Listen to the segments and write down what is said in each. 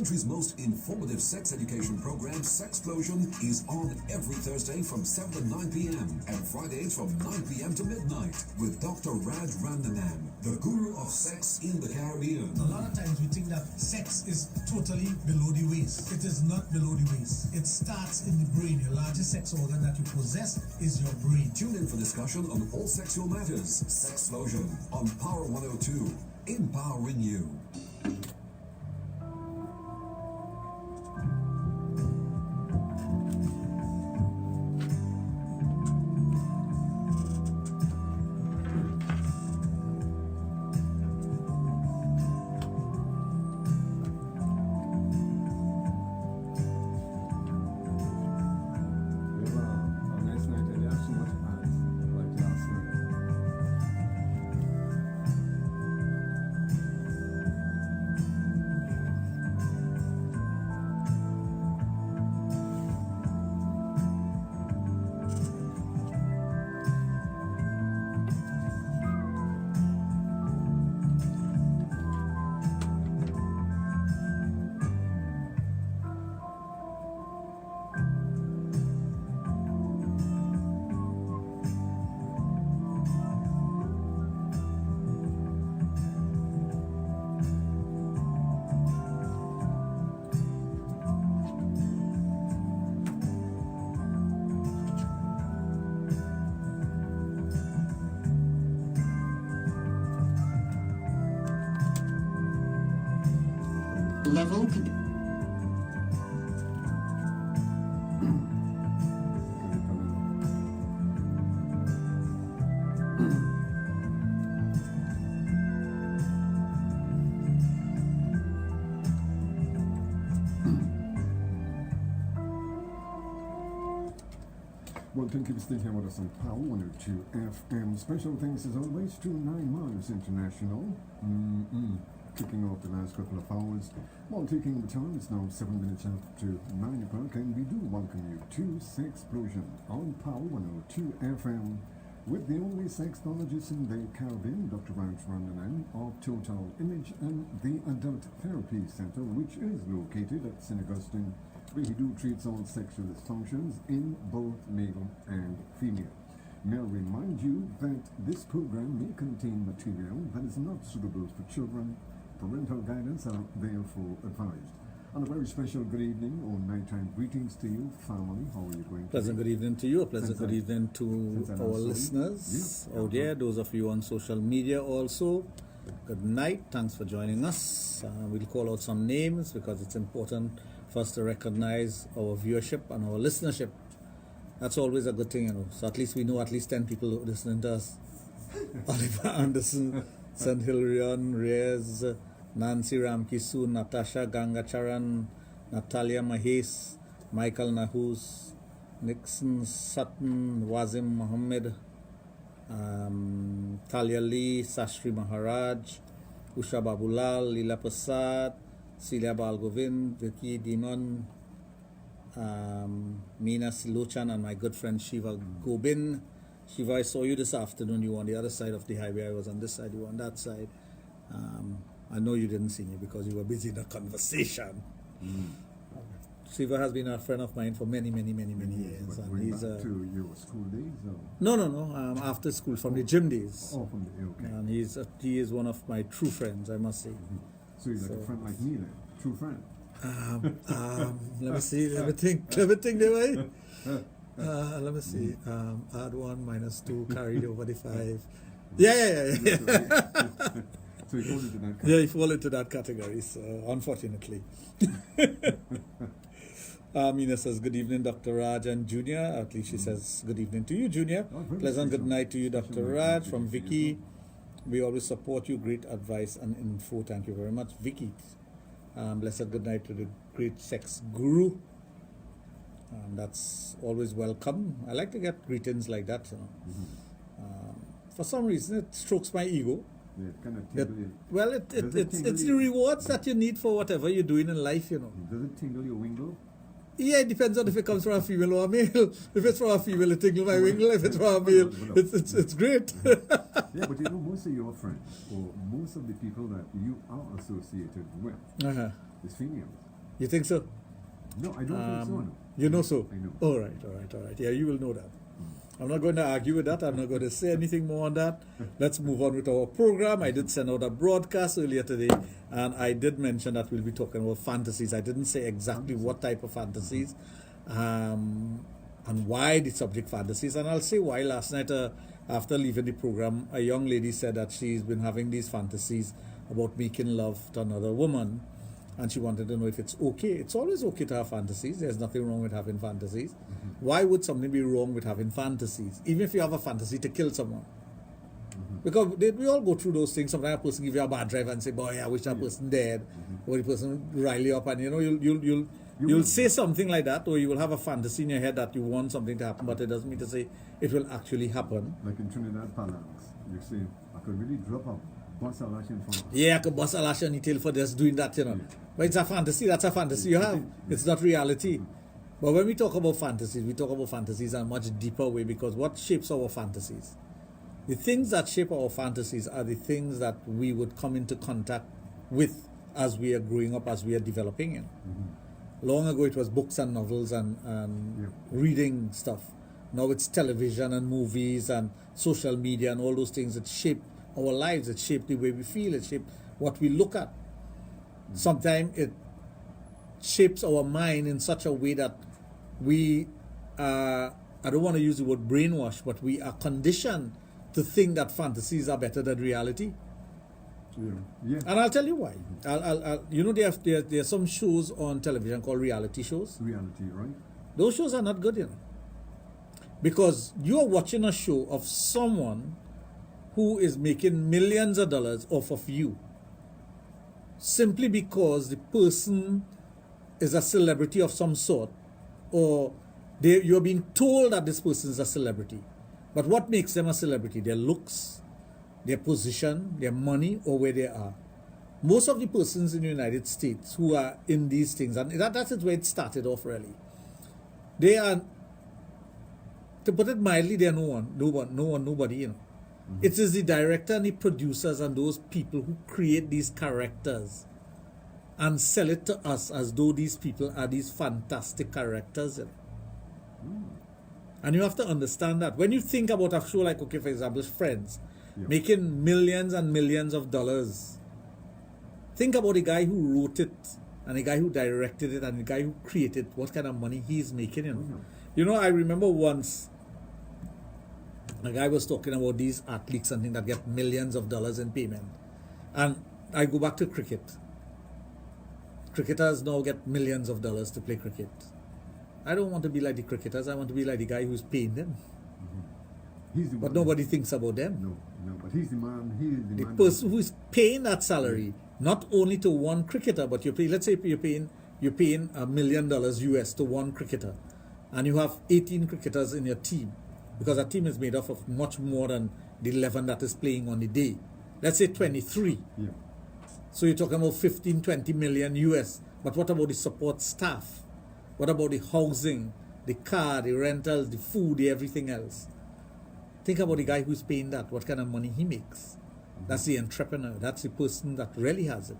Country's most informative sex education program, Sexplosion, is on every Thursday from 7 to 9 p.m. and Fridays from 9 p.m. to midnight with Dr. Raj, the guru of sex in the Caribbean. A lot of times we think that sex is totally below the waist. It is not below the waist. It starts in the brain. Your largest sex organ that you possess is your brain. Tune in for discussion on all sexual matters. Sexplosion on Power 102, empowering you. Level could be Well, thank you for staying here with us on Power 102 FM. Special thanks as always to 9 Miles International. Kicking off the last couple of hours. Well, taking the time, it's now 7 minutes after 9 o'clock, and we do welcome you to Sexplosion on Power 102 FM with the only sexologist in the Caribbean, Dr. Raj of Total Image and the Adult Therapy Center, which is located at St. Augustine, where he do treats all sexual dysfunctions in both male and female. May I remind you that this program may contain material that is not suitable for children. Parental guidance are therefore advised. And a very special good evening or nighttime greetings to you, family. How are you doing? Pleasant good evening to you. A pleasant good evening to our listeners out there, those of you on social media also. Good night. Thanks for joining us. We'll call out some names because it's important for us to recognize our viewership and our listenership. That's always a good thing, you know. So at least we know at least 10 people listening to us. Oliver Anderson, St. Hilarion, Reyes, Nancy Ramkisu, Natasha Gangacharan, Natalia Mahes, Michael Nahus, Nixon Sutton, Wazim Mohammed, Talia Lee, Sashri Maharaj, Usha Babulal, Lila Prasad, Celia Balgovind, Vicky Dimon, Meena Silochan, and my good friend Shiva Gobin. Shiva, I saw you this afternoon. You were on the other side of the highway. I was on this side. You were on that side. I know you didn't see me because you were busy in a conversation. Shiva has been a friend of mine for many years. And he's back to your school days? Or? No. After school, from the gym days. Oh, from the okay. And he is one of my true friends, I must say. So he's like a friend like me then, true friend. Let me see. Let me think. Let me see. Add 1 minus 2 carried over the 5. Yeah. So he fall into that category. Yeah, he fall into that category. So unfortunately. Mina says, good evening, Dr. Raj and Junior. At least she says, good evening to you, Junior. Pleasant good night to you, Dr. Raj. From Vicky. We always support you. Great advice and info. Thank you very much, Vicky. Blessed good night to the great sex guru. That's always welcome. I like to get greetings like that. You know. For some reason, it strokes my ego. Yeah, it kind of tingle you. Well, it's the rewards that you need for whatever you're doing in life, you know. Does it tingle your wingle? Yeah, it depends on if it comes from a female or a male. If it's from a female, it tingles my wingle. If it's from a male, it's great. Yeah, but you know, most of your friends, or most of the people that you are associated with, is females. You think so? No, I don't think so. No. You know so? I know. All right. Yeah, you will know that. I'm not going to argue with that. I'm not going to say anything more on that. Let's move on with our program. I did send out a broadcast earlier today, and I did mention that we'll be talking about fantasies. I didn't say exactly what type of fantasies and why the subject fantasies. And I'll say why. Last night, after leaving the program, a young lady said that she's been having these fantasies about making love to another woman, and she wanted to know if it's okay. It's always okay to have fantasies. There's nothing wrong with having fantasies. Why would something be wrong with having fantasies? Even if you have a fantasy to kill someone. Because we all go through those things. Sometimes a person give you a bad drive and say, boy, I wish that person dead. Or the person rile you up, and you'll say something like that, or you will have a fantasy in your head that you want something to happen, but it doesn't mean to say it will actually happen. Like in Trinidad Phalanx, you see, I could really drop a bus a lash in front of Yeah, I could bust a lash on the tail for just doing that, But it's a fantasy. That's a fantasy you have. It's not reality. But when we talk about fantasies in a much deeper way, because what shapes our fantasies? The things that shape our fantasies are the things that we would come into contact with as we are growing up, as we are developing in. Long ago it was books and novels and reading stuff. Now it's television and movies and social media and all those things that shape our lives. It shapes the way we feel. It shapes what we look at. Sometimes it shapes our mind in such a way that we I don't want to use the word brainwash, but we are conditioned to think that fantasies are better than reality. Yeah. And I'll tell you why. There are some shows on television called reality shows. Reality, right? Those shows are not good, because you are watching a show of someone who is making millions of dollars off of you, simply because the person is a celebrity of some sort, or you're being told that this person is a celebrity. But what makes them a celebrity? Their looks, their position, their money, or where they are. Most of the persons in the United States who are in these things, and that's where it started off really, they are, to put it mildly, they are nobody. It is the director and the producers and those people who create these characters and sell it to us as though these people are these fantastic characters. And you have to understand that. When you think about a show like, okay, for example, Friends, making millions and millions of dollars, think about the guy who wrote it and the guy who directed it and the guy who created what kind of money he's making. I remember once a guy was talking about these athletes and things that get millions of dollars in payment. And I go back to cricket. Cricketers now get millions of dollars to play cricket. I don't want to be like the cricketers. I want to be like the guy who's paying them. But nobody thinks about them. No, but he's the man. The person who is paying that salary, not only to one cricketer, but let's say you're paying $1 million US to one cricketer, and you have 18 cricketers in your team, because a team is made up of much more than the 11 that is playing on the day. Let's say 23. Yeah. So you're talking about 15, 20 million US. But what about the support staff? What about the housing, the car, the rentals, the food, the everything else? Think about the guy who's paying that, what kind of money he makes. That's the entrepreneur. That's the person that really has it.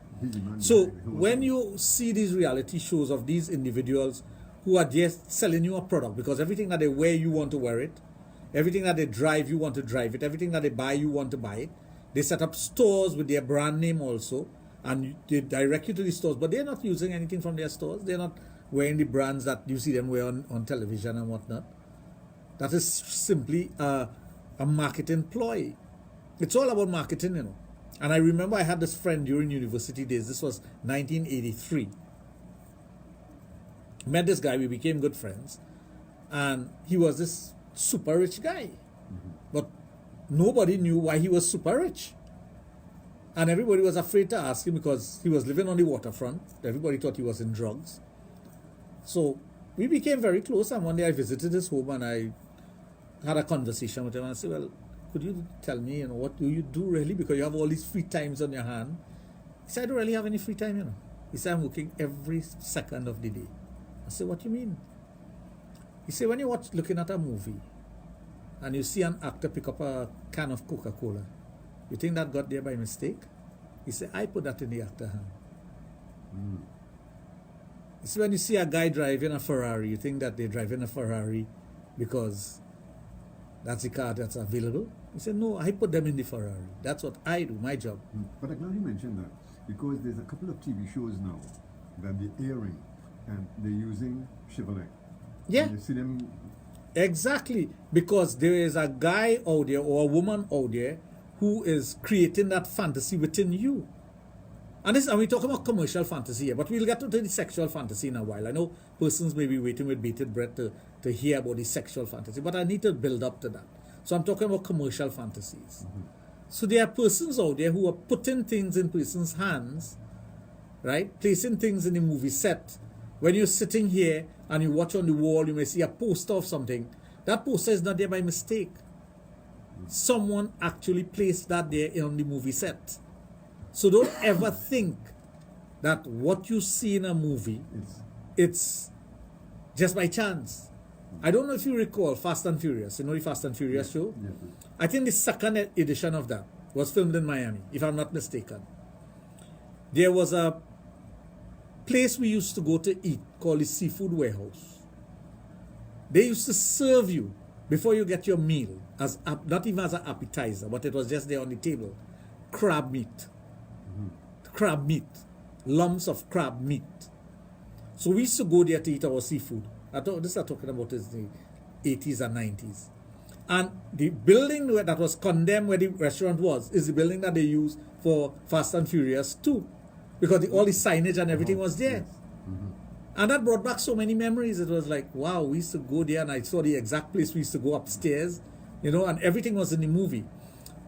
So when you see these reality shows of these individuals who are just selling you a product, because everything that they wear, you want to wear it. Everything that they drive, you want to drive it. Everything that they buy, you want to buy it. They set up stores with their brand name also, and they direct you to the stores, but they're not using anything from their stores. They're not wearing the brands that you see them wear on television and whatnot. That is simply a marketing ploy. It's all about marketing, And I remember I had this friend during university days. This was 1983. Met this guy. We became good friends. And he was this super rich guy. But nobody knew why he was super rich. And everybody was afraid to ask him because he was living on the waterfront. Everybody thought he was in drugs. So we became very close. And one day I visited his home and I had a conversation with him. And I said, well, could you tell me, what do you do really? Because you have all these free times on your hand. He said, I don't really have any free time, He said, I'm working every second of the day. I said, what do you mean? He said, when you're looking at a movie and you see an actor pick up a can of Coca-Cola, you think that got there by mistake? He said, I put that in the actor's hand. So when you see a guy driving a Ferrari, you think that they're driving a Ferrari because that's the car that's available. You say, no, I put them in the Ferrari. That's what I do, my job. But I'm glad you mentioned that, because there's a couple of TV shows now that they're airing and they're using Chevrolet. Yeah. And you see them. Exactly. Because there is a guy out there or a woman out there who is creating that fantasy within you. And we're talking about commercial fantasy here, but we'll get to the sexual fantasy in a while. I know persons may be waiting with bated breath to hear about the sexual fantasy, but I need to build up to that. So I'm talking about commercial fantasies. So there are persons out there who are putting things in persons' hands, right? Placing things in the movie set. When you're sitting here and you watch on the wall, you may see a poster of something. That poster is not there by mistake. Someone actually placed that there on the movie set. So don't ever think that what you see in a movie, it's just by chance. I don't know if you recall Fast and Furious. You know the Fast and Furious show? Yeah. I think the second edition of that was filmed in Miami, if I'm not mistaken. There was a place we used to go to eat called the Seafood Warehouse. They used to serve you, before you get your meal, as not even as an appetizer, but it was just there on the table, crab meat. Crab meat, lumps of crab meat. So we used to go there to eat our seafood. This I'm talking about is the 80s and 90s. And the building that was condemned where the restaurant was is the building that they use for Fast and Furious 2. Because all the signage and everything was there. And that brought back so many memories. It was like, wow, we used to go there and I saw the exact place we used to go upstairs, and everything was in the movie.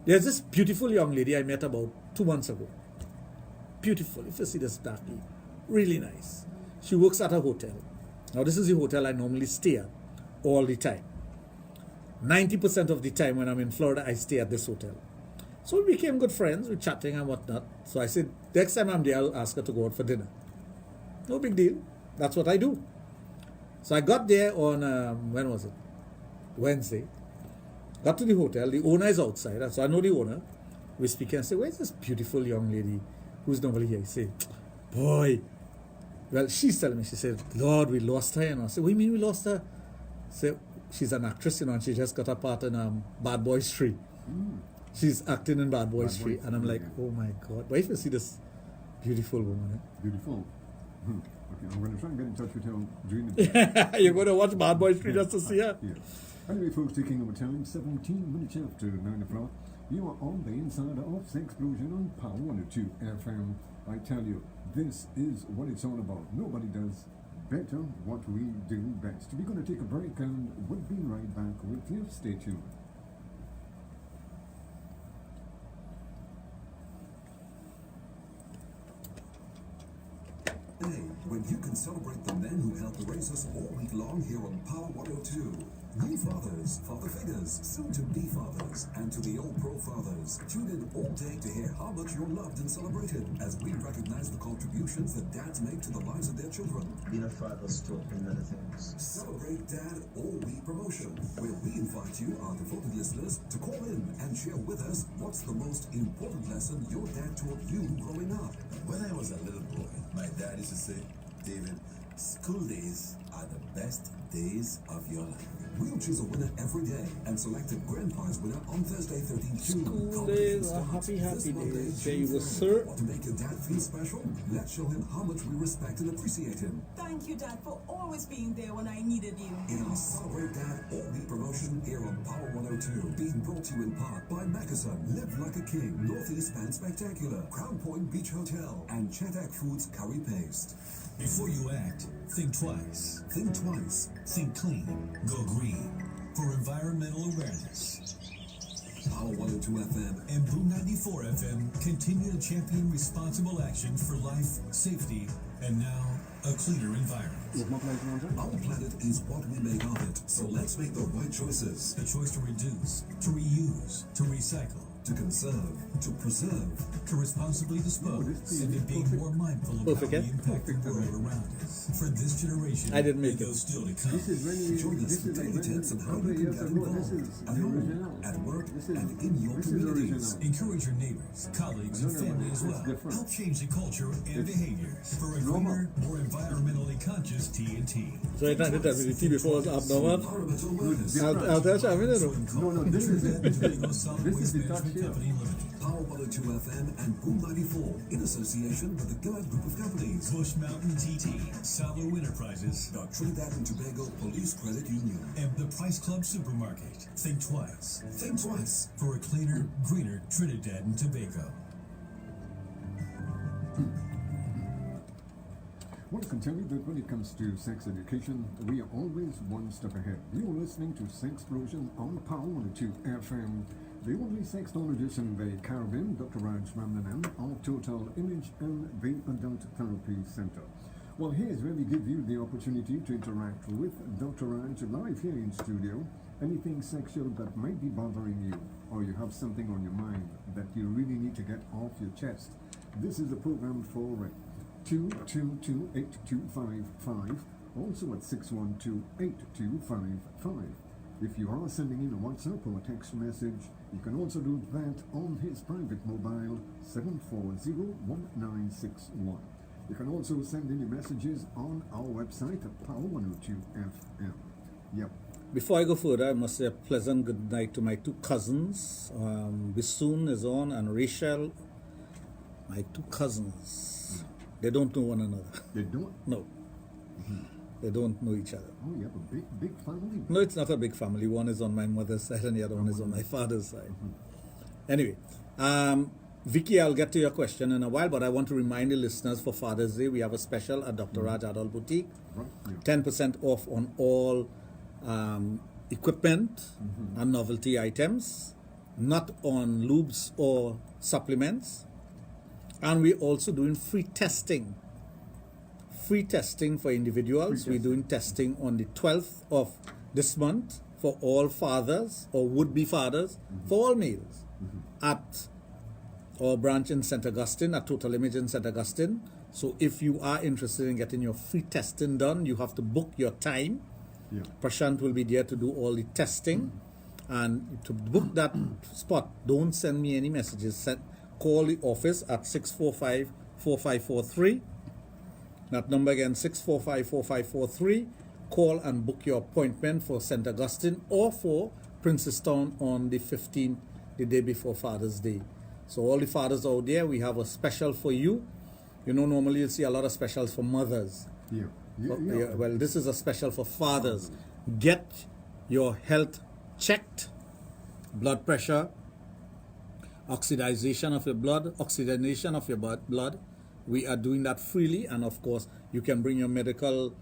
There's this beautiful young lady I met about 2 months ago. Beautiful. If you see this darky, really nice. She works at a hotel. Now this is the hotel I normally stay at all the time. 90% of the time when I'm in Florida, I stay at this hotel. So we became good friends, we're chatting and whatnot. So I said, next time I'm there, I'll ask her to go out for dinner. No big deal. That's what I do. So I got there on, when was it? Wednesday. Got to the hotel. The owner is outside. So I know the owner. We're speaking. I say, where's this beautiful young lady who's normally here? He said, boy. Well, she's telling me, she said, Lord, we lost her. I said, what do you mean we lost her? I said, she's an actress, and she just got a part in Bad Boys 3. She's acting in Bad Boys 3. And I'm like, oh my God. But if you see this beautiful woman. Beautiful. Okay, I'm going to try and get in touch with her during the day. You're going to watch Bad Boys 3 just to see her? Yeah. Anyway, folks, taking over time, 17 minutes after 9 o'clock. You are on the inside of Sexplosion on Power 102 FM. I tell you, this is what it's all about. Nobody does better what we do best. We're going to take a break and we'll be right back with you. Stay tuned. Hey, when you can celebrate the men who helped raise us all week long here on Power 102. New fathers, father figures, soon-to-be fathers, and to the old pro fathers. Tune in all day to hear how much you're loved and celebrated as we recognize the contributions that dads make to the lives of their children. Being a father taught me many things. Celebrate Dad All Week promotion, where we invite you, our devoted listeners, to call in and share with us what's the most important lesson your dad taught you growing up. When I was a little boy, my dad used to say, David, school days are the best days of your life. We'll choose a winner every day and select a grand prize winner on Thursday, 13th June. School days are happy days. There you go, sir. To make your dad feel special, let's show him how much we respect and appreciate him. Thank you, Dad, for always being there when I needed you. In our Celebrate Dad All Week promotion here on Power 102, being brought to you in part by Mackerson, Live Like a King, Northeast Band Spectacular, Crown Point Beach Hotel, and Chetak Foods Curry Paste. Before you act, think twice. Think twice. Think clean. Go green. For environmental awareness. Power 102 FM and Boom 94 FM continue to champion responsible action for life, safety, and now a cleaner environment. Our planet is what we make of it, so let's make the right choices. The choice to reduce, to reuse, to recycle, to conserve, to preserve, to responsibly dispose, and to be more mindful of how we impact the world around us. For this generation, I didn't make and those still to come. Join us for daily tips on how you can get involved at home, at work, and in your communities. Encourage your neighbors, colleagues, and family as well. Help change the culture and behaviors for a greener, more environmental economy is TNT. So I tried to tell me the tea before was abnormal. Environmental awareness. I'll tell you, I mean, No, this is it. This is the touch here. Power 102 FM and Boom 94 in association with the Gillard Group of Companies. Bush Mountain TT, Salo Enterprises, The Trinidad and Tobago Police Credit Union. and the Price Club Supermarket. Think twice Think twice. for a cleaner, greener Trinidad and Tobago. Well, I can tell you that when it comes to sex education, we are always one step ahead. You're listening to Sexplosion on Power 102 FM, the only sexologist in the Caribbean, Dr. Raj of Total Image and the Adult Therapy Center. Well, here's where we give you the opportunity to interact with Dr. Raj live here in studio. Anything sexual that might be bothering you, or you have something on your mind that you really need to get off your chest, this is the program for it. 222-8255, also at 612-8255. If you are sending in a WhatsApp or a text message, you can also do that on his private mobile 740-1961. You can also send in your messages on our website at Power 102 FM. Yep. Before I go further, I must say a pleasant good night to my two cousins. Bisoon is on and Rachel, my two cousins. They don't know one another. They don't? No. They don't know each other. Oh, you have a big family? No, it's not a big family. One is on my mother's side and the other one is on my father's side. Anyway, Vicky, I'll get to your question in a while, but I want to remind the listeners for Father's Day, we have a special at Dr. Raj Adult Boutique. Right, yeah. 10% off on all equipment and novelty items, not on lubes or supplements. And we're also doing free testing. Free testing for individuals. We're doing testing on the 12th of this month for all fathers or would-be fathers, for all males, at our branch in St. Augustine, at Total Image in St. Augustine. So if you are interested in getting your free testing done, you have to book your time. Yeah. Prashant will be there to do all the testing. And to book that spot, don't send me any messages. Call the office at 645-4543. That number again, 645-4543. Call and book your appointment for St. Augustine or for Princestown on the 15th, the day before Father's Day. So all the fathers out there, we have a special for you. You know, normally you'll see a lot of specials for mothers. Yeah. Well, this is a special for fathers. Get your health checked. Blood pressure, oxidation of your blood. We are doing that freely, and of course you can bring your medical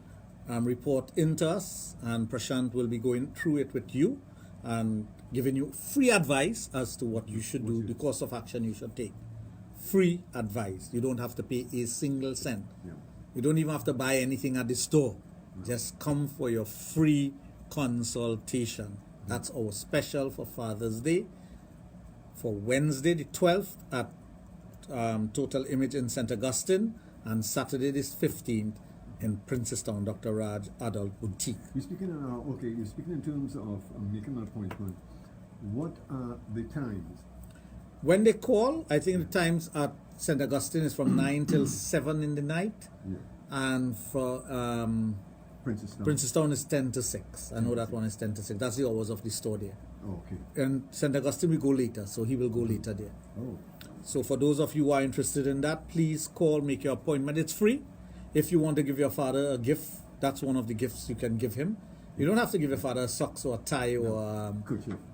report into us, and Prashant will be going through it with you and giving you free advice as to what you should do, the course of action you should take. Free advice. You don't have to pay a single cent. Yeah. You don't even have to buy anything at the store. Just come for your free consultation. That's our special for Father's Day. For Wednesday the 12th at Total Image in St. Augustine, and Saturday the 15th in Princestown, Dr. Raj Adult Boutique. You're speaking you're speaking in terms of making an appointment. What are the times? When they call, I think the times at St. Augustine is from 9 till 7 in the night. Yeah. And for Princestown is 10 to 6. I know that one is 10 to 6. That's the hours of the store there. Oh, okay. And St. Augustine we go later, so he will go later there. Oh. So for those of you who are interested in that, please call, make your appointment. It's free. If you want to give your father a gift, that's one of the gifts you can give him. You don't have to give your father a socks or a tie or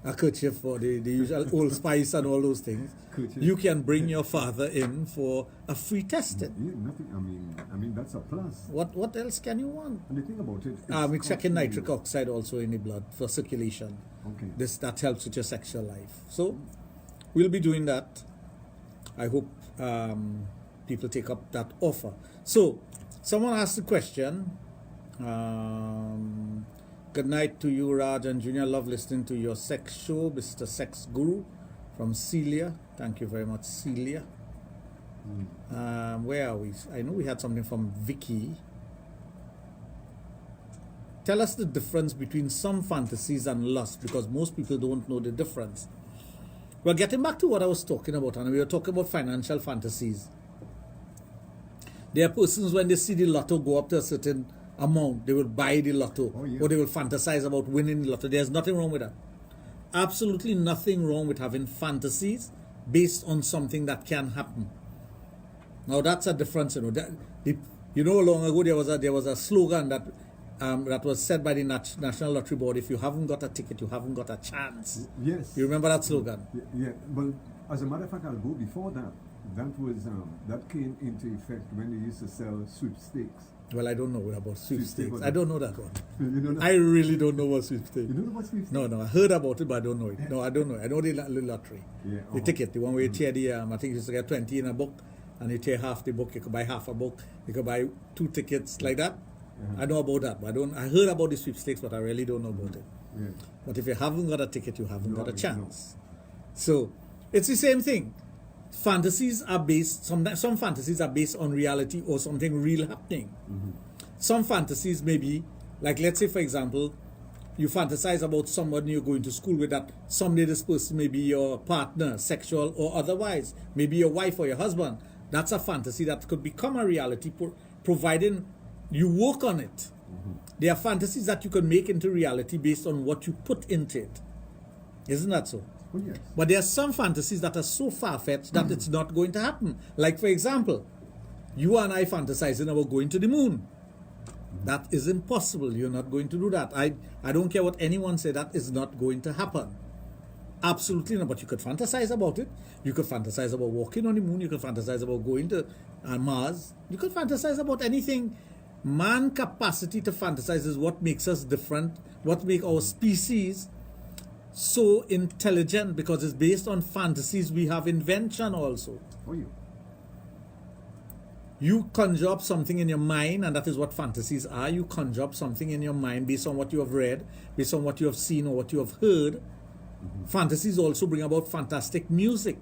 a kerchief or the usual Old Spice and all those things. Kerchief. You can bring your father in for a free testing. Yeah, nothing. I mean that's a plus. What else can you want? And the thing about it, We're checking nitric oxide also in the blood for circulation. Okay. That helps with your sexual life. So we'll be doing that. I hope people take up that offer. So someone asked the question. Good night to you, Raj and Junior. Love listening to your sex show, Mr. Sex Guru, from Celia. Thank you very much, Celia. Where are we? I know we had something from Vicky. Tell us the difference between some fantasies and lust, because most people don't know the difference. Well, getting back to what I was talking about, and we were talking about financial fantasies. There are persons, when they see the lotto go up to a certain amount, they will buy the lotto, Oh, yeah. or they will fantasize about winning the lotto. There's nothing wrong with that. Absolutely nothing wrong with having fantasies based on something that can happen. Now that's a difference, long ago there was a slogan that was said by the National Lottery Board: if you haven't got a ticket, you haven't got a chance. Yes. You remember that slogan? Yeah. Well, as a matter of fact, I'll go before that. That came into effect when they used to sell sweepstakes. Well, I don't know about sweepstakes. Sweepstakes. I don't know that one. You know that? I really don't know what sweepstakes. You don't know what sweepstakes? No, I heard about it, but I don't know it. No, I don't know. I know the lottery. Yeah, The ticket, the one where you tear the, I think you used to get 20 in a book, and you tear half the book, you could buy half a book, you could buy 2 tickets like that. I know about that, but I heard about the sweepstakes, but I really don't know about it. Yeah. But if you haven't got a ticket, you haven't No, got a no. chance. So it's the same thing. Fantasies are based, some fantasies are based on reality or something real happening. Some fantasies may be, like let's say for example, you fantasize about someone you're going to school with, that someday this person may be your partner, sexual or otherwise, maybe your wife or your husband. That's a fantasy that could become a reality, providing you work on it. There are fantasies that you can make into reality based on what you put into it. Isn't that so? Oh, yes. But there are some fantasies that are so far-fetched that it's not going to happen. Like, for example, you and I fantasizing about going to the moon. That is impossible. You're not going to do that. I don't care what anyone say, that is not going to happen. Absolutely not. But you could fantasize about it. You could fantasize about walking on the moon. You could fantasize about going to Mars. You could fantasize about anything. Man's capacity to fantasize is what makes us different, what makes our species so intelligent, because it's based on fantasies. We have invention also. Oh, yeah. You conjure up something in your mind, and that is what fantasies are. You conjure up something in your mind based on what you have read, based on what you have seen or what you have heard. Fantasies also bring about fantastic music.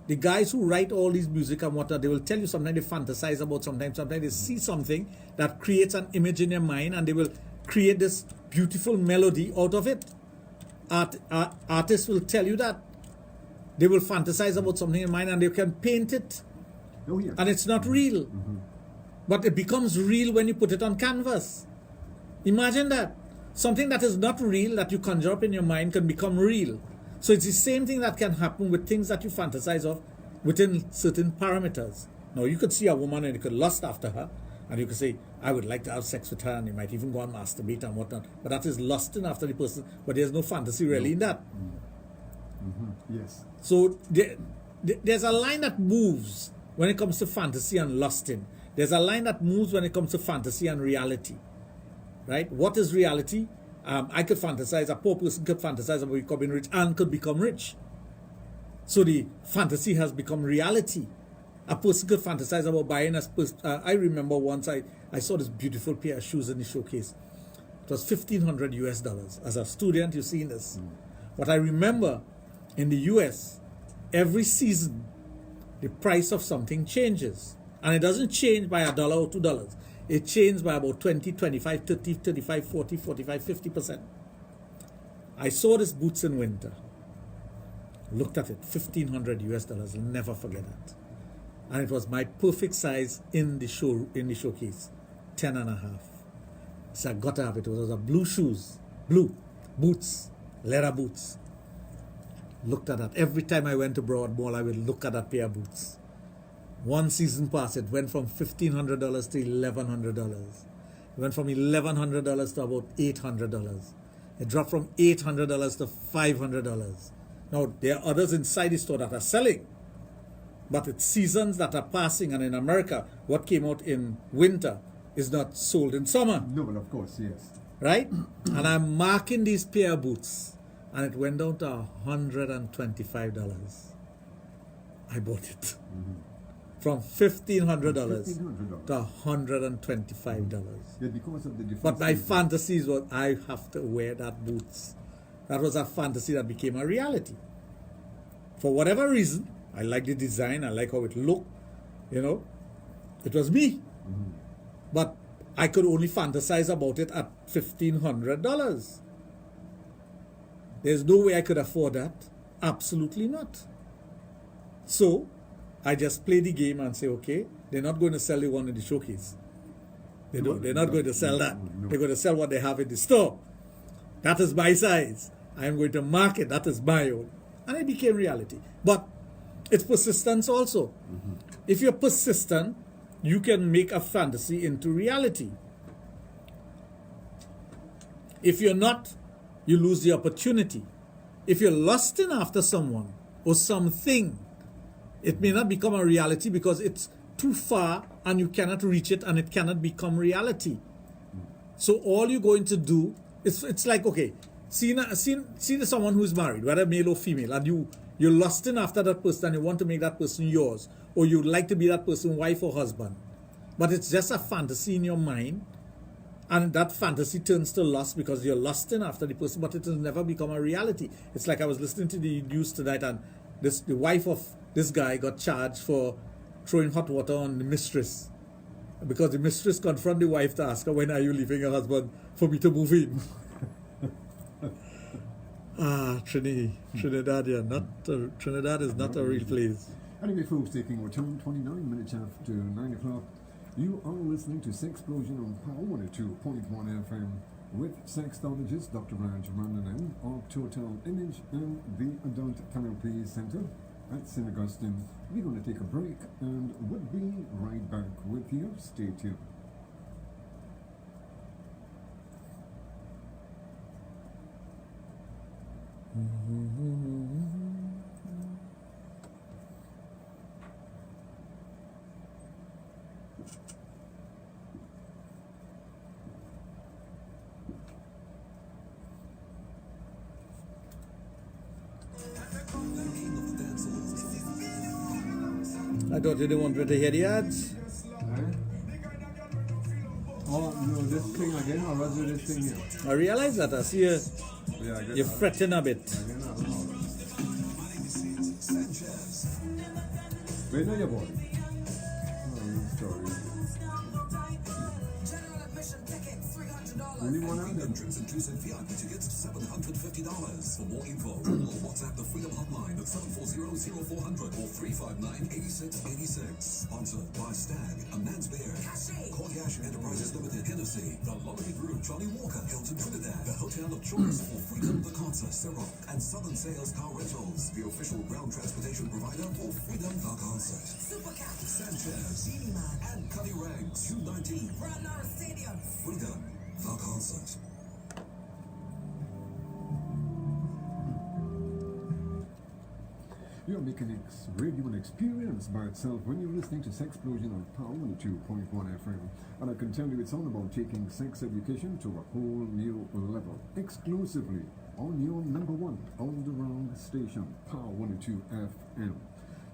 The guys who write all these music and whatnot, they will tell you sometimes they fantasize about sometimes they see something that creates an image in your mind, and they will create this beautiful melody out of it. Artists will tell you that. They will fantasize about something in mind and they can paint it. Oh, yeah. And it's not real. But it becomes real when you put it on canvas. Imagine that. Something that is not real, that you conjure up in your mind, can become real. So it's the same thing that can happen with things that you fantasize of within certain parameters. Now, you could see a woman and you could lust after her, and you could say, I would like to have sex with her, and you might even go and masturbate and whatnot. But that is lusting after the person, but there's no fantasy really in that. Yes. So there's a line that moves when it comes to fantasy and lusting. There's a line that moves when it comes to fantasy and reality. Right? What is reality? I could fantasize, a poor person could fantasize about becoming rich and could become rich. So the fantasy has become reality. A person could fantasize about buying I remember once I saw this beautiful pair of shoes in the showcase. It was $1,500 US. As a student, you've seen this. But I remember in the US, every season, the price of something changes. And it doesn't change by $1 or $2. It changed by about 20, 25, 30, 35, 40, 45, 50%. I saw this boots in winter. Looked at it, $1,500 US. I'll never forget that. And it was my perfect size in the showcase, 10 and a half. So I got to have it. It was a blue shoes, blue boots, leather boots. Looked at that. Every time I went to Broadmoor, I would look at that pair of boots. One season pass, it went from $1,500 to $1,100. It went from $1,100 to about $800. It dropped from $800 to $500. Now, there are others inside the store that are selling. But it's seasons that are passing, and in America, what came out in winter is not sold in summer. No, but of course, yes. Right? And I'm marking these pair of boots, and it went down to $125. I bought it. From $1,500 to $125. Yeah, because of the difference. But my fantasies was, I have to wear that boots. That was a fantasy that became a reality. For whatever reason, I like the design, I like how it looked, it was me. But I could only fantasize about it at $1,500. There's no way I could afford that. Absolutely not. So I just play the game and say, okay, they're not going to sell the one in the showcase. They're not going to sell that. No. They're going to sell what they have in the store. That is my size. I am going to market. That is my own. And it became reality. But it's persistence also. If you're persistent, you can make a fantasy into reality. If you're not, you lose the opportunity. If you're lusting after someone or something, it may not become a reality because it's too far and you cannot reach it and it cannot become reality. So all you're going to do, it's like, okay, seeing someone who's married, whether male or female, and you're lusting after that person and you want to make that person yours, or you'd like to be that person's wife or husband, but it's just a fantasy in your mind, and that fantasy turns to lust because you're lusting after the person, but it will never become a reality. It's like I was listening to the news tonight, and the wife of this guy got charged for throwing hot water on the mistress because the mistress confronted the wife to ask her, when are you leaving your husband for me to move in? Trinidad is not a real place. Anyway, folks, taking our time, 29 minutes after 9 o'clock. You are listening to Sexplosion on Power 102.1 FM with Sexologist Dr. Raj of Total Image and the Adult Therapy Center at St. Augustine. We're going to take a break and we'll be right back with you. Stay tuned. I thought you didn't want me to hear the ads. Oh, no, this thing again, or rather this thing here? I realize that. I see you, Yeah, I guess you're fretting a bit. Where know your boy? Oh, sorry. Only one out? Entrance inclusive VIP tickets $750. For more info, call or WhatsApp the Freedom Hotline at 740-0400 or 359-8686. Sponsored by Stag, A Man's Beard, Cordiash Enterprises Limited, Hennessy, The Lottery Group, Johnny Walker, Hilton Trinidad, The Hotel of Choice for Freedom, The Concert, Ciroc, and Southern Sales Car Rentals, the official ground transportation provider for Freedom, The Concert. Supercat, Sanchez, Genie Man, and Cuddy Ranks, 219, Brad Norris Stadium. Freedom, The Concert. You're making radio an experience by itself when you're listening to Sexplosion on Power 2.1 FM. And I can tell you it's all about taking sex education to a whole new level. Exclusively on your number one all-around station, Power 102 FM.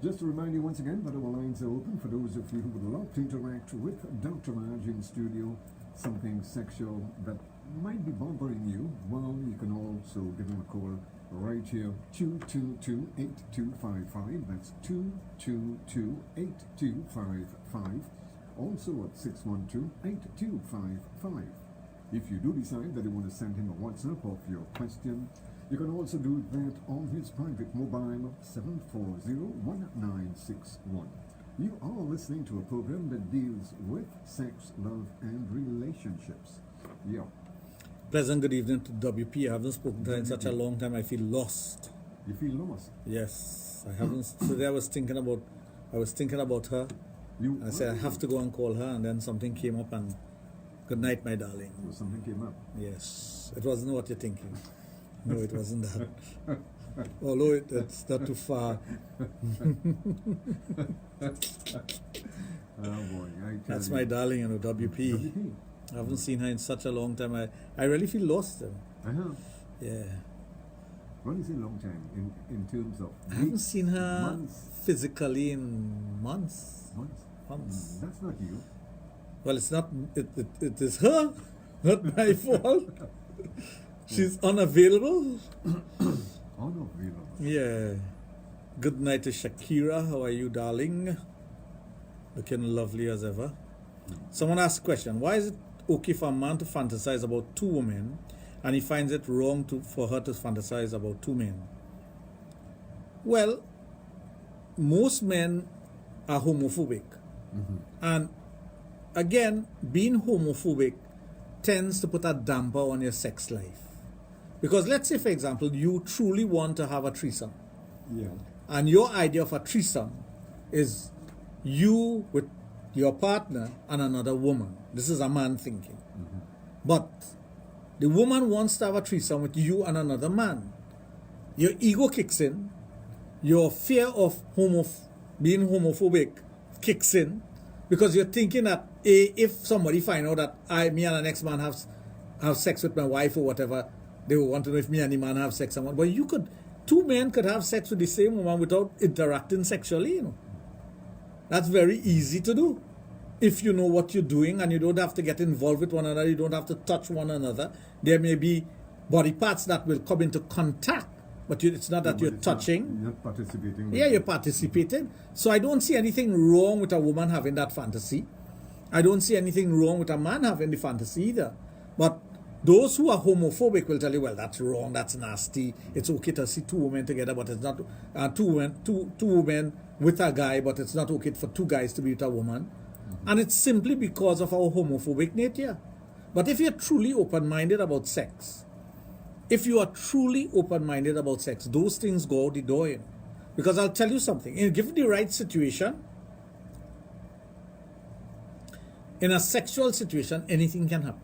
Just to remind you once again that our lines are open for those of you who would love to interact with Dr. Raj in studio. Something sexual that might be bothering you, well, you can also give him a call right here, 222-8255. That's 222-8255. Also at 612-8255. If you do decide that you want to send him a WhatsApp of your question, you can also do that on his private mobile, 740-1961. You are listening to a program that deals with sex, love, and relationships. Yeah. Pleasant good evening to WP. I haven't spoken to her in such a long time. I feel lost. You feel lost? Yes, I haven't. Today I was thinking about her. I said I have to go and call her, and then something came up, and good night, my darling. Oh, something came up. Yes, it wasn't what you're thinking. No, it wasn't that. Although it's not too far. Oh boy, That's my darling, you know, WP. I haven't seen her in such a long time. I really feel lost though. Yeah. What is a long time in terms of I haven't weeks, seen her months? physically in months. Months? That's not you. Well, it's not. It is her, not my fault. She's unavailable. Unavailable. Yeah. Good night to Shakira. How are you, darling? Looking lovely as ever. Someone asked a question. Why is it okay for a man to fantasize about two women and he finds it wrong for her to fantasize about two men? Well, most men are homophobic. And again, being homophobic tends to put a damper on your sex life. Because let's say, for example, you truly want to have a threesome. Yeah. And your idea of a threesome is you with your partner and another woman. This is a man thinking. But the woman wants to have a threesome with you and another man. Your ego kicks in. Your fear of being homophobic kicks in. Because you're thinking that if somebody find out that me and the next man have sex with my wife or whatever, they will want to know if me and the man have sex. But two men could have sex with the same woman without interacting sexually, you know. That's very easy to do. If you know what you're doing and you don't have to get involved with one another, you don't have to touch one another. There may be body parts that will come into contact, but it's not that you're touching. You're not participating. Yeah, you're participating. So I don't see anything wrong with a woman having that fantasy. I don't see anything wrong with a man having the fantasy either. But those who are homophobic will tell you, well, that's wrong, that's nasty. It's okay to see two women together, but it's not two women with a guy, but it's not okay for two guys to be with a woman. And it's simply because of our homophobic nature. But if you're truly open-minded about sex, those things go out the door, you know. Because I'll tell you something, given the right situation, in a sexual situation, anything can happen.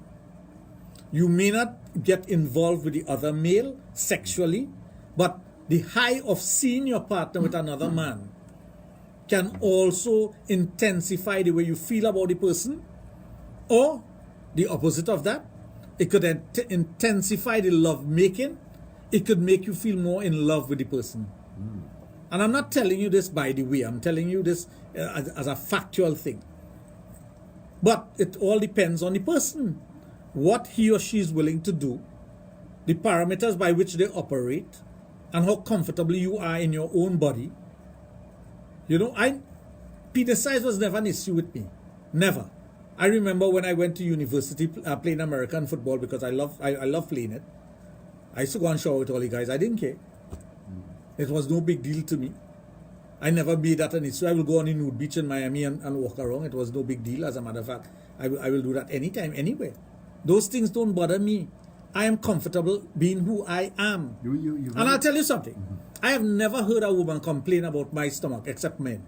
You may not get involved with the other male sexually, but the high of seeing your partner with another man can also intensify the way you feel about the person, or the opposite of that. It could intensify the love making. It could make you feel more in love with the person. And I'm not telling you this by the way. I'm telling you this as a factual thing. But it all depends on the person. What he or she is willing to do, the parameters by which they operate, and how comfortable you are in your own body. You know, penis size was never an issue with me. Never. I remember when I went to university playing American football, because I love playing it. I used to go and shower with all the guys. I didn't care. It was no big deal to me. I never made that an issue. I will go on the nude beach in Miami and walk around. It was no big deal. As a matter of fact, I will do that anytime, anywhere. Those things don't bother me. I am comfortable being who I am. And I'll tell you something. I have never heard a woman complain about my stomach, except men.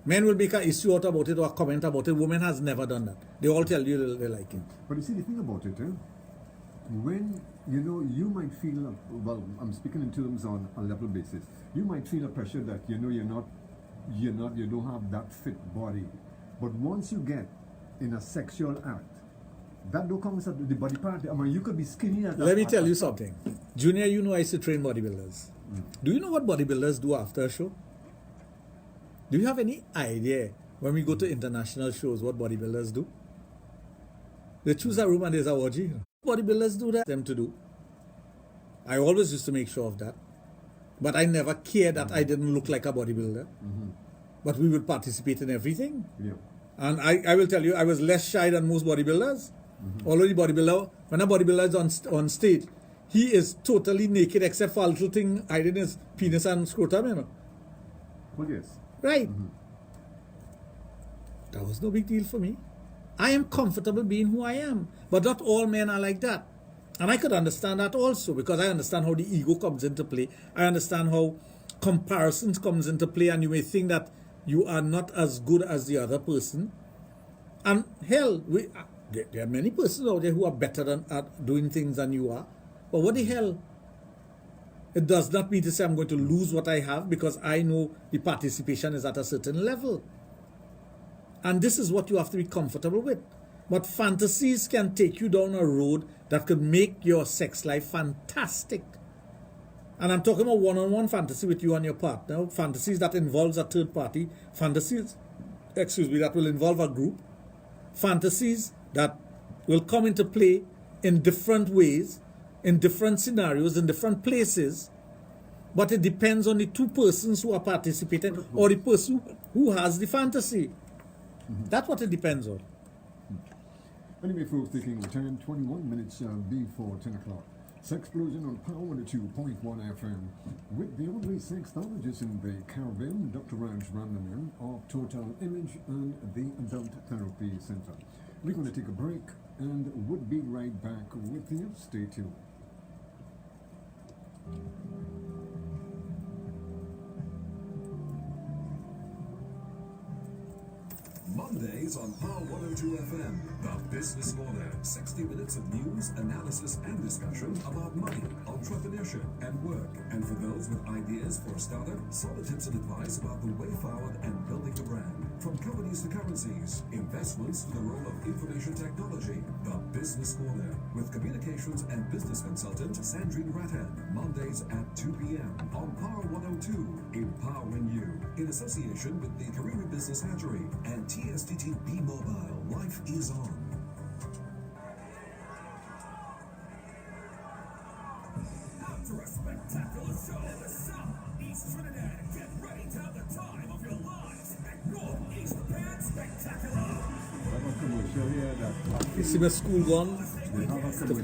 Men will make an issue out about it or a comment about it. Women has never done that. They all tell you they like it. But you see, the thing about it, when, you know, you might feel, well, I'm speaking in terms on a level basis. You might feel a pressure that, you know, you don't have that fit body. But once you get in a sexual act, that don't come with the body part. I mean, you could be skinny as Let me tell you something. Junior, you know I used to train bodybuilders. Do you know what bodybuilders do after a show? Do you have any idea when we go to international shows what bodybuilders do? They choose a room and there's a orgy. Bodybuilders do that. Them to do. I always used to make sure of that. But I never cared that I didn't look like a bodybuilder. But we would participate in everything. Yeah. And I will tell you, I was less shy than most bodybuilders. Already bodybuilder, when a bodybuilder is on stage, he is totally naked except for a little thing hiding his penis and scrotum, you know. Well, yes. Right. That was no big deal for me. I am comfortable being who I am. But not all men are like that. And I could understand that also, because I understand how the ego comes into play. I understand how comparisons comes into play, and you may think that you are not as good as the other person. And hell, there are many persons out there who are better at doing things than you are. But what the hell? It does not mean to say I'm going to lose what I have, because I know the participation is at a certain level. And this is what you have to be comfortable with. But fantasies can take you down a road that could make your sex life fantastic. And I'm talking about one-on-one fantasy with you and your partner, fantasies that involves a third party, fantasies, that will involve a group, fantasies that will come into play in different ways, in different scenarios, in different places, but it depends on the two persons who are participating or the person who has the fantasy. That's what it depends on. Anyway, folks, taking time 21 minutes before 10 o'clock. Sexplosion on Power 102.1 FM with the only sexologist in the Caribbean, Dr. Raj of Total Image and the Adult Therapy Center. We're going to take a break and we'll be right back with you. Stay tuned. Mondays on Power 102 FM, The Business Corner. 60 minutes of news, analysis, and discussion about money, entrepreneurship, and work. And for those with ideas for a startup, solid tips and advice about the way forward and building the brand. From companies to currencies, investments to the role of information technology. The Business Corner with communications and business consultant Sandrine Rattan. Mondays at 2 p.m. on Power 102, empowering you. In association with the Career Business Hatchery and TSTT B Mobile. Life is on. After a spectacular show in the South, East Trinidad, get ready to have the time of your lives at Northeast Pan Spectacular. You see my school one to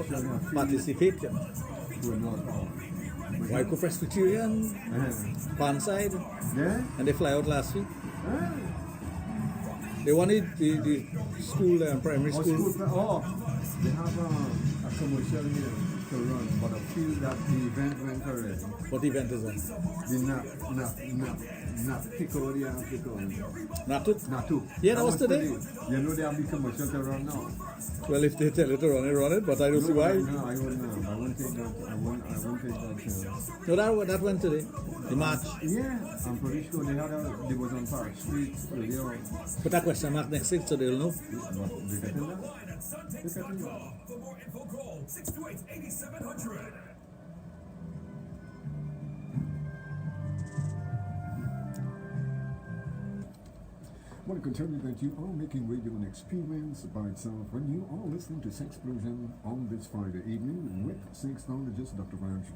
participate. Waiko Presbyterian, Panside, and they fly out last week. They wanted the school, primary school. They have a commercial here to run, but I feel that the event went already. What event is that? The Natu. Yeah, that was today. You know they have the commercial to run now. Well, if they tell you to run it, but I don't see why. No, I won't take that. I won't take that chance. No, that went today. The march. Yeah, I'm pretty sure they was on Park Street. Put that question mark next week so they'll know. For more info, call 628-8700. I want to tell you that you are making radio an experience by itself when you are listening to Sexplosion on this Friday evening with sexologist Dr. Raj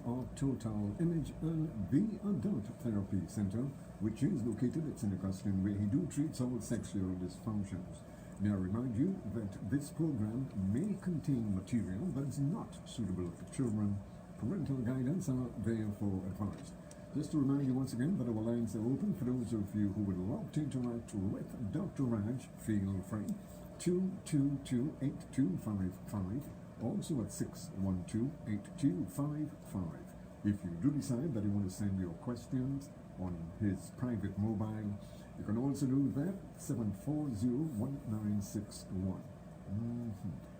of Total Image and the Adult Therapy Center, which is located at St. Augustine, where he do treats all sexual dysfunctions. May I remind you that this program may contain material that is not suitable for children. Parental guidance are therefore advised. Just to remind you once again that our lines are open for those of you who would love to interact with Dr. Raj. Feel free. 222-8255. Also at 612-8255. If you do decide that you want to send your questions on his private mobile, you can also do that 740-1961.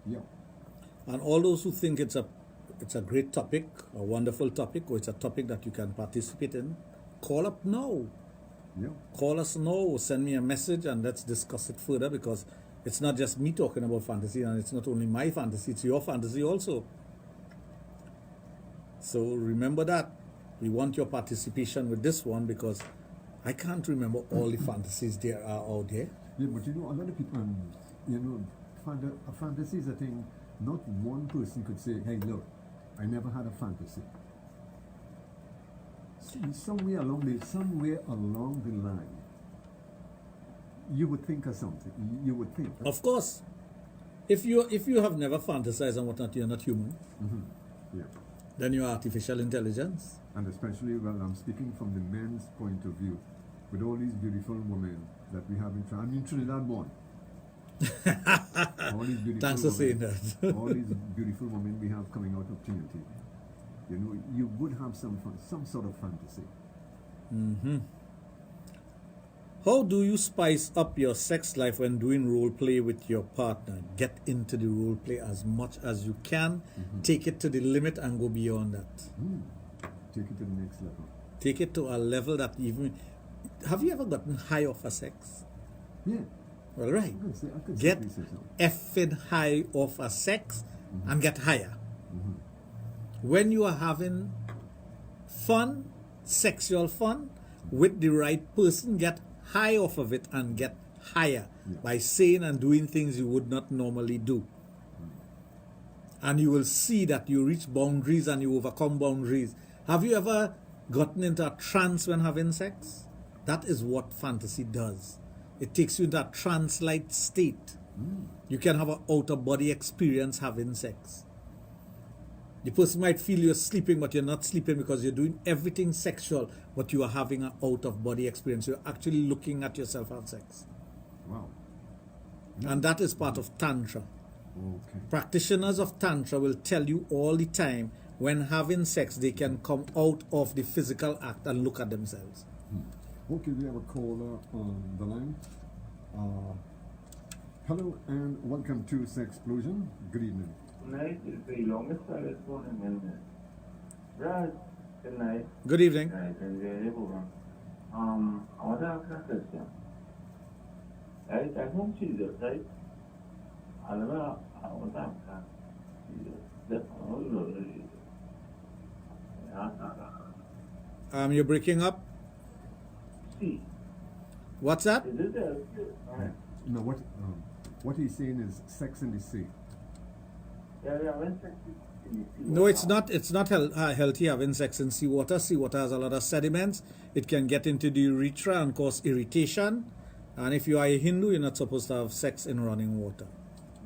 Yeah. And all those who think it's a great topic, a wonderful topic, or it's a topic that you can participate in, call up now. Yeah. Call us now, send me a message, and let's discuss it further, because it's not just me talking about fantasy, and it's not only my fantasy, it's your fantasy also. So remember that. We want your participation with this one, because I can't remember all the fantasies there are out there. Yeah, but you know, a lot of people, a fantasy is a thing. Not one person could say, hey, look, I never had a fantasy. Somewhere along the line, you would think of something. You would think. Of course. If you have never fantasized and whatnot, you're not human. Mm-hmm. Yeah. Then you're artificial intelligence. And especially, well, I'm speaking from the men's point of view, with all these beautiful women that we have in Trinidad. I mean, Trinidad born. All these beautiful Thanks for saying that. All these beautiful women we have coming out of TNT. You know, you would have some sort of fantasy. Mm-hmm. How do you spice up your sex life when doing role play with your partner? Get into the role play as much as you can. Mm-hmm. Take it to the limit and go beyond that. Take it to the next level. Take it to a level that even... Have you ever gotten high off a sex? Yeah. Well, right. I could get say so. effing high off a sex and get higher. Mm-hmm. When you are having fun, sexual fun, with the right person, get high off of it and get higher by saying and doing things you would not normally do. And you will see that you reach boundaries and you overcome boundaries. Have you ever gotten into a trance when having sex? That is what fantasy does. It takes you into a trance-like state. You can have an out-of-body experience having sex. The person might feel you're sleeping, but you're not sleeping because you're doing everything sexual, but you are having an out-of-body experience. You're actually looking at yourself having sex. Wow. And that is part of Tantra. Okay. Practitioners of Tantra will tell you all the time when having sex, they can come out of the physical act and look at themselves. Okay, we have a caller on the line. Hello and welcome to Sexplosion. Good evening. Night is the longest silence one in minute. Raj, good night. Good evening. Night, and very program. I want to ask a question. Right, I want Jesus, right? I want to ask Jesus. You're breaking up. See. What's that? Is it there? No, what he's saying is sex in the sea. Yeah, when sex is in the sea. No, it's not. It's not healthy having sex in seawater. Seawater has a lot of sediments. It can get into the urethra and cause irritation. And if you are a Hindu, you're not supposed to have sex in running water.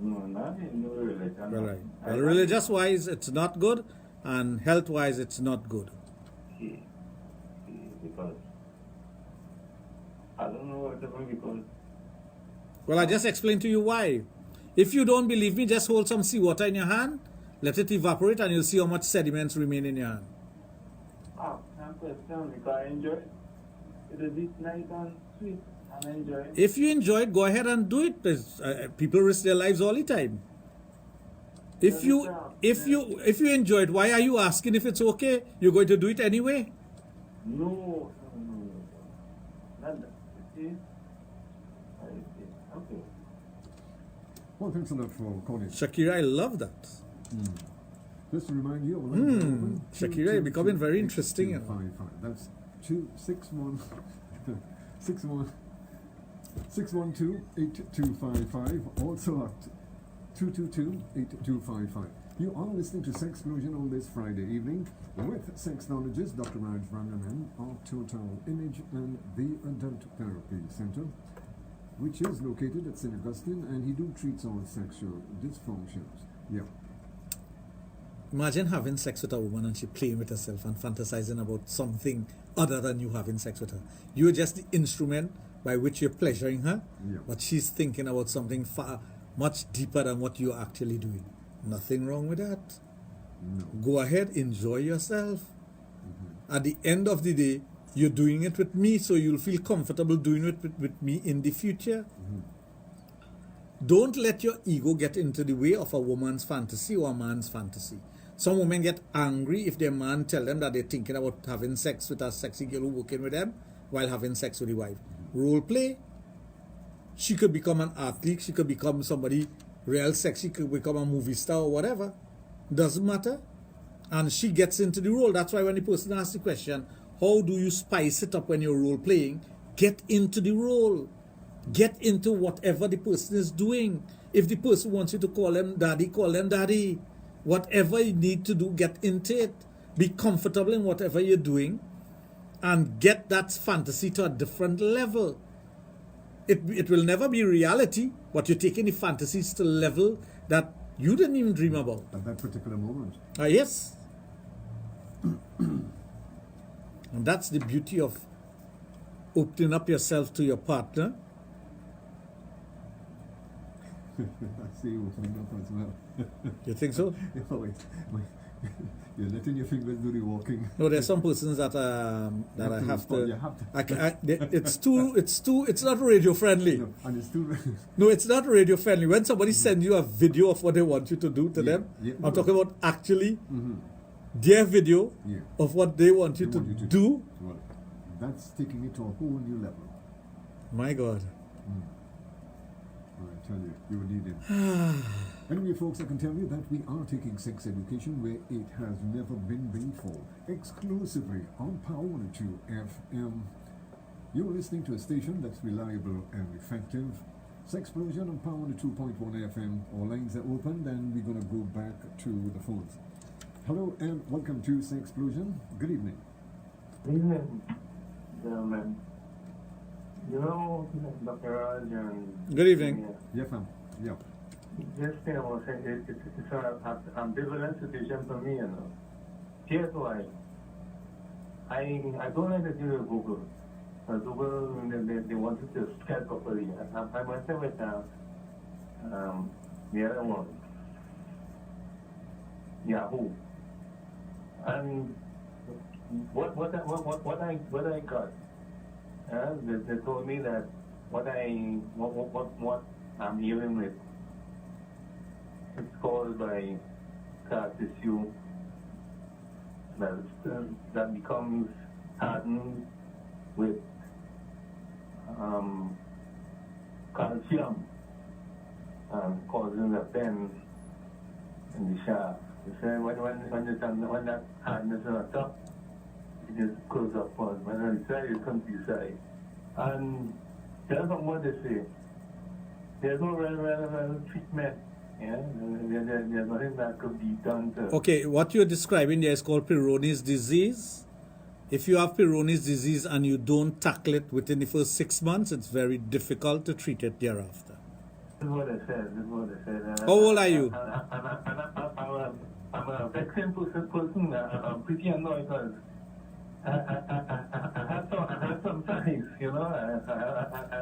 No, not in no religion. Well, right. Well, religious-wise, it's not good, and health-wise, it's not good. See, because I don't know what happened because. Well, I just explained to you why. If you don't believe me, just hold some seawater in your hand, let it evaporate, and you'll see how much sediments remain in your hand. Can't question because I enjoy it. It is this nice and sweet, and I enjoy it. If you enjoy it, go ahead and do it. People risk their lives all the time. If you enjoy it, why are you asking if it's okay? You're going to do it anyway? No. Not that. See? Okay. Well, thanks a lot for calling. Shakira, I love that. Just to remind you, Shakira, you're becoming very interesting. 262-8255. That's 612-8255. Also at 222-8255. You are listening to Sexplosion on this Friday evening with sexologist Dr. Raj of Total Image and the Adult Therapy Center, which is located at St. Augustine, and he do treats all sexual dysfunctions. Yeah. Imagine having sex with a woman and she playing with herself and fantasizing about something other than you having sex with her. You're just the instrument by which you're pleasuring her, but she's thinking about something far much deeper than what you're actually doing. Nothing wrong with that. No. Go ahead, enjoy yourself. At the end of the day, you're doing it with me, so you'll feel comfortable doing it with me in the future. Don't let your ego get into the way of a woman's fantasy or a man's fantasy. Some women get angry if their man tell them that they're thinking about having sex with a sexy girl who's working with them while having sex with the wife. Role play. She could become an athlete. She could become somebody real sexy. She could become a movie star or whatever. Doesn't matter. And she gets into the role. That's why when the person asks the question, how do you spice it up when you're role playing? Get into the role. Get into whatever the person is doing. If the person wants you to call them daddy, call them daddy. Whatever you need to do, get into it. Be comfortable in whatever you're doing and get that fantasy to a different level. It will never be reality, but you're taking the fantasies to a level that you didn't even dream about. At that particular moment. Yes. And that's the beauty of opening up yourself to your partner. I see you opening up as well. You think so? You're letting your fingers do the walking. No, there's some persons that I have to. It's not radio friendly. No, and it's too. No, it's not radio friendly. When somebody sends you a video of what they want you to do to them, I'm talking about actually their video of what they want you to do. Well, that's taking it to a whole new level. My God. I tell you, you will need it. Anyway, folks, I can tell you that we are taking sex education where it has never been before, exclusively on Power 102 FM. You're listening to a station that's reliable and effective. Sexplosion on Power 102.1 FM. All lines are open, and we're going to go back to the phones. Hello and welcome to Sexplosion. Good evening. Good evening, gentlemen. You know, Dr. Raj and... Good evening. Yeah, fam. Yeah. this thing I was saying, it's an ambivalent situation for me, you know. Here's why. I don't like to deal with Google. Google, they wanted to scan properly. I went there with the other one, Yahoo. And what I got, they told me that what I'm dealing with, it's caused by scar tissue that becomes hardened with calcium, causing a bend in the shaft. They say when that hardness is on top, it just goes up on. When on the side, it comes to the side. And that's not what they say. There's no real treatment. Yeah, there's nothing that could be done to. Okay, what you're describing there is called Peyronie's disease. If you have Peyronie's disease and you don't tackle it within the first 6 months, it's very difficult to treat it thereafter. This is what I said. How old are you? I'm a vexing person. I'm pretty annoyed because I had some ties, you know.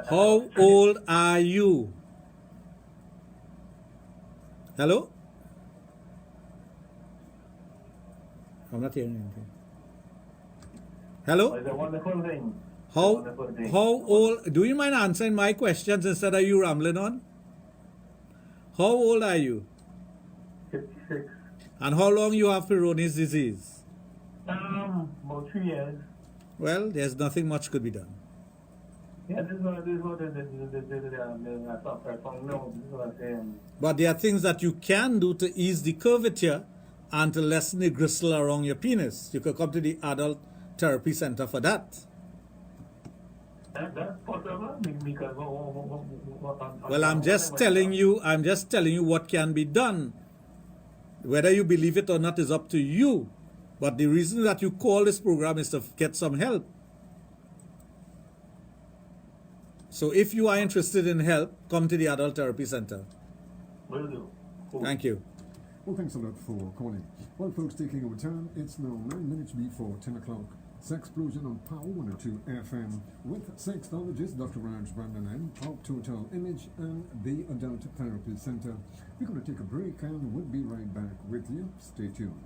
How old are you? Hello? I'm not hearing anything. Hello? It's a wonderful thing. How old? Do you mind answering my questions instead of you rambling on? How old are you? 56. And how long you have Peyronie's disease? About 3 years. Well, there's nothing much could be done. Yeah, this is what I found now. This is what I'm saying. But there are things that you can do to ease the curvature and to lessen the gristle around your penis. You could come to the adult therapy center for that. That's possible because well, I'm just telling you what can be done. Whether you believe it or not is up to you. But the reason that you call this program is to get some help. So if you are interested in help, come to the Adult Therapy Center. Will do. Cool. Thank you. Well, thanks a lot for calling. Well, folks, taking over time, it's now 9 minutes before 10 o'clock. Sexplosion on Power 102 FM with Sexologist Dr. Raj of Total Image and the Adult Therapy Center. We're going to take a break and we'll be right back with you. Stay tuned.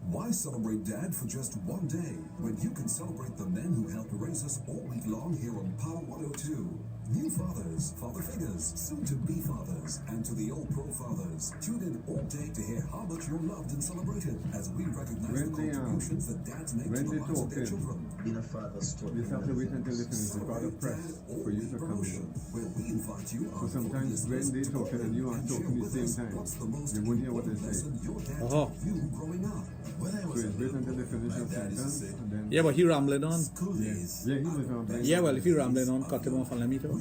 Why celebrate Dad for just one day when you can celebrate the men who helped raise us all week long here on Power 102? New fathers, father figures, soon-to-be fathers, and to the old pro fathers. Tune in all day to hear how much you're loved and celebrated as we recognize the contributions that dads make to the lives of their children. Being a father story. You have to wait until they finish the part of press for you to come in. Where we invite you So sometimes when they talking and you are talking at the same time, you won't hear what they say. Oh. You growing up. When I So was it's wait until they finish your sentence and then... Yeah, but he rambling on. school days, Yeah, he was rambling. Yeah, well, if you're rambling on, cut him off and let me talk. I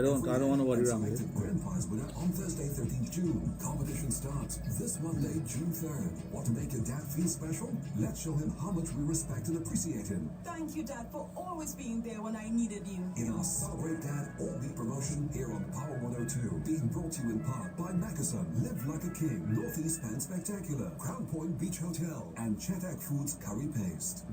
don't want to worry rambling. Grand prize winner on Thursday, 13th June. Competition starts this Monday, June 3rd. Want to make your dad feel special? Let's show him how much we respect and appreciate him. Thank you, Dad, for always being there when I needed you. In our Celebrate Dad all-week promotion here on Power 102, being brought to you in part by Mackerson, Live Like a King, Northeast Pan Spectacular, Crown Point Beach Hotel, and Chetak Foods Curry Paste.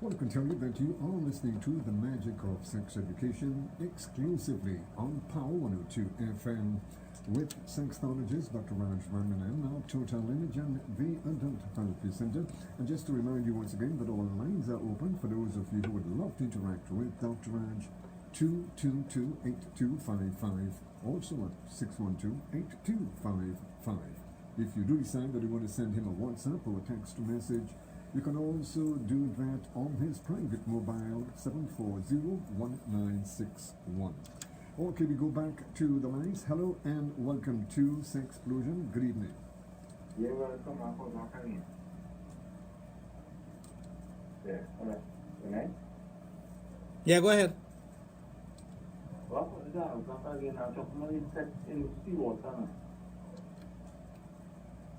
Well, I can tell you that you are listening to the magic of sex education exclusively on Power 102 FM with sexologist Dr. Raj of Total Image and the Adult Therapy Center. And just to remind you once again that all lines are open for those of you who would love to interact with Dr. Raj. 222-8255, also at 612-8255. If you do decide that you want to send him a WhatsApp or a text message, you can also do that on his private mobile 740-1961. Okay, we go back to the lines. Hello and welcome to Sexplosion. Good evening. Yeah, welcome. Yeah, alright. Yeah, go ahead.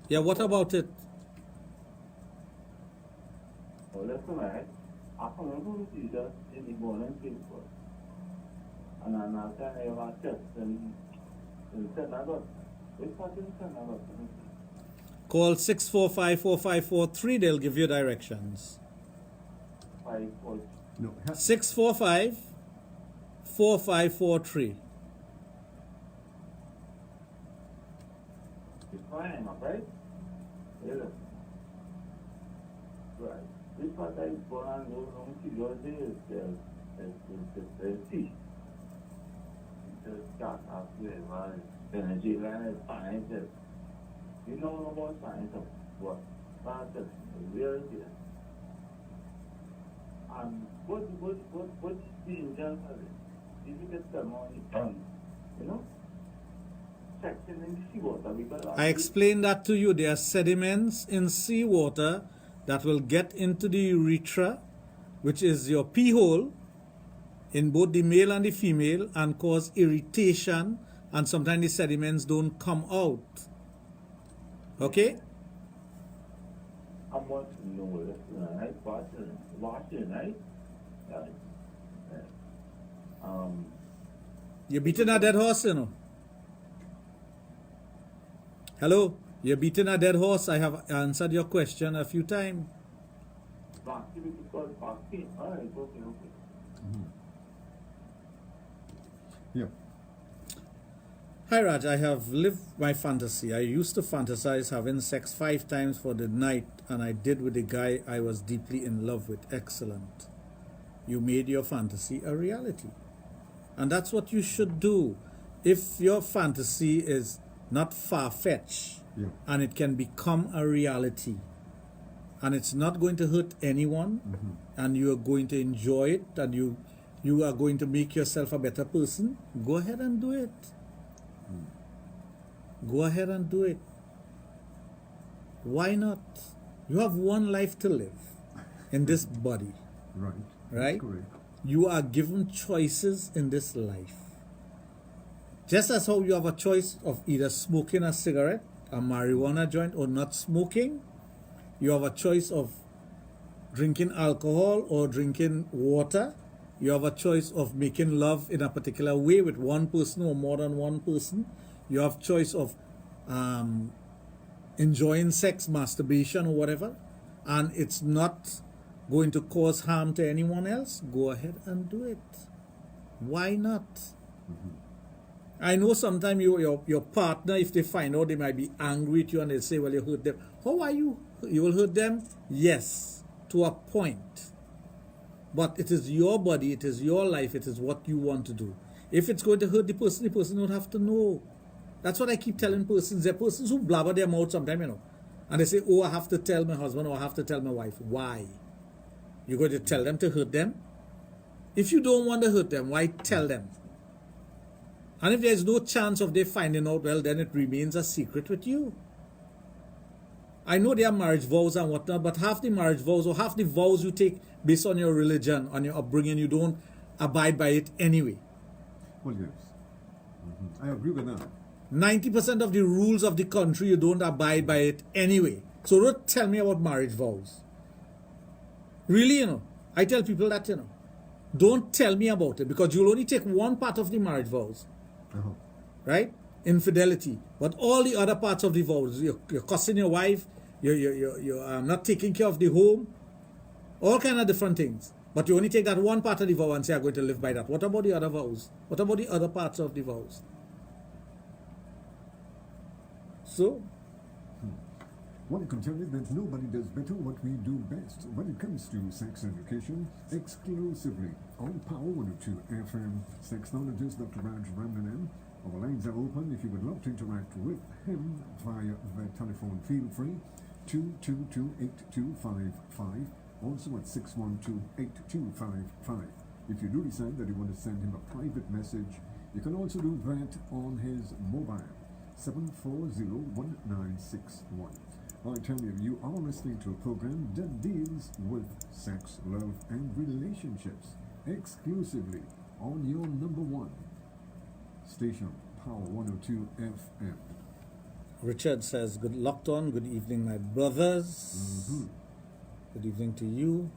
Yeah, what about it? Well, listen, right? I come home to Jesus in the morning people. And I'm not saying I have a test and said, I got, which part didn't send I got? Call 645-4543. They'll give you directions. 5, 4, No, 645-4543. it's fine, right? Yeah. Right. This part I go and go home to your day is the tea. Just start up with energy line, science. You know about science of what? That's the reality. And what the generally? If you get them on the tongue, you know? Section in the seawater because I explained that to you. There are sediments in seawater that will get into the urethra, which is your pee hole, in both the male and the female, and cause irritation, and sometimes the sediments don't come out. Okay? I want to know this, right? Watching, right? You're beating a dead horse, you know. Hello? You're beating a dead horse. I have answered your question a few times. Vaccine because vaccine. All right, okay. Yeah. Hi Raj, I have lived my fantasy. I used to fantasize having sex 5 times for the night, and I did with a guy I was deeply in love with. Excellent. You made your fantasy a reality. And that's what you should do. If your fantasy is not far-fetched, Yeah. and it can become a reality, and it's not going to hurt anyone, and you are going to enjoy it, and you are going to make yourself a better person, go ahead and do it. Go ahead and do it. Why not? You have one life to live in this body. Right. Right? That's correct. You are given choices in this life. Just as how you have a choice of either smoking a cigarette, a marijuana joint, or not smoking, you have a choice of drinking alcohol or drinking water. You have a choice of making love in a particular way with one person or more than one person. You have choice of enjoying sex, masturbation, or whatever, and it's not going to cause harm to anyone else. Go ahead and do it. Why not? I know sometimes your partner, if they find out, they might be angry at you and they say, well, you hurt them. How are you? You will hurt them? Yes, to a point. But it is your body, it is your life, it is what you want to do. If it's going to hurt the person don't have to know. That's what I keep telling persons. There are persons who blabber their mouth sometimes, you know. And they say, oh, I have to tell my husband or I have to tell my wife. Why? You're going to tell them to hurt them? If you don't want to hurt them, why tell them? And if there's no chance of they finding out, well, then it remains a secret with you. I know there are marriage vows and whatnot, but half the marriage vows or half the vows you take based on your religion, on your upbringing, you don't abide by it anyway. Well, yes. I agree with that. 90% of the rules of the country, you don't abide by it anyway. So don't tell me about marriage vows. Really, you know, I tell people that, you know, don't tell me about it because you'll only take one part of the marriage vows. Right? Infidelity. But all the other parts of the vows, you're cussing your wife, you're not taking care of the home, all kind of different things. But you only take that one part of the vow and say, I'm going to live by that. What about the other vows? What about the other parts of the vows? So, Well, I can tell you that nobody does better what we do best when it comes to sex education, exclusively on Power 102 FM. Sexologist Dr. Raj. Our lines are open. If you would love to interact with him via the telephone, feel free. 222-8255. Also at 612-8255. If you do decide that you want to send him a private message, you can also do that on his mobile, 740-1961. I tell you, you are listening to a program that deals with sex, love, and relationships exclusively on your number one station, Power 102 FM. Richard says, good locked on. Good evening, my brothers. Good evening to you.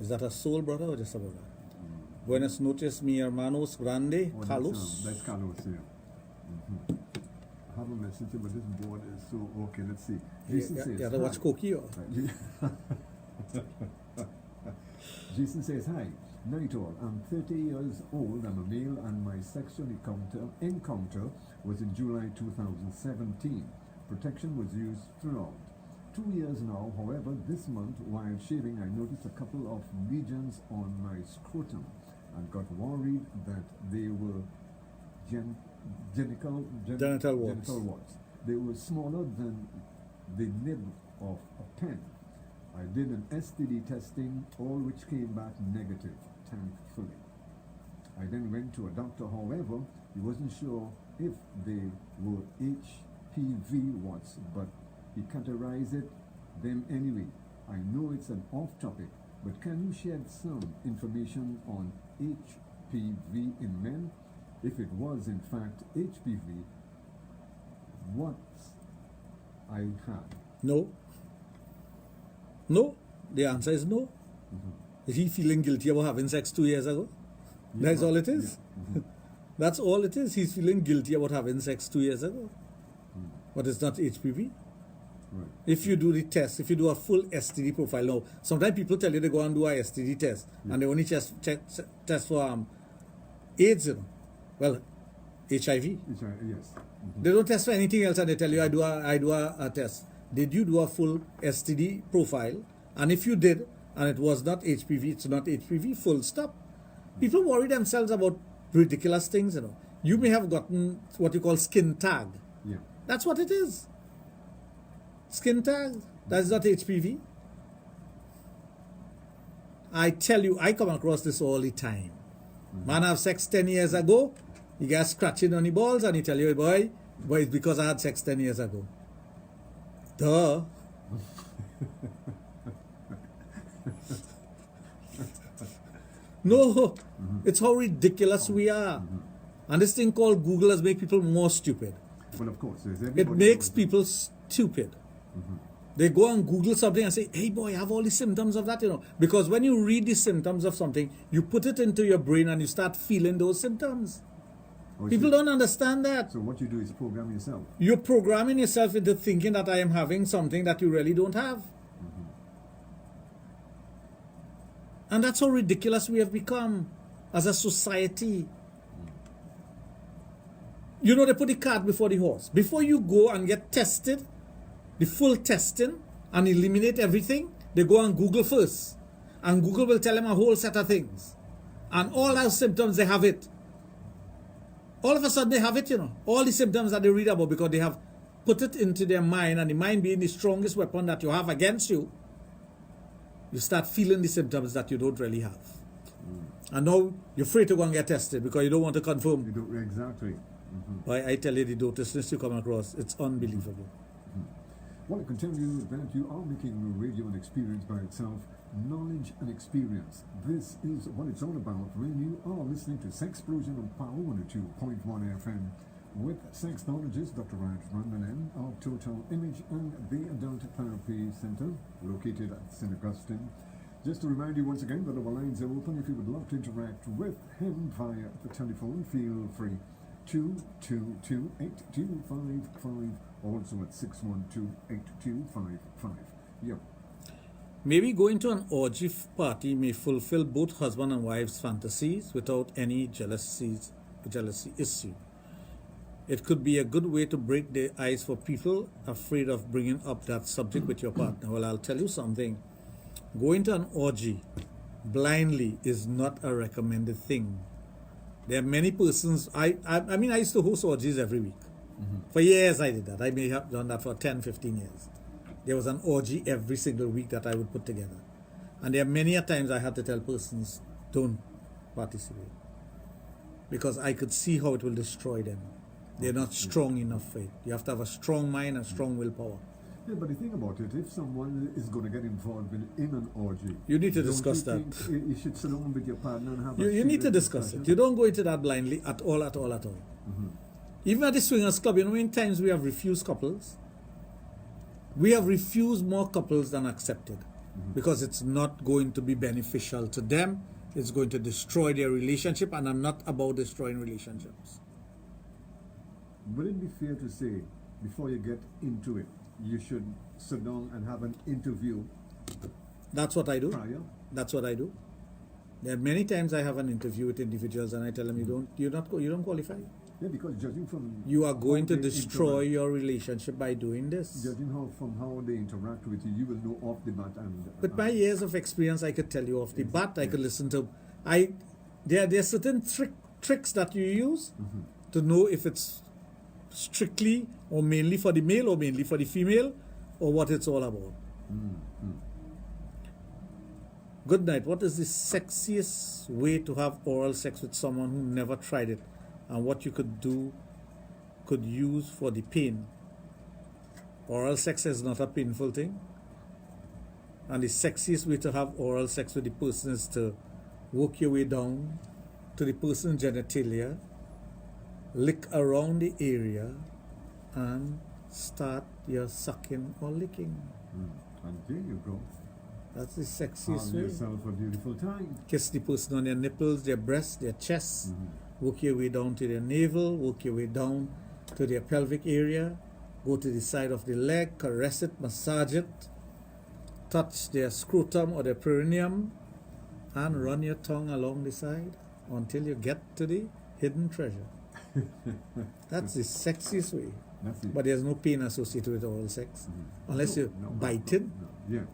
Is that a soul brother or just a brother? Buenas noches, mi hermanos grande, Carlos. That's Carlos, yeah. I have a message, but this board is so okay. Let's see. Jason says, you have to watch Cokie or? Jason says, hi. Night all. I'm 30 years old. I'm a male, and my sexual encounter was in July 2017. Protection was used throughout. 2 years now. However, this month, while shaving, I noticed a couple of lesions on my scrotum and got worried that they were genital warts. They were smaller than the nib of a pen. I did an STD testing, all which came back negative, thankfully. I then went to a doctor, however, he wasn't sure if they were HPV warts, but he categorized them anyway. I know it's an off topic, but can you shed some information on HPV in men? If it was in fact HPV, what I had? No. No. The answer is no. Is he feeling guilty about having sex 2 years ago? Yeah. That's all it is. Yeah. That's all it is. He's feeling guilty about having sex 2 years ago. But it's not HPV. Right. If you do the test, if you do a full STD profile, now, sometimes people tell you they go and do a STD test, and they only test for AIDS, you know. Well, HIV. Yes. They don't test for anything else, and they tell you, I do a test. Did you do a full STD profile? And if you did, and it was not HPV, it's not HPV, full stop. People worry themselves about ridiculous things, you know. You may have gotten what you call skin tag. Yeah. That's what it is. Skin tag. That's not HPV. I tell you, I come across this all the time. Man have sex 10 years ago, he gets scratching on the balls, and he tell you, boy, it's because I had sex 10 years ago. Duh. No, it's how ridiculous we are. And this thing called Google has made people more stupid. Well, of course. It makes people stupid. They go and Google something and say, hey boy, I have all the symptoms of that, you know. Because when you read the symptoms of something, you put it into your brain and you start feeling those symptoms. People don't understand that. So what you do is program yourself. You're programming yourself into thinking that I am having something that you really don't have. And that's how ridiculous we have become as a society. You know, they put the cart before the horse. Before you go and get tested, the full testing, and eliminate everything, they go and Google first. And Google will tell them a whole set of things. And all those symptoms, they have it. All of a sudden, they have it, you know. All the symptoms that they read about, because they have put it into their mind, and the mind being the strongest weapon that you have against you, you start feeling the symptoms that you don't really have. And now you're afraid to go and get tested because you don't want to confirm. You don't, exactly. I tell you, the dotations you come across, it's unbelievable. Well, I can tell you that you are making radio an experience by itself, knowledge and experience. This is what it's all about when you are listening to Sexplosion on Power 102.1 FM with sexologist Dr. Raj of Total Image and the Adult Therapy Center located at St. Augustine. Just to remind you once again that our lines are open. If you would love to interact with him via the telephone, feel free. 222-8255, also at 612-8255. Yeah. Maybe going to an orgy party may fulfill both husband and wife's fantasies without any jealousy issue. It could be a good way to break the ice for people afraid of bringing up that subject with your partner. Well, I'll tell you something. Going to an orgy blindly is not a recommended thing. There are many persons, I mean, I used to host orgies every week. For years I did that. I may have done that for 10, 15 years. There was an orgy every single week that I would put together. And there are many a times I had to tell persons, don't participate. Because I could see how it will destroy them. They're not strong enough for it. You have to have a strong mind and strong willpower. Yeah, but the thing about it, if someone is going to get involved in an orgy, you need to discuss that. You should sit down with your partner and have you need to discuss it. You don't go into that blindly at all. Even at the swingers club, you know, in times we have refused couples. We have refused more couples than accepted because it's not going to be beneficial to them. It's going to destroy their relationship, and I'm not about destroying relationships. Would it be fair to say, before you get into it, you should sit down and have an interview? That's what I do. Prior? That's what I do. There are many times I have an interview with individuals and I tell them you don't qualify. Yeah, because judging from you are going to they destroy your relationship by doing this. Judging from how they interact with you, you will know off the bat. And with my years of experience, I could tell you off the bat. I could listen to. There are certain tricks that you use to know if it's strictly or mainly for the male or mainly for the female or what it's all about. Good night. What is the sexiest way to have oral sex with someone who never tried it, and what you could use for the pain? Oral sex is not a painful thing, and the sexiest way to have oral sex with the person is to work your way down to the person's genitalia, lick around the area, and start your sucking or licking. And there you go. That's the sexiest Have way. yourself a beautiful time. Kiss the person on their nipples, their breasts, their chests. Work your way down to their navel. Work your way down to their pelvic area. Go to the side of the leg. Caress it, massage it. Touch their scrotum or their perineum. And run your tongue along the side until you get to the hidden treasure. That's the sexiest way. But there's no pain associated with oral sex. Unless you're biting. Yeah.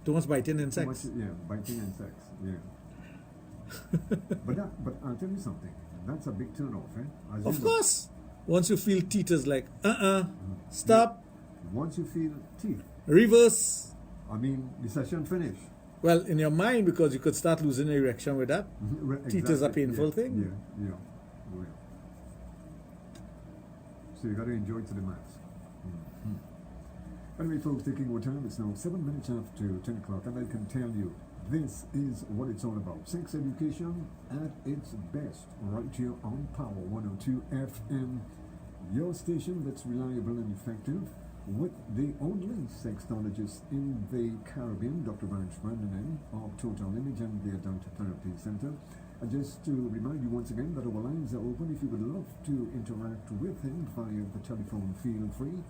Too much biting in sex. Biting and sex. Yeah. but I'll tell you something. That's a big turn off, eh? As Of course. Once you feel teeth is like, stop. Once you feel teeth. Reverse. I mean, the session finished. Well, in your mind, because you could start losing erection with that. Teeth is a painful thing. Yeah. So you got to enjoy it to the max. Anyway, folks, taking our time, it's now 7 minutes after 10 o'clock, and I can tell you, this is what it's all about. Sex education at its best, right here on Power 102 FM, your station that's reliable and effective, with the only sexologist in the Caribbean, Dr. Raj of Total Image and the Adult Therapy Center. And just to remind you once again that our lines are open. If you would love to interact with him via the telephone, feel free.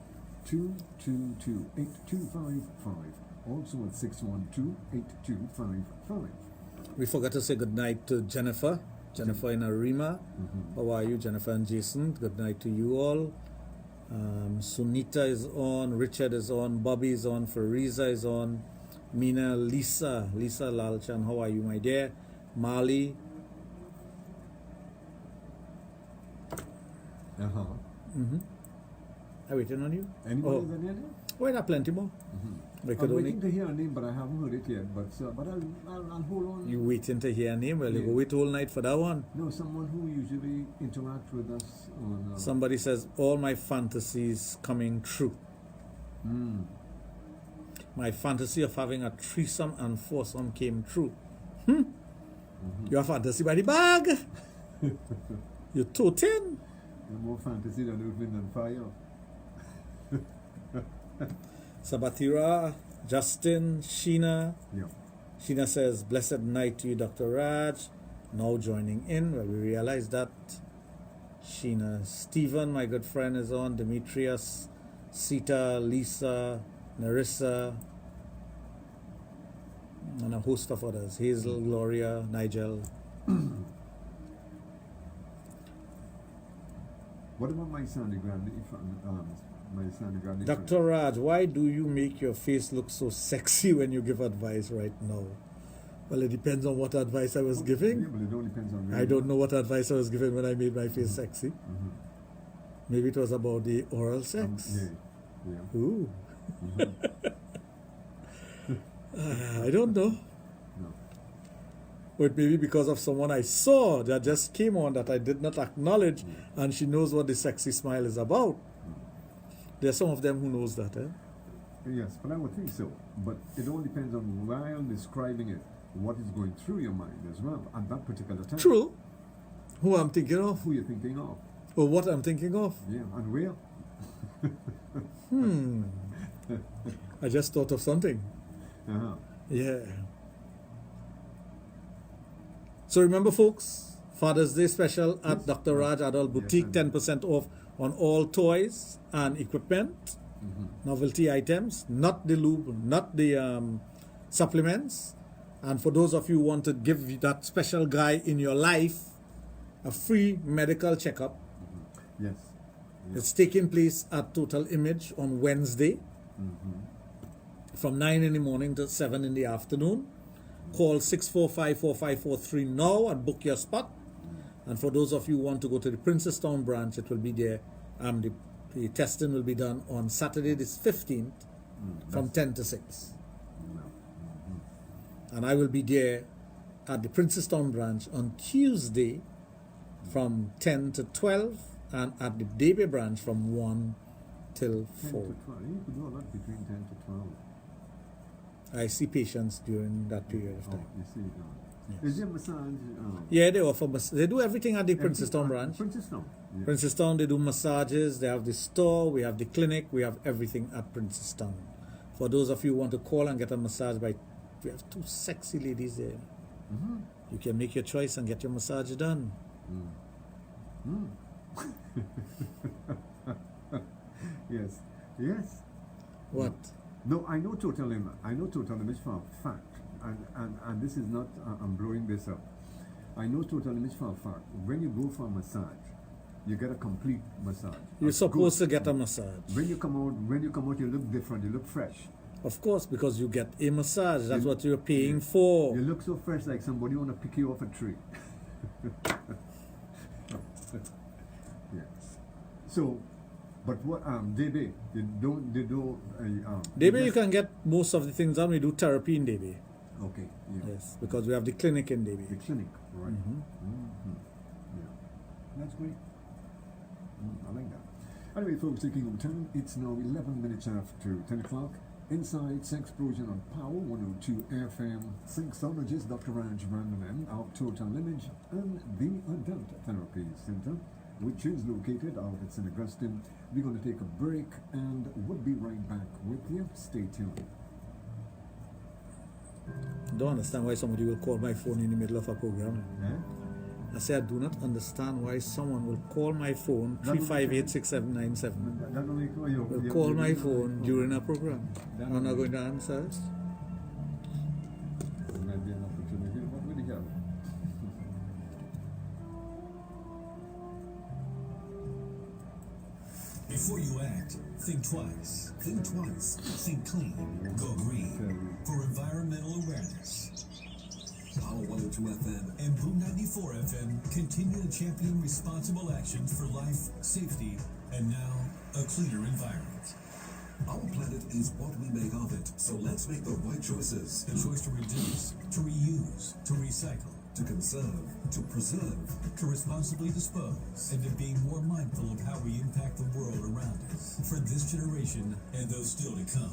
222-8255. Also at 612-8255. We forgot to say good night to Jennifer. Jennifer in Arima. How are you, Jennifer and Jason? Good night to you all. Sunita is on. Richard is on. Bobby is on. Fariza is on. Mina, Lisa Lalchan. How are you, my dear? Mali. I'm waiting on you. Anybody in there? Wait, there plenty more. I'm waiting to hear a name, but I haven't heard it yet. But I'll hold on. You waiting to hear a name? Well, you go wait all night for that one. No, someone who usually interacts with us on... Somebody says, all my fantasies coming true. My fantasy of having a threesome and foursome came true. Your fantasy by the bag. You're toting. More fantasy than earth, than fire. Sabatira, Justin, Sheena. Yeah. Sheena says, blessed night to you, Dr. Raj. Now joining in, well, we realize that. Sheena, Stephen, my good friend, is on. Demetrius, Sita, Lisa, Narissa, and a host of others. Hazel, Gloria, Nigel. What about my sonogram? Dr. Raj, why do you make your face look so sexy when you give advice right now? Well, it depends on what advice I was giving. Yeah, but it all depends on I don't know what advice I was giving when I made my face sexy. Maybe it was about the oral sex. Yeah. Ooh. I don't know. But maybe because of someone I saw that just came on that I did not acknowledge, and she knows what the sexy smile is about. There's some of them who knows that, eh? Yes, but I would think so. But it all depends on while describing it, what is going through your mind as well at that particular time. True. Who I'm thinking of. Who you're thinking of. Oh, what I'm thinking of? Yeah, and where? I just thought of something. Uh-huh. Yeah. So remember, folks, Father's Day special at Dr. Raj Adult Boutique, 10% off on all toys and equipment, novelty items, not the lube, not the supplements. And for those of you who want to give that special guy in your life a free medical checkup, Yes. it's taking place at Total Image on Wednesday from 9 in the morning to 7 in the afternoon. Call 645-4543 now and book your spot. And for those of you who want to go to the Princestown branch, it will be there. The testing will be done on Saturday, this 15th, from 10 to 6. And I will be there at the Princestown branch on Tuesday from 10 to 12, and at the Debe branch from 1 till 4. 10 to 12. You could do a lot between 10 to 12. I see patients during that period of time. You see, is there massage? Yeah, they offer they do everything at the Princestown branch. Princestown. Yeah. Princestown, they do massages, they have the store, we have the clinic, we have everything at Princestown. For those of you who want to call and get a massage we have two sexy ladies there. You can make your choice and get your massage done. Yes. Yes. What? No, I know Total Image for a fact, and this is not. I'm blowing this up. I know Total Image for a fact. When you go for a massage, you get a complete massage. You're supposed to get a massage. When you come out, you look different. You look fresh. Of course, because you get a massage. That's what you're paying for. You look so fresh, like somebody want to pick you off a tree. Yes. So, but what Debe, Debe, you can get most of the things done. We do therapy in Debe. Okay. Yeah. Yes, because we have the clinic in Debe. The clinic, right? Yeah. That's great. I like that. Anyway, folks, taking on time, it's now 11 minutes after 10 o'clock. Inside Sexplosion on Power 102 FM, Sexologist Dr. Raj Randanan of Total Image and the Adult Therapy Center, which is located out at St. Augustine. We're going to take a break and we'll be right back with you. Stay tuned. Don't understand why somebody will call my phone in the middle of a program. Yeah? I say I do not understand why someone will call my phone 358-6797. Will call my phone during a program. I'm not going to answer it. There might be an opportunity. What will you have? Before you act, think twice. Think twice. Think clean. Go green. For environmental awareness. Power 102 FM and Boom 94 FM continue to champion responsible actions for life, safety, and now a cleaner environment. Our planet is what we make of it, so let's make the right choices. The choice to reduce, to reuse, to recycle, to conserve, to preserve, to responsibly dispose, and to be more mindful of how we impact the world around us for this generation and those still to come.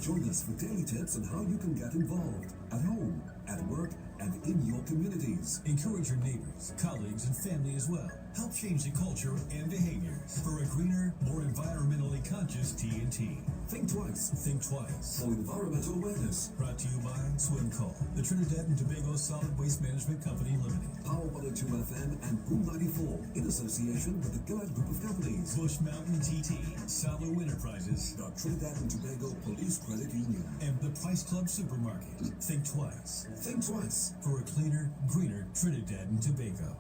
Join us for daily tips on how you can get involved at home, at work, and in your communities. Encourage your neighbors, colleagues, and family as well. Help change the culture and behaviors for a greener, more environmentally conscious TNT. Think twice. Think twice. For environmental awareness. Brought to you by Swimco, the Trinidad and Tobago Solid Waste Management Company Limited. Power 102 FM and Boom 94 in association with the Gillard Group of Companies. Bush Mountain TT, Salo Enterprises, the Trinidad and Tobago Police Credit Union, and the Price Club Supermarket. Think twice. Think twice. For a cleaner, greener Trinidad and Tobago.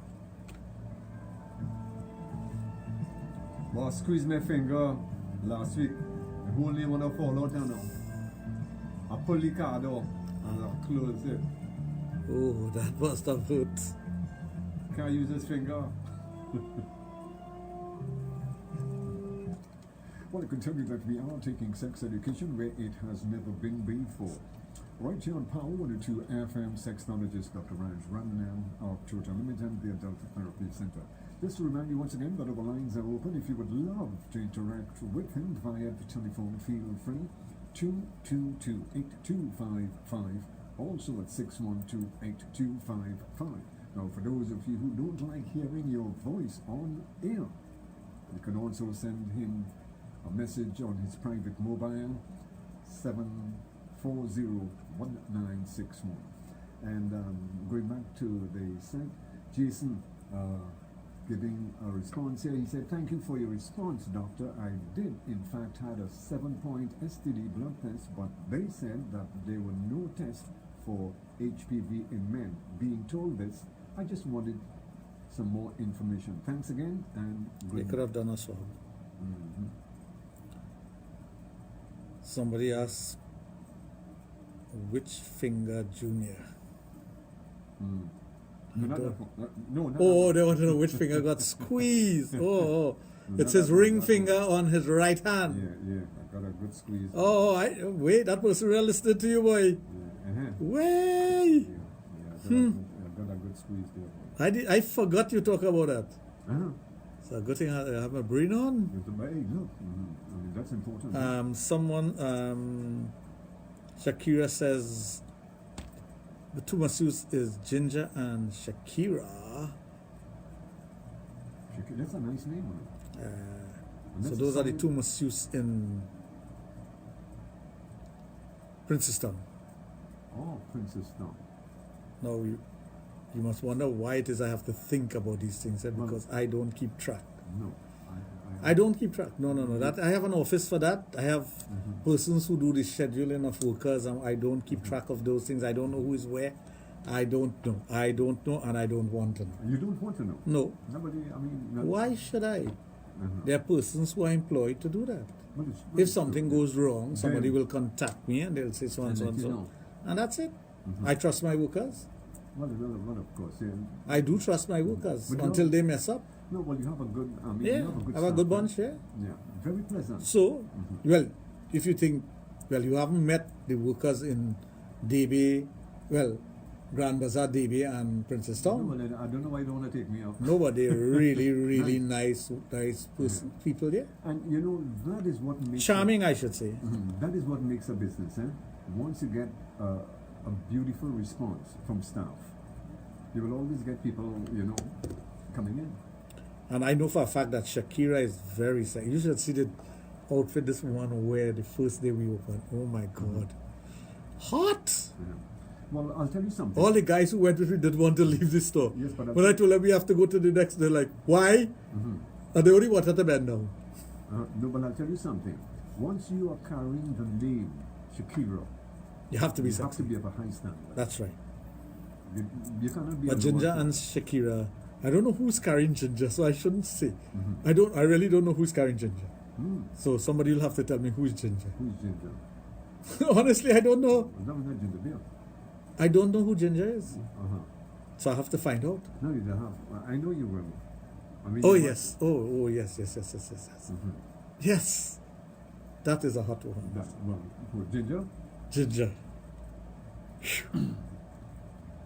Well, squeeze my finger last week. The whole name wanna fall out now. I pull the card off and I close it. Oh, that must have hurt. Can't use this finger. Well, I can tell you that we are taking sex education where it has never been before. Right here on Power 102 FM, Sexologist Dr. Raj Randanan of Total Image and the Adult Therapy Center. Just to remind you once again that our lines are open. If you would love to interact with him via the telephone, feel free. 222-8255. Also at 612-8255. Now, for those of you who don't like hearing your voice on air, You can also send him a message on his private mobile, 7401961. And going back to the site, Jason giving a response here. He said, "Thank you for your response, doctor. I did, in fact, had a 7-point STD blood test, but they said that there were no tests for HPV in men. Being told this, I just wanted some more information. Thanks again, and They could have done us well. Somebody asked, which finger junior? No, not that one. No, not Oh, that they want to know which finger got squeezed. Oh, it's his ring finger on his right hand. Yeah, I got a good squeeze. Oh, wait, that person really listening to you, boy. Yeah, Way. I got a good squeeze there. I forgot you talk about that. Uh-huh. It's a good thing I have my brain on. Hey, look, I mean, that's important. Shakira says the two masseuses is Ginger and Shakira. That's a nice name. So those are the two masseuses in Princess Town. Oh, Princess Town. Now you must wonder why it is I have to think about these things, because I don't keep track. No. I don't keep track. No. That I have an office for that. I have persons who do the scheduling of workers, and I don't keep track of those things. I don't know who is where. I don't know, and I don't want to know. You don't want to know? No. Nobody, I mean... Why should I? There are persons who are employed to do that. If something goes wrong, somebody will contact me and they'll say so and so and so. And that's it. I trust my workers. Well, of course, yeah. I do trust my workers until they mess up. No, well, you have a good... I mean, Yeah, you have a good I have a good bunch, yeah. Yeah, very pleasant. So, well, if you think, well, you haven't met the workers in DB, well, Grand Bazaar, DB, and Princess Town. No, well, I don't know why you don't want to take me out. No, but they're really, really nice people there. And, you know, that is what makes... Charming, I should say. That is what makes a business, eh? Once you get a beautiful response from staff, you will always get people, you know, coming in. And I know for a fact that Shakira is very sexy. You should see the outfit this woman wear the first day we opened. Oh my God. Hot! Yeah. Well, I'll tell you something. All the guys who went with me didn't want to leave the store. Yes, but when I told them we have to go to the next, they're like, why? And they only wanted to bend down. No, but I'll tell you something. Once you are carrying the name Shakira, you have to be sexy. You have to be of a high standard. That's right. You cannot be. But Ginger and Shakira, I don't know who's carrying Ginger, so I shouldn't say. I really don't know who's carrying Ginger. So somebody will have to tell me who's Ginger. Who's Ginger? Honestly, I don't know. No, not Ginger Beer. I don't know who Ginger is. So I have to find out. No, you don't have. I know you will. I mean, yes. Oh, yes. Yes. That is a hot one. Who, Ginger? Ginger.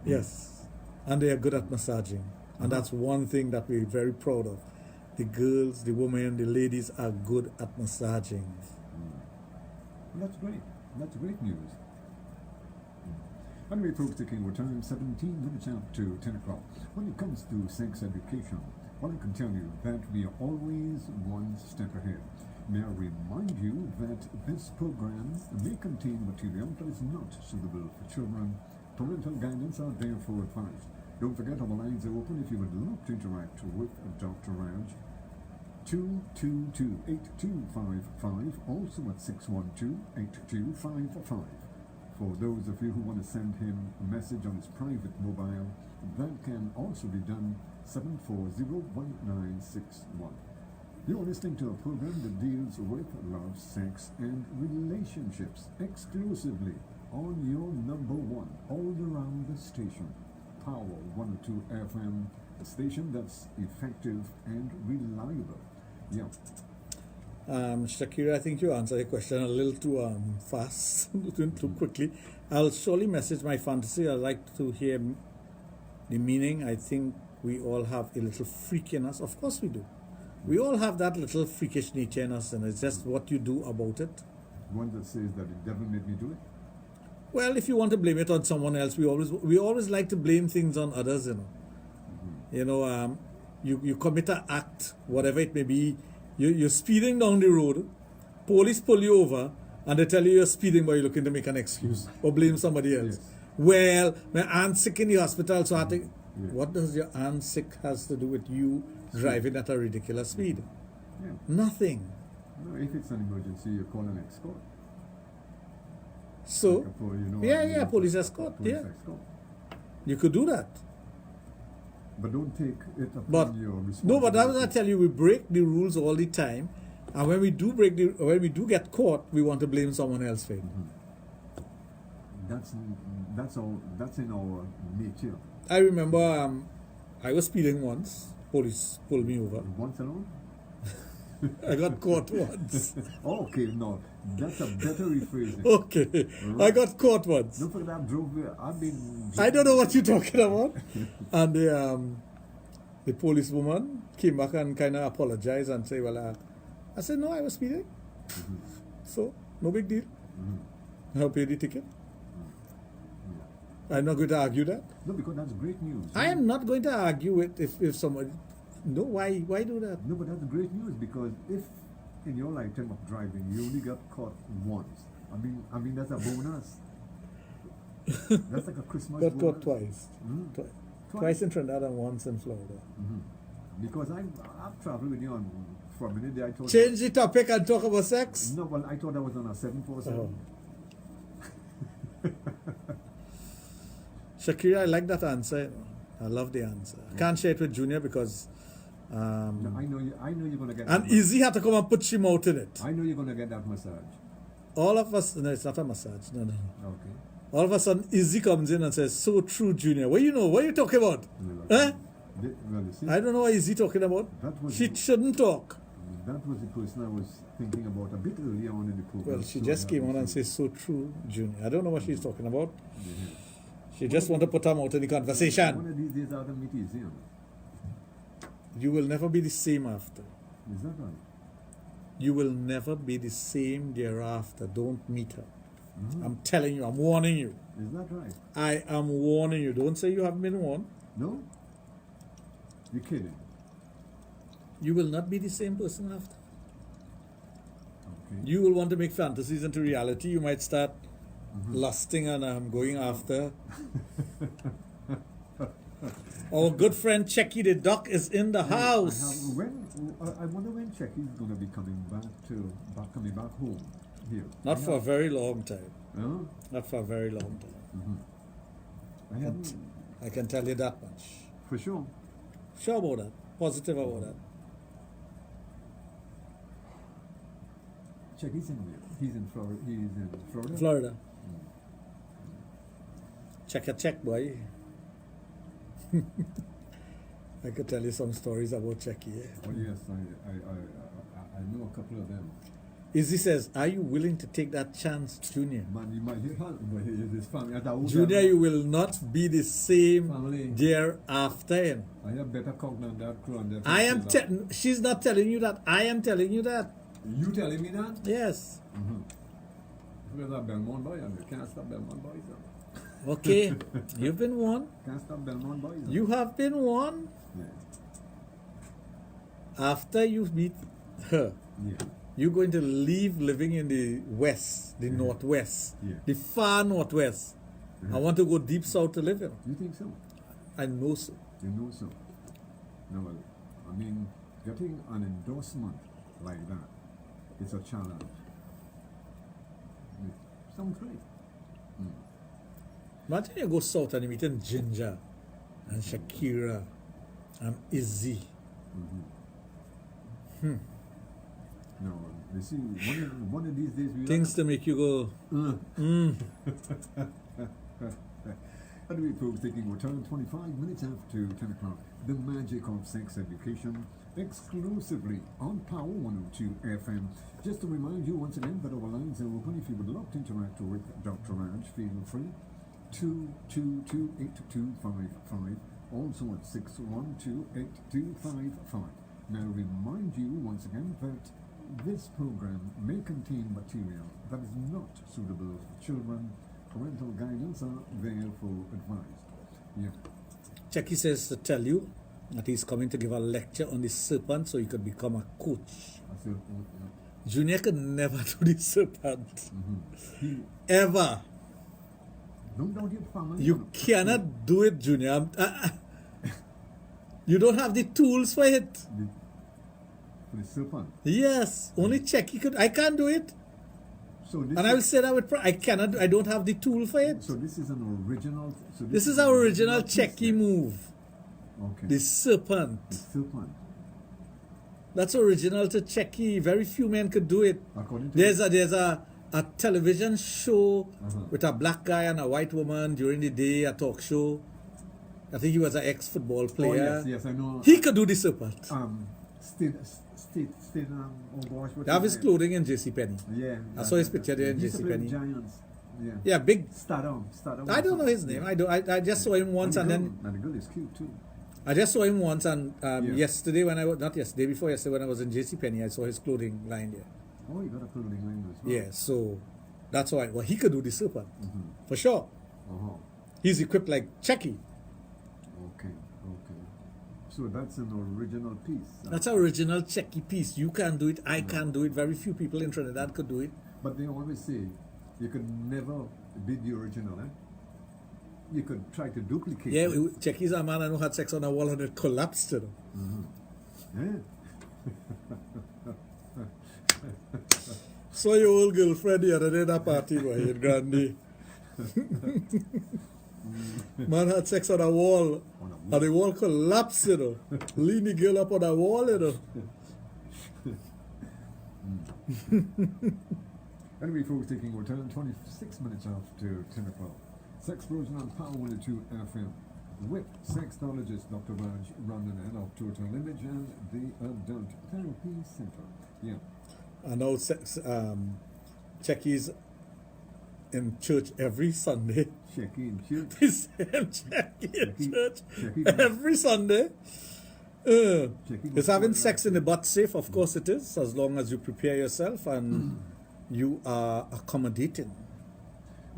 Yes. And they are good at massaging. And that's one thing that we're very proud of. The girls, the women, the ladies are good at massaging. Well, that's great. That's great news. Anyway, folks, taking our time, 17 minutes after 10 o'clock. When it comes to sex education, well, I can tell you that we are always one step ahead. May I remind you that this program may contain material that is not suitable for children. Parental guidance are therefore advised. Don't forget, our lines are open if you would love to interact with Dr. Raj. 222-8255, also at 612-8255. For those of you who want to send him a message on his private mobile, that can also be done 7401961. You're listening to a program that deals with love, sex, and relationships exclusively on your number one, all around the station. Power 102 FM, a station that's effective and reliable. Yeah. Shakira, I think you answered the question a little too fast, too quickly. I'll surely message my fantasy. I'd like to hear the meaning. I think we all have a little freak in us. Of course we do. We all have that little freakish nature in us, and it's just what you do about it. One that says that the devil made me do it? Well, if you want to blame it on someone else, we always like to blame things on others, you know. You know, you commit an act, whatever it may be, You're speeding down the road, police pull you over, and they tell you you're speeding, but you're looking to make an excuse or blame somebody else. Yes. Well, my aunt's sick in the hospital, so I think, what does your aunt sick has to do with you driving at a ridiculous speed? Yeah. Nothing. No, if it's an emergency, you call an escort. So, Like police escort, police yeah. escort. You could do that. But don't take it upon But your responsibility. no, but that's what I tell you, we break the rules all the time, and when we do get caught, we want to blame someone else for it. That's in our nature. I remember I was speeding once. Police pulled me over. Once alone? I got caught once. Okay, no, that's a better rephrasing. Okay, Right. I got caught once. Don't forget I've been. I don't know what you're talking about. And the policewoman came back and kind of apologized and said, well, I said, no, I was speeding. So, no big deal. I'll pay the ticket. I'm not going to argue that. No, because that's great news. I am not going to argue with if somebody... No, why do that? No, but that's great news because if in your lifetime of driving you only got caught once, I mean that's a bonus. That's like a Christmas Got bonus. caught twice. Twice in Trinidad and once in Florida. Because I've traveled with you on for a minute there. I thought Change the topic and talk about sex? No, well I thought I was on a 747. Shakira, I like that answer. I love the answer. I can't share it with Junior because... No, I know you're gonna get. And Izzy had to come and put him out in it. I know you're gonna get that massage. All of us, no, it's not a massage. No. Okay. All of a sudden, Izzy comes in and says, "So true, Junior. What you know? What are you talking about? Well, you see, I don't know what Izzy talking about. She shouldn't talk." That was the person I was thinking about a bit earlier on in the program. Well, she just came on and said, "So true, Junior." I don't know what she's talking about. She just want to put him out in the conversation. One of these days I'll meet Izzy. You will never be the same after. Is that right? You will never be the same thereafter. Don't meet her. I'm telling you, I'm warning you. Is that right? I am warning you. Don't say you haven't been warned. No? You're kidding. You will not be the same person after. Okay. You will want to make fantasies into reality. You might start lusting and going after. Our good friend Checky the Duck is in the house. I wonder when Checky's going to be coming back home here. Not for a very long time. Huh? Not for a very long time. I can tell you that much. For sure. Sure about that. Positive about that. Checky's in there. He's in Florida. Florida. Check a check, boy. I could tell you some stories about Checky. Oh yes, I know a couple of them. Izzy says, "Are you willing to take that chance, Junior?" Man, you might hear this family. Junior, you will not be the same family thereafter him. I have better cock than that crew and that. I am. She's not telling you that. I am telling you that. You telling me that? Yes. Where's that Belmont boy? You can't stop Belmont boys. Okay, you've been warned. Can't stop Belmont boys. You have been warned. Yeah. After you meet her, you're going to leave living in the west, the northwest, the far northwest. I want to go deep south to live in. You think so? I know so. You know so. No, well, I mean, getting an endorsement like that, it's a challenge. It sounds great. Imagine you go south and you meet Ginger and Shakira and Izzy. No, you see, one of these days we things to make you go. Anyway, folks, taking our time 25 minutes after 10 o'clock. The magic of sex education, exclusively on Power 102 FM. Just to remind you once again that our lines are open. If you would love to interact with Dr. Raj, feel free. 222-8255. Also at 612-8255. Now remind you once again that this program may contain material that is not suitable for children. Parental guidance are therefore advised. Yeah. Checky says to tell you, that he's coming to give a lecture on the serpent so he could become a coach. Junior could never do the serpent. Ever. You cannot do it, Junior. You don't have the tools for it. For the serpent? Yes. Only Checky could. I can't do it. So and I will say that with I cannot. I don't have the tool for it. So this is an original. So this is our original Checky move. Okay. The serpent. The serpent. That's original to Checky. Very few men could do it. According to there's a television show with a black guy and a white woman during the day, a talk show. I think he was an ex-football player. Oh, yes, I know. He could do the serpent. They have his clothing in JCPenney. Yeah. I saw his picture there in JCPenney. Giants. Yeah. Yeah, big. Stardom. I don't know his name. I just saw him once and then. And the girl is cute too. I just saw him once and yesterday when I was not yesterday before yesterday when I was in JCPenney, I saw his clothing line there. Oh, you got a clothing line as well. Yeah, so that's why. Well, he could do the serpent for sure. He's equipped like Checky. Okay. So that's an original piece. That's an original Checky piece. You can do it. I can do it. Very few people in Trinidad could do it. But they always say you could never beat the original, eh? You could try to duplicate. Yeah, Checky's a man who had sex on a wall and it collapsed. You know? Yeah. Saw your old girlfriend the other day at a party, boy, in Grandy. Man had sex on a wall, and the wall collapsed, you know. Lean the girl up on the wall, you know. Anyway, folks, taking our turn, 26 minutes after 10 o'clock. Sexplosion on Power 102 FM with Sexologist Dr. Raj Randanan of Total Image and the Adult Therapy Center. Yeah. I know Checky's in church every Sunday. Checky in church? Checky in church every Sunday. Is having sex in the butt safe? Of course it is, as long as you prepare yourself and you are accommodating.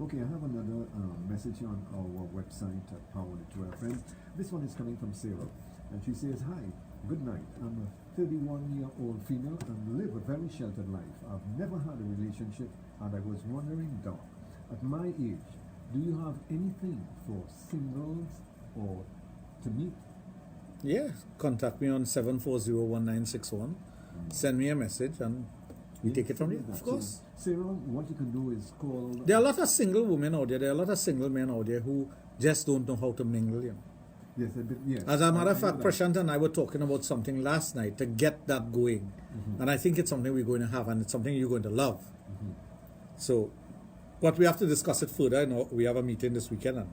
Okay, I have another message on our website at Power 2 FM. This one is coming from Sarah, and she says, "Hi, good night. I'm a 31-year-old female and live a very sheltered life. I've never had a relationship, and I was wondering, Doc, at my age, do you have anything for singles or to meet?" Yeah, contact me on 740-1961. Send me a message and we take it from there, of course. So, Sarah, what you can do is call... There are a lot of single women out there. There are a lot of single men out there who just don't know how to mingle, you know. Yes. As a matter of fact, Prashant and I were talking about something last night to get that going. And I think it's something we're going to have and it's something you're going to love. So, but we have to discuss it further. You know, we have a meeting this weekend and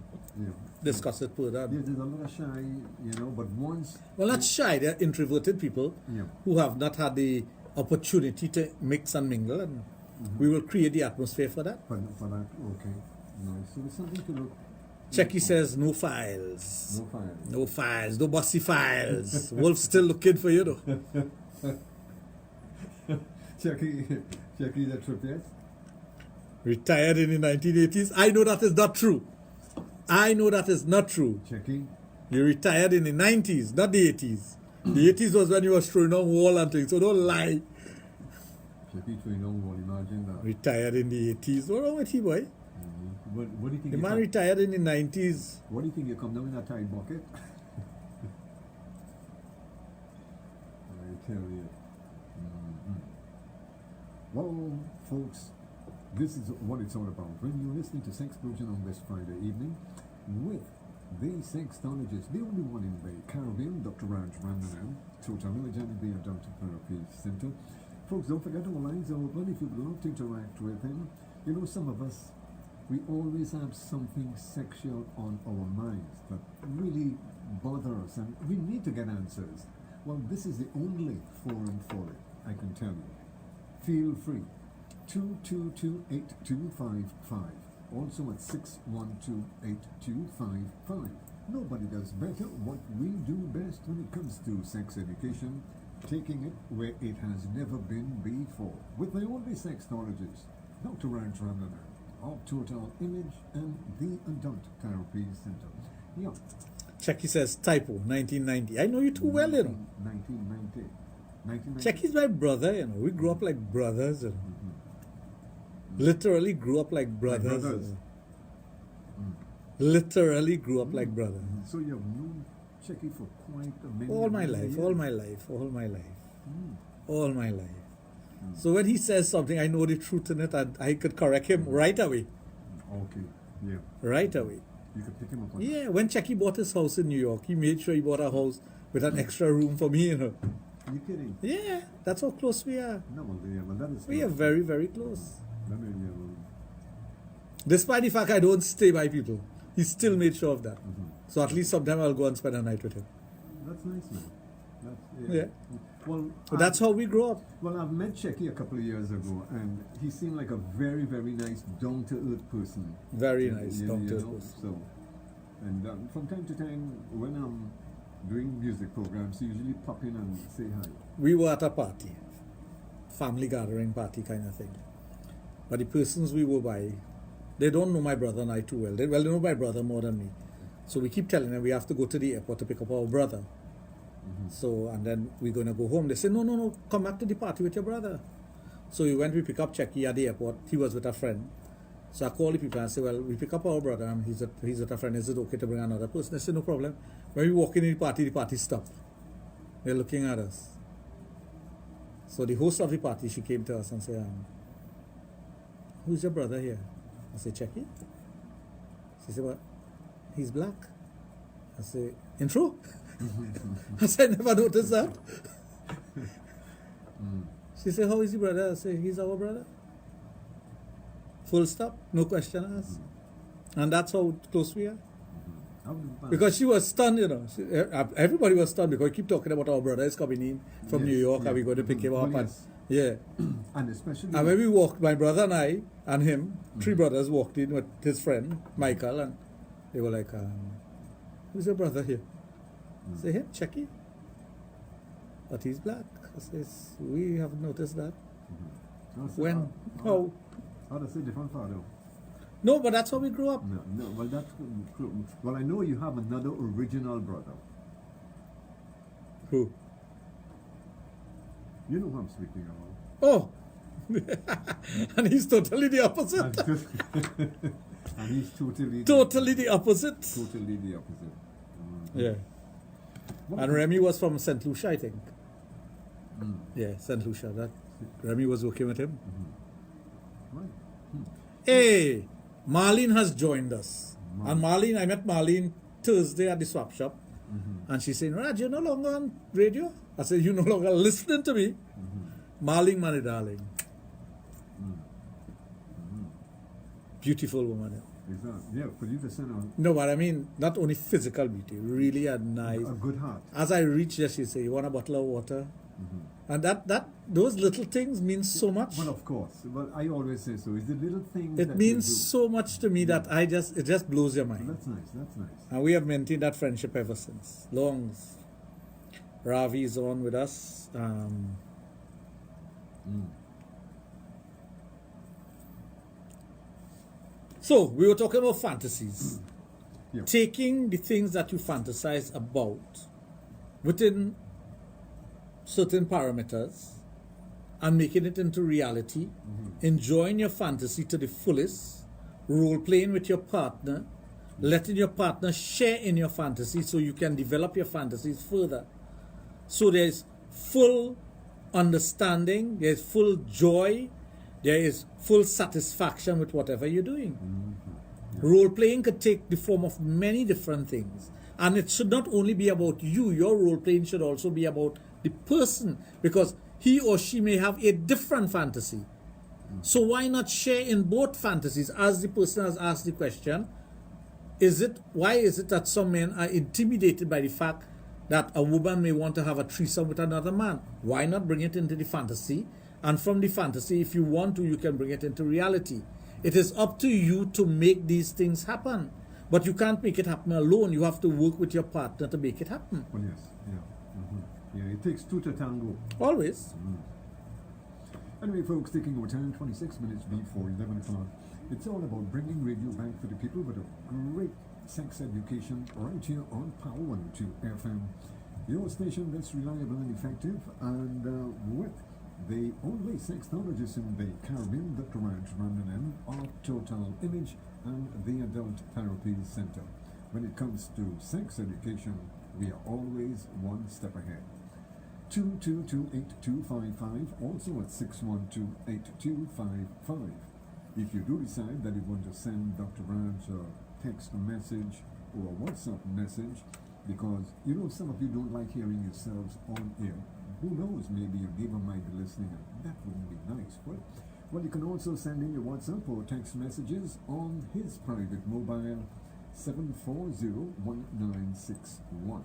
discuss it further. Yeah, there's a lot of shy, you know, but once... Well, not shy. They're introverted people who have not had the opportunity to mix and mingle, and we will create the atmosphere for that. For that, okay. Nice. So there's something to look... Checky says no files. No files. No files. No bossy files. Wolf's still looking for you, though. Checky, that trip, yes? Retired in the 1980s. I know that is not true. I know that is not true. Checky? You retired in the 90s, not the 80s. The 80s was when you were throwing on wall and things, so don't lie. Checky throwing on wall, imagine that. Retired in the 80s. What's wrong with you, boy? What do you think? The man retired in the 90s. What do you think you come down in that tide bucket? I tell you. Well, folks, this is what it's all about. When you're listening to Sexplosion on this Friday evening with the Sexologist, the only one in the Caribbean, Dr. Raj Randanan, Total Image and the Adult Therapy Center. Folks, don't forget our lines are open if you'd love to interact with him. You know, some of us, we always have something sexual on our minds that really bother us and we need to get answers. Well, this is the only forum for it, I can tell you. Feel free. 222-8255. Also at 612-8255. Nobody does better what we do best when it comes to sex education, taking it where it has never been before. With the only sexologist, Dr. Raj Randanan of Total Image and the Adult Therapy Center. Yeah. Checky says typo, 1990. I know you too well, you know. 1990. 1990. Checky's my brother, you know. We grew up like brothers, you know. Literally grew up like brothers. brothers. You know. Literally grew up like brothers. So you have known Checky for quite a minute. All my life, all my life, all my life. All my life. So when he says something, I know the truth in it, and I could correct him right away. Okay, yeah. Right away. You could pick him up on Yeah, when Checky bought his house in New York, he made sure he bought a house with an extra room for me, you know. Are you kidding? Yeah, that's how close we are. No, well, yeah, but that is... We are very, very close. That may be a little... Despite the fact I don't stay by people, he still made sure of that. So at least sometime I'll go and spend a night with him. That's nice, man. That's, Yeah. Well, So that's how we grow up. Well, I've met Checky a couple of years ago, and he seemed like a very, very nice, down-to-earth person. Very nice, You down-to-earth know, person. So, and from time to time, when I'm doing music programs, he usually pop in and say hi. We were at a party, family gathering party kind of thing. But the persons we were by, they don't know my brother and I too well. They know my brother more than me. So we keep telling them we have to go to the airport to pick up our brother. So, and then we're going to go home. They say, no, come back to the party with your brother. So we went, we pick up Checky at the airport. He was with a friend. So I called the people and I said, well, we pick up our brother and he's with a friend. Is it okay to bring another person? They said, no problem. When we walk in the party stopped. They're looking at us. So the host of the party, she came to us and said, who's your brother here? I said, Checky. She said, what? He's black. I said, intro? I said, I never noticed that. She said, how is your brother? I said, he's our brother. Full stop, no question asked. And that's how close we are. Because she was stunned, you know. Everybody was stunned because we keep talking about our brother is coming in from New York and we're going to pick him up. And, yeah. And especially... And when we walked, my brother and I and him, three brothers walked in with his friend, Michael, and they were like, who's your brother here? I say, him, Checky. But he's black. I says, we haven't noticed that. When? How? How does it different for though? No, but that's how we grew up. No, well, that's... Well, I know you have another original brother. Who? You know who I'm speaking about. Oh! And he's totally the opposite. And he's totally... Totally the opposite. Totally the opposite. Yeah. And Remy was from St. Lucia, I think. Yeah, St. Lucia. That Remy was working with him. Right. Hey, Marlene has joined us. And Marlene, I met Marlene Thursday at the swap shop. And she's saying, Raj, you're no longer on radio? I said, you're no longer listening to me. Marlene, my darling. Beautiful woman. Yeah, could you just send her... No, but I mean, not only physical beauty, really a nice... A good heart. As I reached there, she said, you want a bottle of water? And those little things mean so much. Well, of course. But I always say so. It's the little things It means so much to me that it just blows your mind. That's nice, that's nice. And we have maintained that friendship ever since. Long. Ravi is on with us. So, we were talking about fantasies. Taking the things that you fantasize about within certain parameters and making it into reality, enjoying your fantasy to the fullest, role-playing with your partner, letting your partner share in your fantasy so you can develop your fantasies further. So there's full understanding, there's full joy, there is full satisfaction with whatever you're doing. Role-playing could take the form of many different things. And it should not only be about you, your role-playing should also be about the person, because he or she may have a different fantasy. So why not share in both fantasies? As the person has asked the question, why is it that some men are intimidated by the fact that a woman may want to have a threesome with another man? Why not bring it into the fantasy? And from the fantasy, if you want to, you can bring it into reality. It is up to you to make these things happen. But you can't make it happen alone. You have to work with your partner to make it happen. Well, yes, yeah. Yeah, it takes two to tango. Always. Anyway, folks, taking over time, 26 minutes before 11 o'clock It's all about bringing radio back for the people with a great sex education right here on Power 102 FM. Your station that's reliable and effective, and with the only sexologist in the Caribbean, Dr. Raj of Total Image and the Adult Therapy Center. When it comes to sex education, we are always one step ahead. 222-8255, also at 612-8255. If you do decide that you want to send Dr. Raj a text message or a WhatsApp message, because you know some of you don't like hearing yourselves on air. Who knows, maybe your neighbor might be listening and that wouldn't be nice. Well, you can also send in your WhatsApp or text messages on his private mobile 740-1961.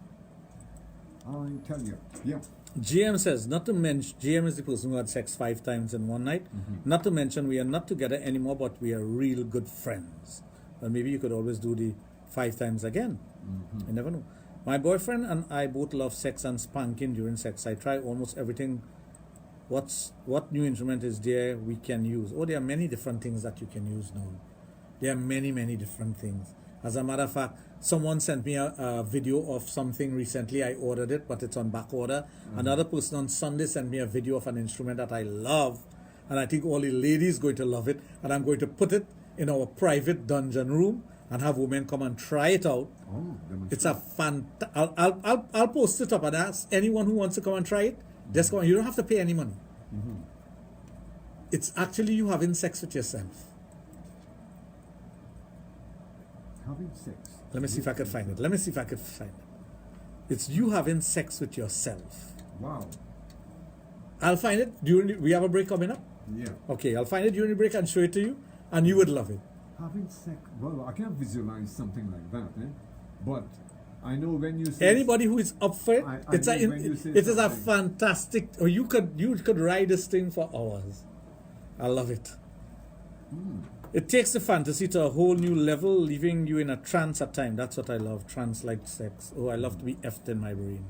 I tell you, yeah. GM says, not to mention, GM is the person who had sex 5 times in one night. Not to mention, we are not together anymore, but we are real good friends. Well, maybe you could always do the 5 times again. You never know. My boyfriend and I both love sex and spanking during sex. I try almost everything. What new instrument is there we can use? Oh, there are many different things that you can use now. There are many, many different things. As a matter of fact, someone sent me a video of something recently. I ordered it, but it's on back order. Another person on Sunday sent me a video of an instrument that I love, and I think all the ladies going to love it. And I'm going to put it in our private dungeon room and have women come and try it out. It's a I'll post it up and ask anyone who wants to come and try it. Just come. You don't have to pay any money. It's actually you having sex with yourself. Having sex. Let me see if I can find it. It's you having sex with yourself. Wow. I'll find it we have a break coming up? Yeah. Okay, I'll find it during the break and show it to you, and you would love it. Having sex, well, I can't visualize something like that, but I know when you say anybody who is up for it, it is a fantastic. Or you could ride this thing for hours. I love it. It takes the fantasy to a whole new level, leaving you in a trance at times. That's what I love, trance-like sex. Oh, I love to be effed in my brain.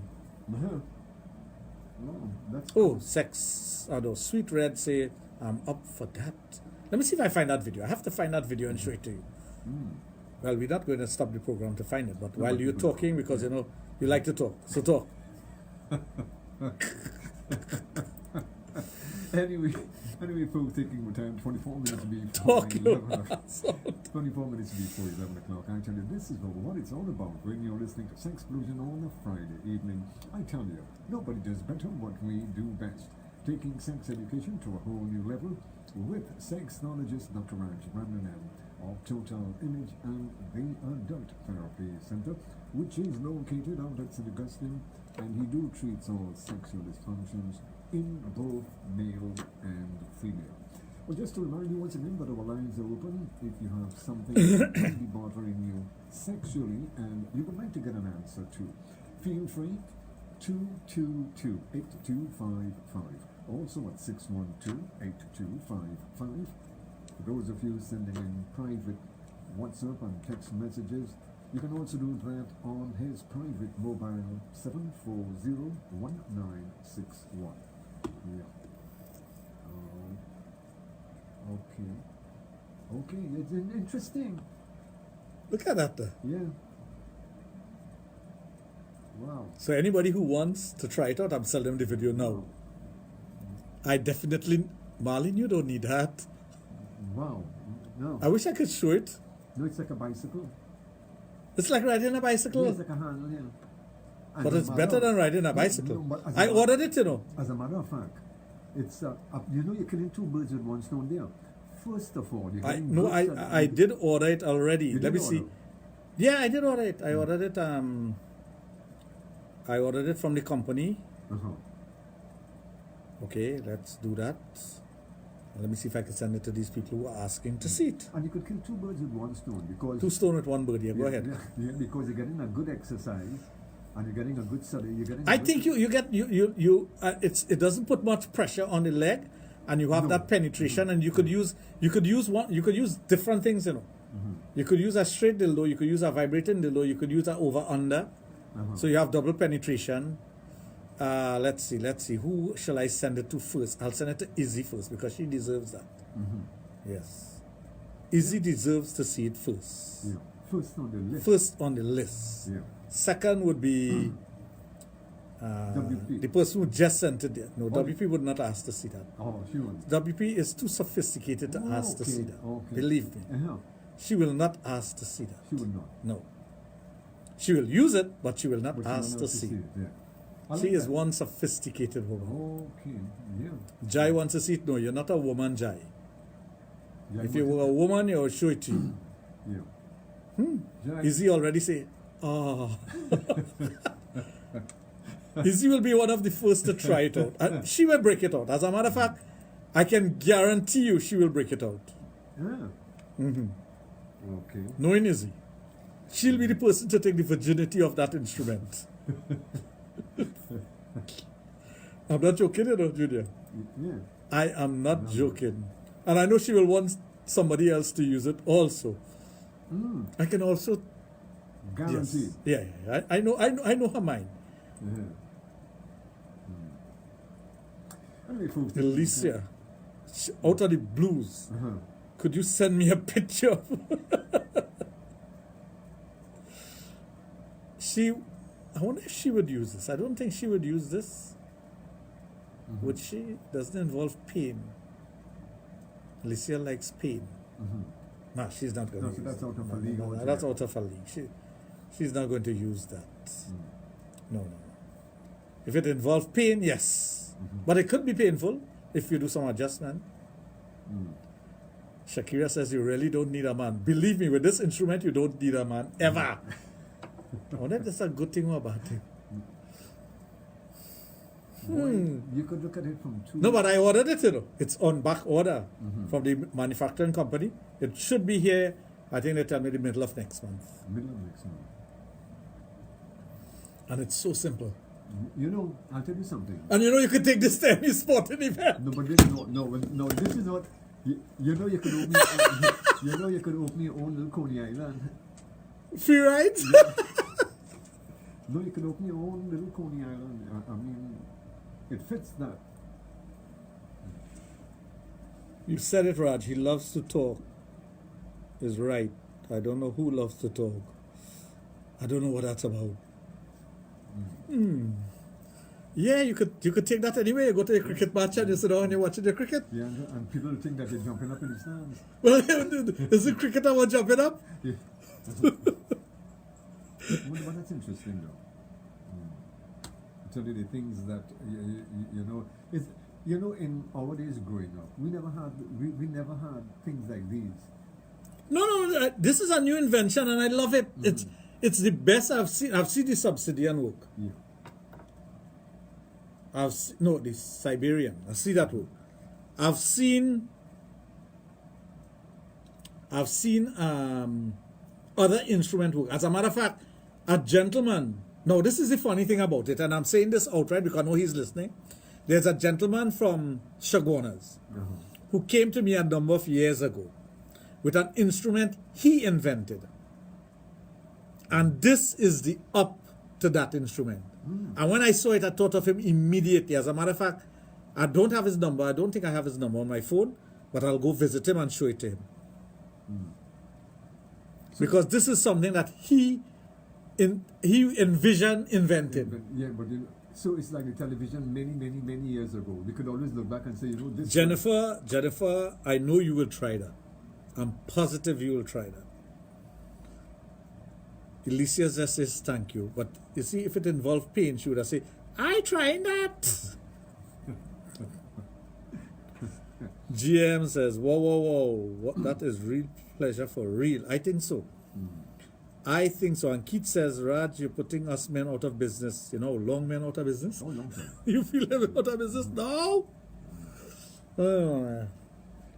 Sex. Sweet Red say, I'm up for that. Let me see if I find that video. I have to find that video and show it to you. Well, we're not going to stop the program to find it, but while you're talking, because you like to talk, so talk. Anyway, folks, taking our time, 24 minutes before 24 minutes before 11 o'clock. I tell you, this is what it's all about when you're listening to Sexplosion on a Friday evening. I tell you, nobody does better what we do best. Taking sex education to a whole new level with sexologist Dr. Raj of Total Image and the Adult Therapy Center, which is located out at St. Augustine, and he do treats all sexual dysfunctions in both male and female. Well, just to remind you once again that our lines are open. If you have something that might be bothering you sexually and you would like to get an answer to, feel free. 222-8255. Also at 612-8255. For those of you sending in private WhatsApp and text messages, you can also do that on his private mobile 740-1961. Yeah. Okay, it's interesting. Look at that. Yeah. Wow. So anybody who wants to try it out, I'm selling them the video now. I definitely, Marlene, you don't need that. Wow. No. I wish I could show it. No, it's like a bicycle. It's like riding a bicycle. Yeah, it's like a handle, yeah. But it's better than riding a bicycle. I ordered it, As a matter of fact, it's you're killing 2 birds with 1 stone there. First of all, I did order it already. Let me see. Yeah, I did order it. I ordered it. I ordered it from the company. Okay, let's do that. Let me see if I can send it to these people who are asking to see it. And you could kill 2 birds with 1 stone because 2 stones with 1 bird. Yeah, go ahead. Yeah, because you're getting a good exercise. And you're getting a good study. I think it doesn't put much pressure on the leg, and you have that penetration, and you could use different things, You could use a straight dildo, you could use a vibrating dildo, you could use an over under. So you have double penetration. Let's see. Who shall I send it to first? I'll send it to Izzy first because she deserves that. Yes. Izzy deserves to see it first. Yeah. First on the list. First on the list. Yeah. Second would be WP. the person who just sent it there. No, WP would not ask to see that. Oh, she was. WP is too sophisticated to ask to see that. Okay. Believe me. Uh-huh. She will not ask to see that. She will not. No. She will use it, but she will not But she ask will to not see it. Yeah. I She like is that. one sophisticated woman. Okay. Yeah. Jai wants to see it. No, you're not a woman, Jai. Yeah, If you were a woman, you will show it to you. Yeah. Jai- Izzy already say, Izzy will be one of the first to try it out. And she will break it out. As a matter of fact, I can guarantee you she will break it out. Yeah. Okay. Knowing Izzy. She'll be the person to take the virginity of that instrument. I'm not joking, you know, Junior. Yeah. I am not joking. And I know she will want somebody else to use it also. I can also Guaranteed. Yes. Yeah. I know her mind. Yeah. Anyway, folks, Alicia, out of the blues, could you send me a picture of I wonder if she would use this. I don't think she would use this. Would she? Doesn't involve pain. Alicia likes pain. Nah, she's not going to use that's that. out of her league No, altogether. that's out of her league. She's not going to use that. No. If it involves pain, yes. But it could be painful if you do some adjustment. Shakira says you really don't need a man. Believe me, with this instrument, you don't need a man ever. I wonder if that's a good thing or a bad thing. You could look at it from two. No, but I ordered it, you know. It's on back order from the manufacturing company. It should be here, I think they tell me, the middle of next month. Middle of next month. And it's so simple. You know, I'll tell you something. And you know, you could take this to any sporting event. No, but this no. This is not. You know, you could open. You know, you could open your own little Coney Island. Free rides? No, you could open your own little Coney Island. I mean, it fits that. You said it, Raj. He loves to talk. Is right. I don't know who loves to talk. I don't know what that's about. Yeah, you could take that anyway. You go to a cricket match and you sit down and you're watching the cricket. Yeah, and people think that you're jumping up in the stands. Well, is the cricketer one jumping up? Yeah. But that's interesting, though. Tell you the things that you know. It's, you know, in our days growing up, we never had things like these. No, this is a new invention and I love it. It's the best I've seen. I've seen the Subsidian work. Yeah. The Siberian. I see that work. I've seen other instrument work. As a matter of fact, a gentleman. Now, this is the funny thing about it, and I'm saying this outright because I know he's listening. There's a gentleman from Shaguanas who came to me a number of years ago with an instrument he invented. And this is the up to that instrument. And when I saw it, I thought of him immediately. As a matter of fact, I don't have his number. I don't think I have his number on my phone, but I'll go visit him and show it to him. Because this is something that he envisioned, invented. Yeah, but you know, so it's like the television many years ago. We could always look back and say, you know, this. Jennifer, I know you will try that. I'm positive you will try that. Alicia just says thank you. But you see, if it involved pain, she would have said, I tried that. GM says, whoa. That is real pleasure for real. I think so. I think so. And Keith says, Raj, you're putting us men out of business. You know, long men out of business. Oh, long time. You feel them out of business now? Oh,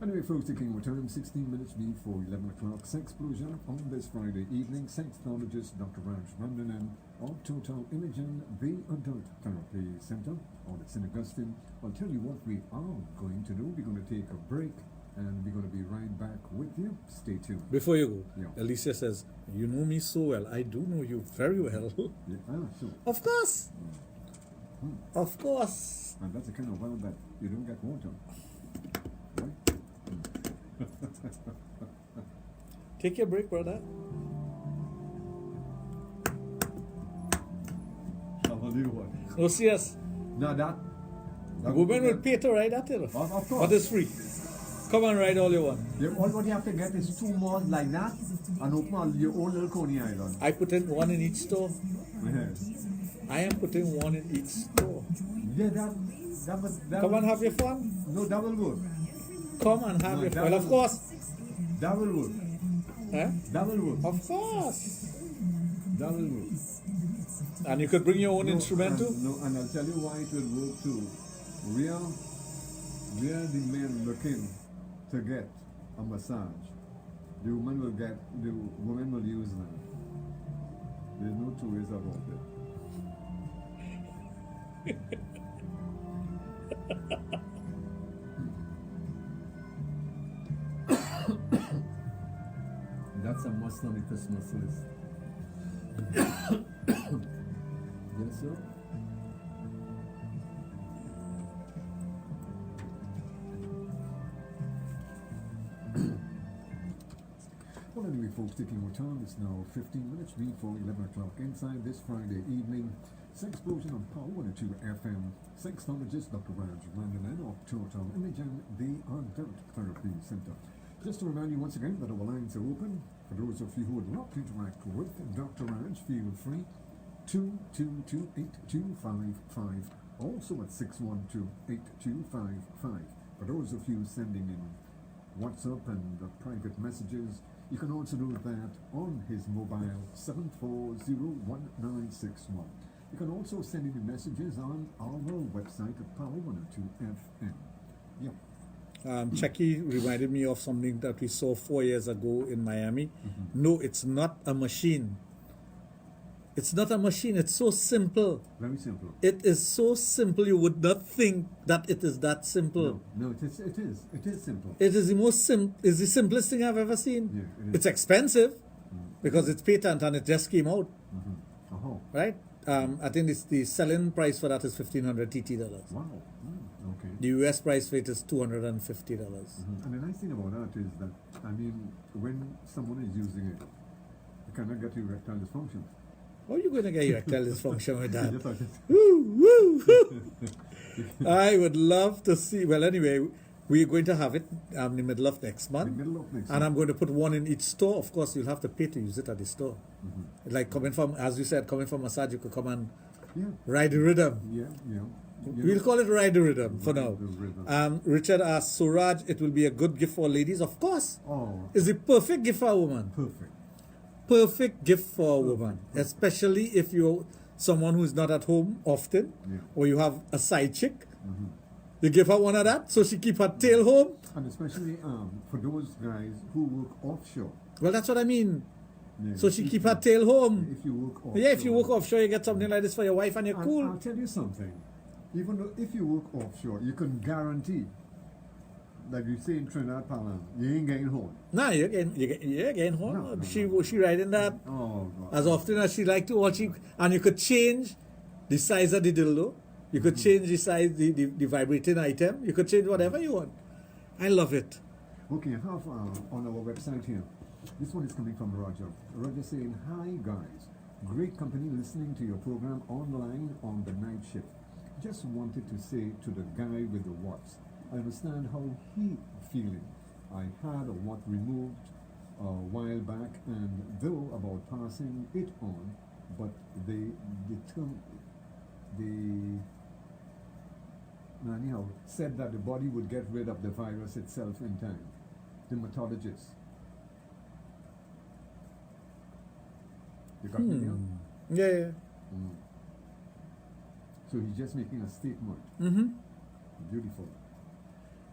Anyway, folks, taking our time, 16 minutes before 11 o'clock. Sexplosion on this Friday evening. Sexologist Dr. Raj Randanan of Total Imaging, the Adult Therapy Center on St. Augustine. I'll tell you what we are going to do. We're going to take a break and we're going to be right back with you. Stay tuned. Before you go, Yeah. Alicia says, you know me so well. I do know you very well. Yeah, sure. Of course. Of course. And that's the kind of well that you don't get water. Right? Take your break, brother. No, serious. No, that Women will pay to ride that, you know. Of course. But it's free. Come and ride all you want. All you have to get is 2 more like that and open your own little Coney Island. I put in one in each store. Yes. I am putting one in each store. Yeah, that Come and have your fun. No, that will work. Come and have your fun. Well, of course. That will work. Eh? That will work. Of course. That will work. And you could bring your own instrument too? No, and I'll tell you why it will work too. We are the men looking to get a massage. The woman will use them. There's no two ways about it. That's a must on the Christmas list. Yes, sir. Well, anyway, folks, taking our time, it's now 15 minutes before 11 o'clock inside this Friday evening. Sexplosion on Power 102 FM. Sexologist Dr. Raj and of Total Imaging, the Adult Therapy Center. Just to remind you once again that our lines are open. For those of you who would love to interact with Dr. Raj, feel free. 222-8255. Also at 612-8255. For those of you sending in WhatsApp and private messages, you can also do that on his mobile 7401961. You can also send in your messages on our website at Power 102 FM. Yeah. Chucky reminded me of something that we saw 4 years ago in Miami. No, it's not a machine. It's not a machine. It's so simple. Very simple. It is so simple. You would not think that it is that simple. No, it is. It is simple. It is the most It's the simplest thing I've ever seen. Yeah, it is. It's expensive because it's patent and it just came out. Right? I think the selling price for that is $1,500 TT dollars. Wow. Okay. The US price for it is $250. And the nice thing about that is that, I mean, when someone is using it, you cannot get erectile dysfunction. How are you going to get erectile dysfunction with that? Just like this. Woo, woo, woo. I would love to see. Well, anyway, we're going to have it in the middle of next month. And I'm going to put one in each store. Of course, you'll have to pay to use it at the store. Like coming from, as you said, coming from massage, you could come and ride the rhythm. Yeah. We'll call it ride the rhythm for now. Richard asks, so Raj, it will be a good gift for ladies? Of course. Oh. It's the perfect gift for a woman. Perfect gift for a woman, especially if you're someone who's not at home often, or you have a side chick. You give her one of that, so she keep her tail home. And especially for those guys who work offshore. Well, that's what I mean. Yeah, so she keep her tail home. If you work offshore. Yeah, if you work offshore, you get something like this for your wife and you're cool. I'll tell you something. Even though if you work offshore, you can guarantee, like you say in Trinidad, Palan, you ain't getting home. Nah, you're getting home. No. She riding that God. as often as she like to watch it. And you could change the size of the dildo. You could change the size, the vibrating item. You could change whatever you want. I love it. Okay, I have on our website here. This one is coming from Roger. Roger saying, hi guys. Great company listening to your program online on the night shift. Just wanted to say to the guy with the watts, I understand how he feeling. I had a watt removed a while back and though about passing it on, but they said that the body would get rid of the virus itself in time. Dermatologist. You got me here? Yeah. So he's just making a statement. Beautiful.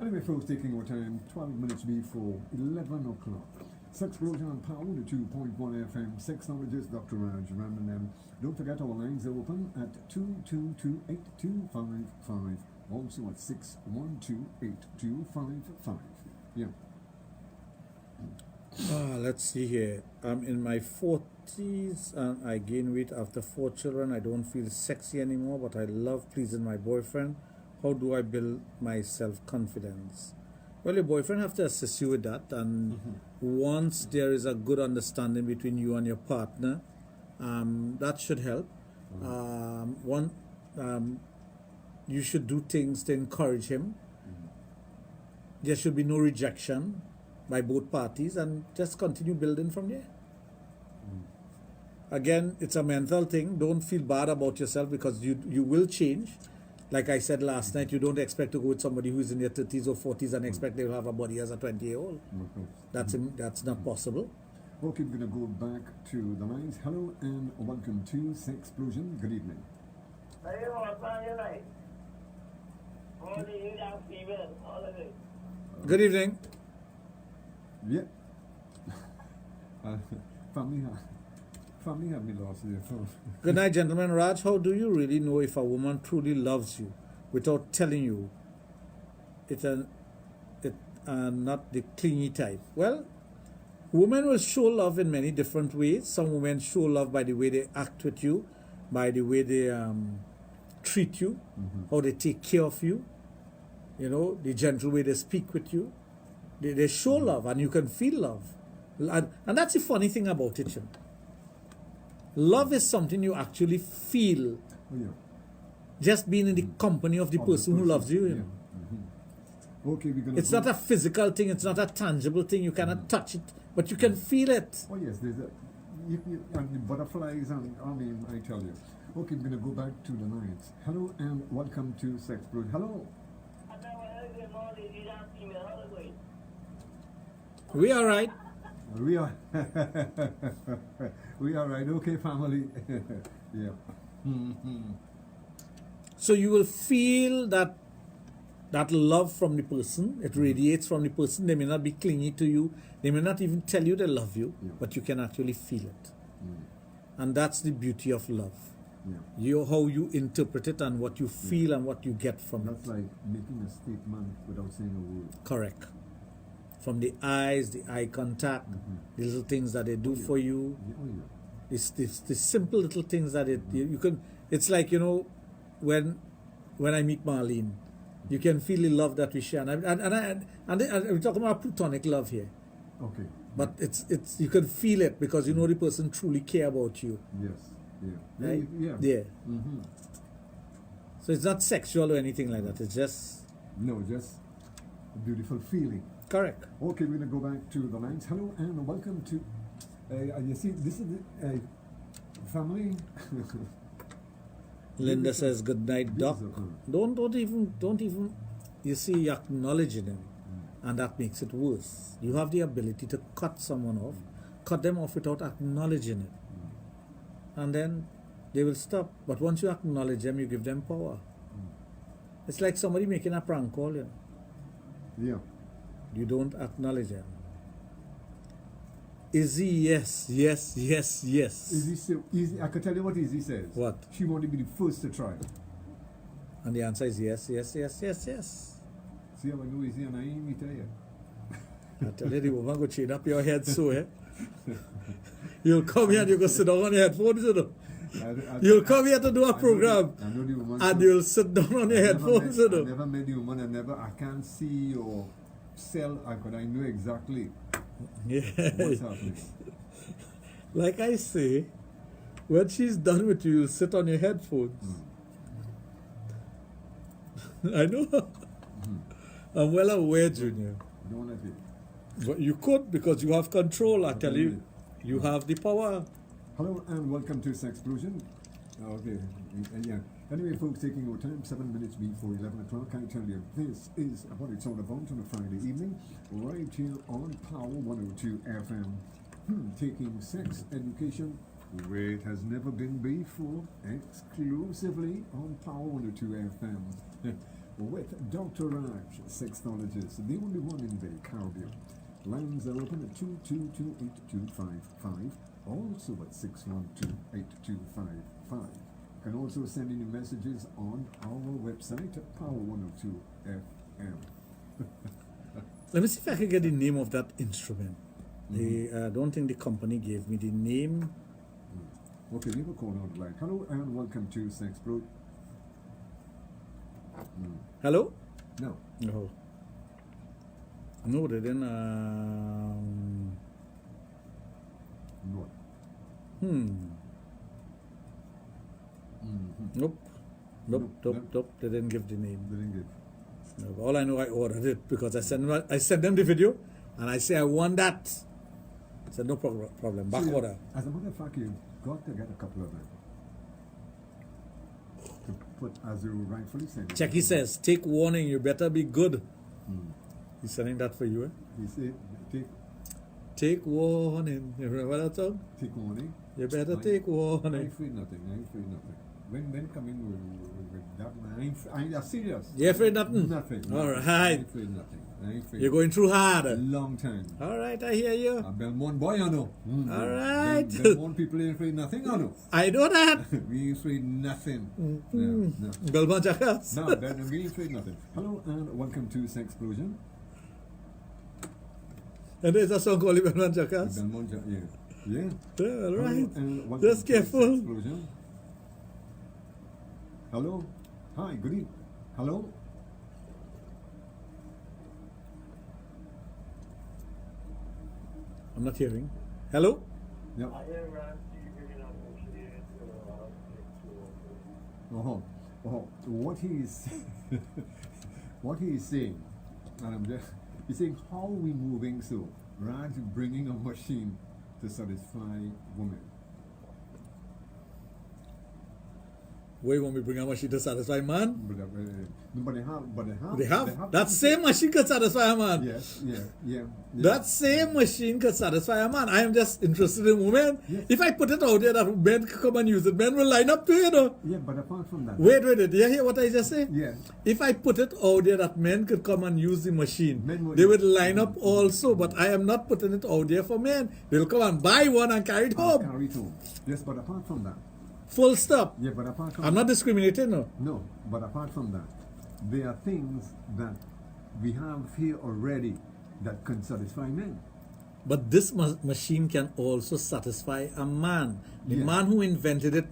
Anyway, folks, taking our time, 12 minutes before 11 o'clock. Sexplosion on Power 2.1 FM. Sexologist Dr. Raj Ramanan. Don't forget our lines are open at 222-8255. Also at 612-8255. Yeah. Let's see here. I'm in my 40s and I gain weight after 4 children. I don't feel sexy anymore, but I love pleasing my boyfriend. How do I build my self-confidence? Well, your boyfriend have to assist you with that, and once there is a good understanding between you and your partner, that should help. You should do things to encourage him. There should be no rejection by both parties, and just continue building from there. Again, it's a mental thing. Don't feel bad about yourself, because you will change. Like I said last night, you don't expect to go with somebody who's in their 30s or 40s and expect they'll have a body as a 20-year-old. That's not possible. Okay, we're going to go back to the lines. Hello and welcome to Sexplosion. Good evening. Good evening. Yeah. Family have me lost there. So. Good night, gentlemen. Raj, how do you really know if a woman truly loves you without telling you? It's not the clingy type. Well, women will show love in many different ways. Some women show love by the way they act with you, by the way they treat you, how they take care of you, the gentle way they speak with you. They show love, and you can feel love. And that's the funny thing about it. Love is something you actually feel just being in the company of the person who loves you. Okay, it's not a physical thing, it's not a tangible thing, you cannot touch it, but you can feel it. Oh yes, there's and the butterflies, and I tell you. Okay, we're going to go back to the lines. Hello and welcome to Sexplosion. Hello. We are right. We are right. Okay, family. Yeah. So you will feel that love from the person. It radiates from the person. They may not be clingy to you. They may not even tell you they love you, but you can actually feel it. And that's the beauty of love. How you interpret it and what you feel and what you get from That's like making a statement without saying a word. Correct. From the eyes, the eye contact, the little things that they do for you. It's the simple little things that you can. It's like, when I meet Marlene, you can feel the love that we share. And we're talking about platonic love here. Okay. But it's you can feel it because you know the person truly care about you. Yes. Yeah. Right? Yeah. So it's not sexual or anything like that. It's just just a beautiful feeling. Correct. Okay, we're going to go back to the lines. Hello and welcome to. You see, this is the family. Linda says, "Good night, Doc." Don't even. You see, you're acknowledging him, and that makes it worse. You have the ability to cut someone off, cut them off without acknowledging it, and then they will stop. But once you acknowledge them, you give them power. It's like somebody making a prank call. Yeah. You don't acknowledge them. Izzy, yes. Izzy, so easy. I can tell you what Izzy says. What? She wanted to be the first to try. And the answer is yes. See how I know Izzy and I ain't me tell you. I tell you, the woman go chain up your head so, You'll come here and you go sit down on your headphones, You'll come here to do a program, I know the woman, and you'll sit down on your headphones, I never met the woman, I can't see your cell, I know exactly what's happening. Like I say, when she's done with you, you'll sit on your headphones. I know. I'm well aware, Junior. Don't let it. But you could, because you have control, I tell you. You have the power. Hello and welcome to Sexplosion. Okay, yeah. Anyway, folks, taking your time, 7 minutes before 11 o'clock, I tell you, this is what it's all about on a Friday evening, right here on Power 102 FM. Taking sex education where it has never been before, exclusively on Power 102 FM. With Dr. Raj, Sexologist, the only one in the Caribbean. Lines are open at 222-8255, also at 612-8255. You can also send in your messages on our website at Power 102 FM. Let me see if I can get the name of that instrument. I don't think the company gave me the name. Okay, leave a call on the line. Hello and welcome to Sexplosion. Hello? No. No. No, they didn't. What? Nope. Nope. They didn't give the name. They didn't give. No, all I know, I ordered it because I sent them the video, and I say I want that. I said no problem. Back order. As a matter of fact, you've got to get a couple of them. To put, as you rightfully said. Checky says, take warning, you better be good. He's sending that for you, eh? He said, take warning. You remember that song? Take warning. You better take warning. I ain't afraid nothing. When coming with that, I ain't serious. You afraid nothing? Nothing. All right. I ain't afraid nothing. You're going through hard. A long time. All right, I hear you. A Belmont boy, I know. All right. Belmont people ain't afraid nothing, I know. I know that. We ain't afraid nothing. No. Belmont Jackass. No, we ain't afraid nothing. Hello and welcome to Sexplosion. And there's a song called Belmont Jackass. Belmont Jackass, yeah. All right. And Just careful. Sexplosion. Hello. Hi, good evening. Hello. I'm not hearing. Hello? Yep. What he is saying, and he's saying how we moving so, Raj bringing a machine to satisfy women. Where you want me to bring a machine to satisfy man? But they have. That same machine can satisfy a man. Yes, yeah. That same machine can satisfy a man. I am just interested in women. Yes. If I put it out there that men can come and use it, men will line up to it, you know. Yeah, but apart from that. Wait, do you hear what I just said? Yeah. If I put it out there that men could come and use the machine, they would line up also, but I am not putting it out there for men. They'll come and buy one and carry it home. Carry it home. Yes, but apart from that. Full stop. Yeah, but apart from I'm not discriminating, no. No, but apart from that, there are things that we have here already that can satisfy men. But this machine can also satisfy a man. The man who invented it,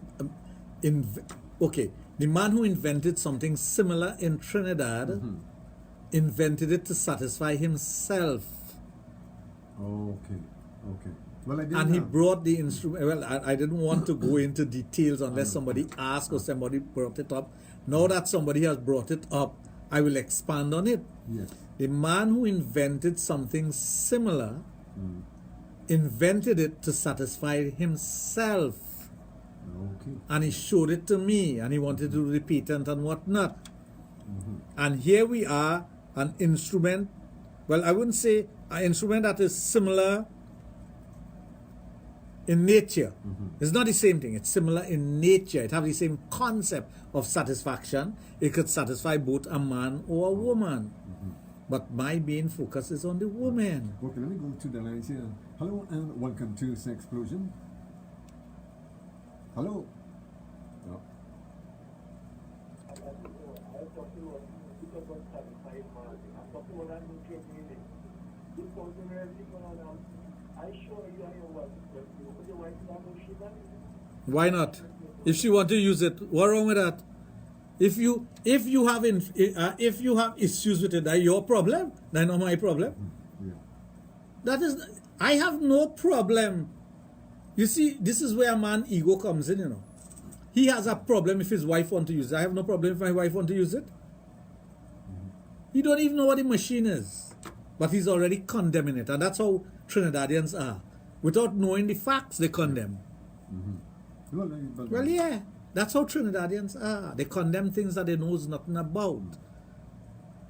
the man who invented something similar in Trinidad, invented it to satisfy himself. Okay. Well, he brought the instrument. Well, I didn't want to go into details unless somebody asked or somebody brought it up. Now that somebody has brought it up, I will expand on it. Yes. The man who invented something similar invented it to satisfy himself. Okay. And he showed it to me, and he wanted to do the patent and whatnot. And here we are, an instrument. Well, I wouldn't say an instrument that is similar in nature. It's not the same thing. It's similar in nature. It has the same concept of satisfaction. It could satisfy both a man or a woman. But my main focus is on the woman. Okay, let me go to the lines here. Hello and welcome to Sexplosion. Hello. Oh. Why not? If she want to use it, what wrong with that? If you have issues with it, that's your problem. That's not my problem. That is, I have no problem. You see, this is where a man's ego comes in. You know, he has a problem if his wife want to use it. I have no problem if my wife want to use it. He don't even know what the machine is, but he's already condemning it, and that's how Trinidadians are. Without knowing the facts, they condemn. Well, yeah, that's how Trinidadians are. They condemn things that they know nothing about.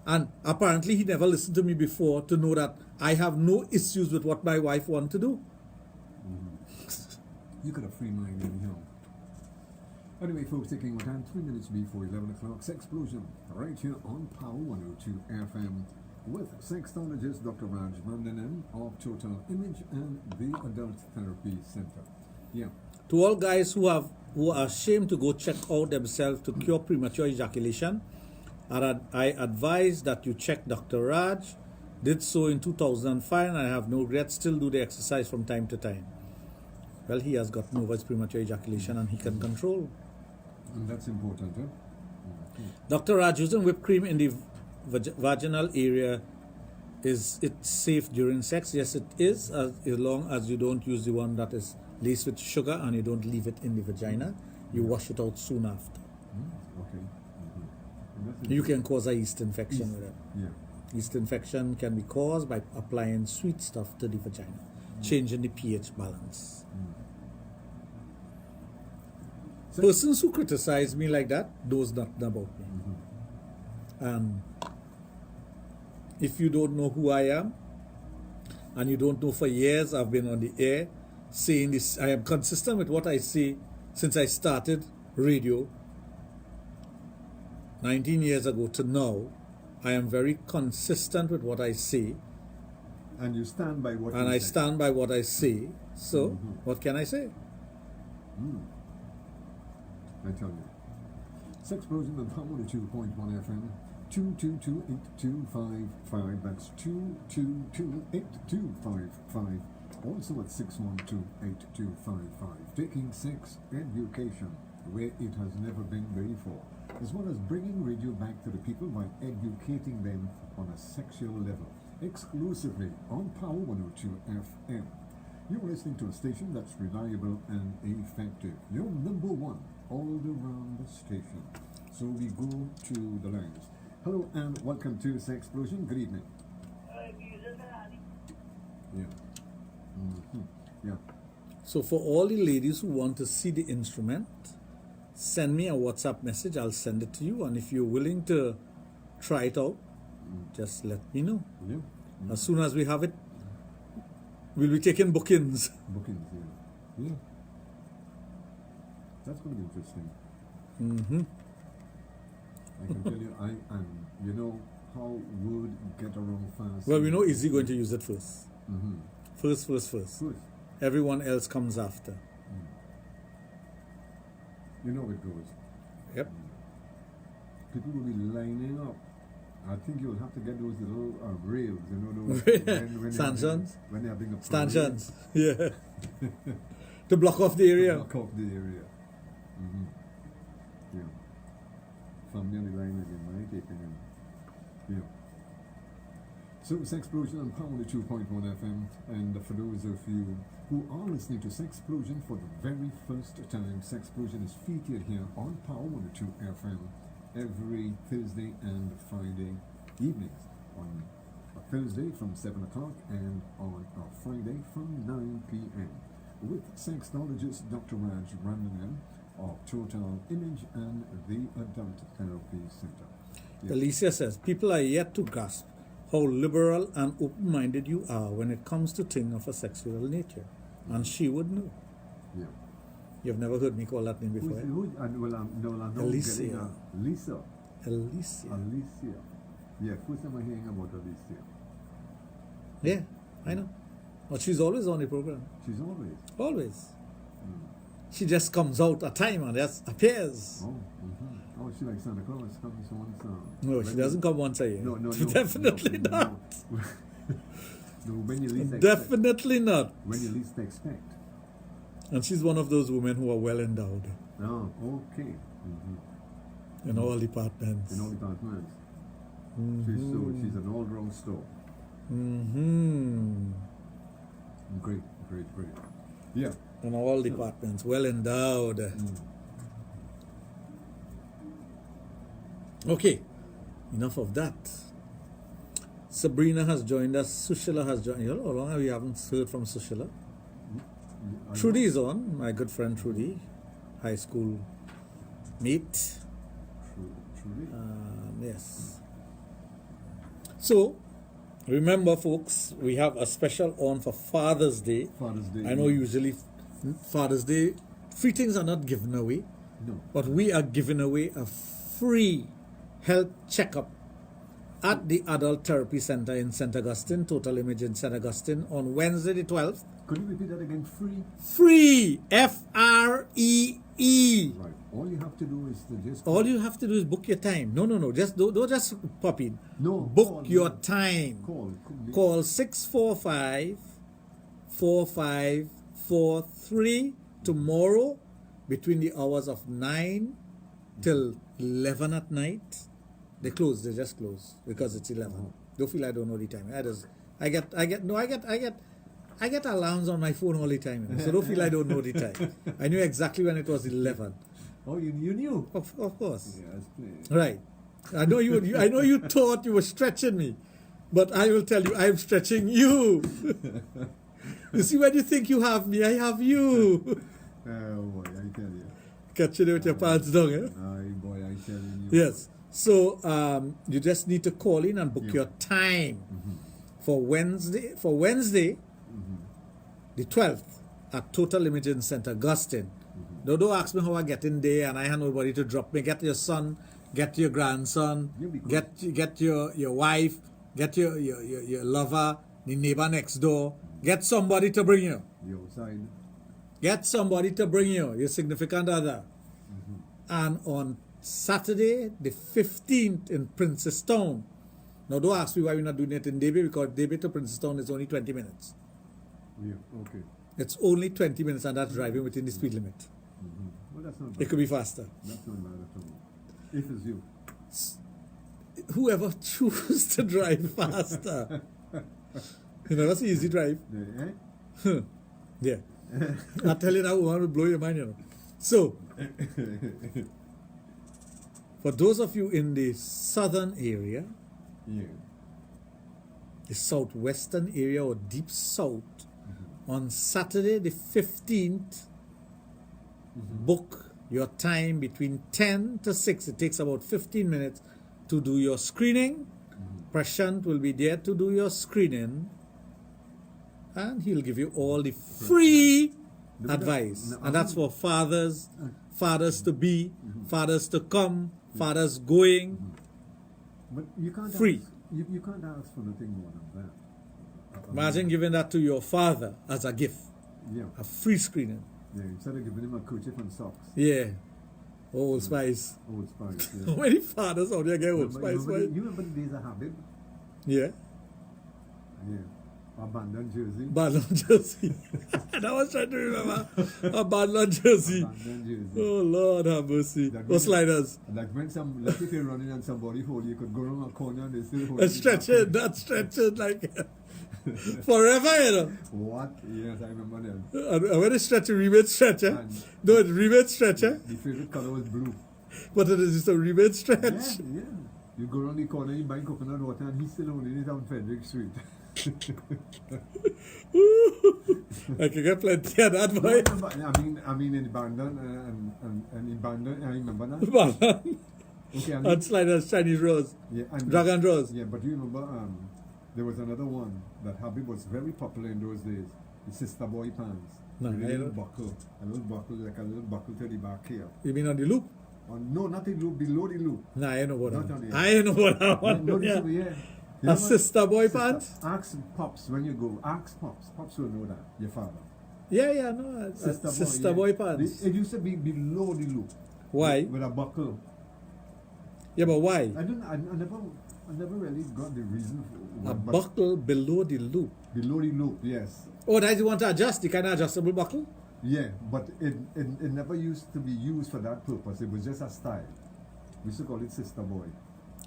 And apparently he never listened to me before to know that I have no issues with what my wife wants to do. You got a free mind anyhow. Anyway, folks, taking our time 3 minutes before 11 o'clock. Sexplosion, right here on Power 102 FM with Sexologist Dr. Raj of Total Image and the Adult Therapy Center. Yeah. To all guys who are ashamed to go check out themselves to cure premature ejaculation, I advise that you check Dr. Raj. Did so in 2005 and I have no regrets. Still do the exercise from time to time. Well, he has gotten over his premature ejaculation and he can control. And that's important, huh? Dr. Raj, using whipped cream in the vaginal area Is it safe during sex? Yes, it is, as long as you don't use the one that is laced with sugar and you don't leave it in the vagina. You wash it out soon after. Okay. You can cause a yeast infection with it. Yeah. Yeast infection can be caused by applying sweet stuff to the vagina, changing the pH balance. Persons who criticize me like that knows nothing about me. And if you don't know who I am, and you don't know, for years I've been on the air saying this, I am consistent with what I say since I started radio 19 years ago to now. I am very consistent with what I say. And you stand by what and you I say. stand by what I say. So, what can I say? I tell you. Sexplosion on Power 2.1 FM. 222-8255. That's 222-8255. Also at 612-8255. Taking sex education where it has never been before, as well as bringing radio back to the people by educating them on a sexual level, exclusively on Power 102 FM. You're listening to a station that's reliable and effective. You're number one all around the station. So we go to the lines. Hello and welcome to Sexplosion. Good evening. Yeah. Yeah. So for all the ladies who want to see the instrument, send me a WhatsApp message. I'll send it to you. And if you're willing to try it out, just let me know. Yeah. As soon as we have it, we'll be taking bookings. Bookings, yeah. Yeah. That's going to be interesting. I can tell you, you know how word get around fast. Well, we know Izzy going to use it first. First. Everyone else comes after. You know it goes. Yep. People will be lining up. I think you'll have to get those little rails, you know, those stanchions. When they're having a stanchions, yeah. To block off the area. To block off the area. Yeah. Family line again, right? Taking in. Yeah. So Sexplosion on Power 2.1 FM, and for those of you who are listening to Sexplosion for the very first time, Sexplosion is featured here on Power 102 FM every Thursday and Friday evenings. On a Thursday from 7 o'clock and on a Friday from 9 p.m. with Sexologist Dr. Raj of Total Image and the Adult Therapy Center. Yes. Alicia says, people are yet to grasp how liberal and open-minded you are when it comes to things of a sexual nature. And she would know. Yeah. You've never heard me call that name before. Alicia. Alicia. Yeah, first time I'm hearing about Alicia. Yeah, I know. But she's always on the program. She's always? Always. She just comes out a time and just appears. Oh, she like Santa Claus comes once. No, she doesn't come once a year. No. Definitely not. No, when you least definitely not. When you least expect. And she's one of those women who are well endowed. Oh, okay. In all departments. In all departments. She's an all-round store. Great. Yeah. In all departments, well endowed. Okay, enough of that. Sabrina has joined us. Sushila has joined. How long have we haven't heard from Sushila? Trudy is on, my good friend Trudy, high school mate. Trudy? Yes. So, remember folks, we have a special on for Father's Day. I know usually Father's Day, free things are not given away. No. But we are giving away a free health checkup at the Adult Therapy Center in St. Augustine, Total Image in St. Augustine, on Wednesday the 12th. Could you repeat that again? Free? Free! F-R-E-E! Right. All you have to do is to just... All you have to do is book your time. No. Just don't just pop in. No. Book your time. Call 645-4543 tomorrow between the hours of 9 till 11 at night. They just close because it's 11. Don't feel I don't know the time. I get alarms on my phone all the time, you know, so don't feel I don't know the time. I knew exactly when it was 11. Oh, you knew? Of course. Yes, right. I know you thought you were stretching me, but I will tell you, I am stretching you. You see, when you think you have me, I have you. Oh boy, I tell you. Catching you with your pants down, eh? Aye, boy, I tell you. Yes. So you just need to call in and book your time for Wednesday. The 12th at Total Image in St. Augustine. Now, don't ask me how I get in there and I have nobody to drop me. Get your son, get your grandson, get your wife, get your lover, the neighbor next door. Get somebody to bring you. Get somebody to bring you, your significant other. And on Saturday, the 15th in Princestown. Now, don't ask me why we're not doing it in Davie, because Davie to Princestown is only 20 minutes. Yeah, okay. It's only 20 minutes, and that's driving within the speed limit. Well, that's not bad. It could be faster. That's not bad at all. If it's you. Whoever chooses to drive faster. You know, that's easy drive. Yeah. I tell you that one will blow your mind, you know. So, for those of you in the southern area, the southwestern area or deep south, on Saturday the 15th, book your time between 10 to 6. It takes about 15 minutes to do your screening. Prashant will be there to do your screening, and he'll give you all the free advice. And that's for fathers, fathers to be, fathers to come, fathers going. But you can't free. You can't ask for nothing more than that. Imagine giving that to your father as a gift. Yeah. A free screening. Yeah, instead of giving him a kerchief and socks. Yeah. Old Spice. Old Spice, yeah. How many fathers out there get Old Spice? You remember the days of Habib? Yeah. Yeah. Abandoned jersey. Abandoned jersey. And I was trying to remember. Abandoned jersey. Abandoned jersey. Oh, Lord have mercy. Or sliders. Like when if you're running and somebody hold you, could go around a corner and they still hold you. That's stretching like forever, you know. What? Yes, I remember them. And when it's stretching, rebate stretcher. No, it's rebate stretcher. The favorite color was blue. But it is just a rebate stretch. Yeah. You go around the corner, you buy coconut water, and he's still holding it on Frederick Street. I can get plenty of that, boy. I mean in Bandon and in Bandon, I remember that. Bandon. Okay, and sliders, Chinese Rose. Yeah, and Dragon Rose. Yeah, but you remember there was another one that Habib was very popular in those days. The sister boy pants. No, a little buckle, like a little buckle to the back here. You mean on the loop? No, not the loop, below the loop. No, I know what that one. I know what that one. No, a sister boy pants? Ask Pops when you go. Ask Pops. Pops will know that. Your father. Yeah, no. Sister boy pants. It used to be below the loop. Why? With a buckle. Yeah, but why? I never really got the reason for a buckle below the loop. Below the loop, yes. Oh, that you want to adjust the kind of adjustable buckle? Yeah, but it never used to be used for that purpose. It was just a style. We used to call it sister boy.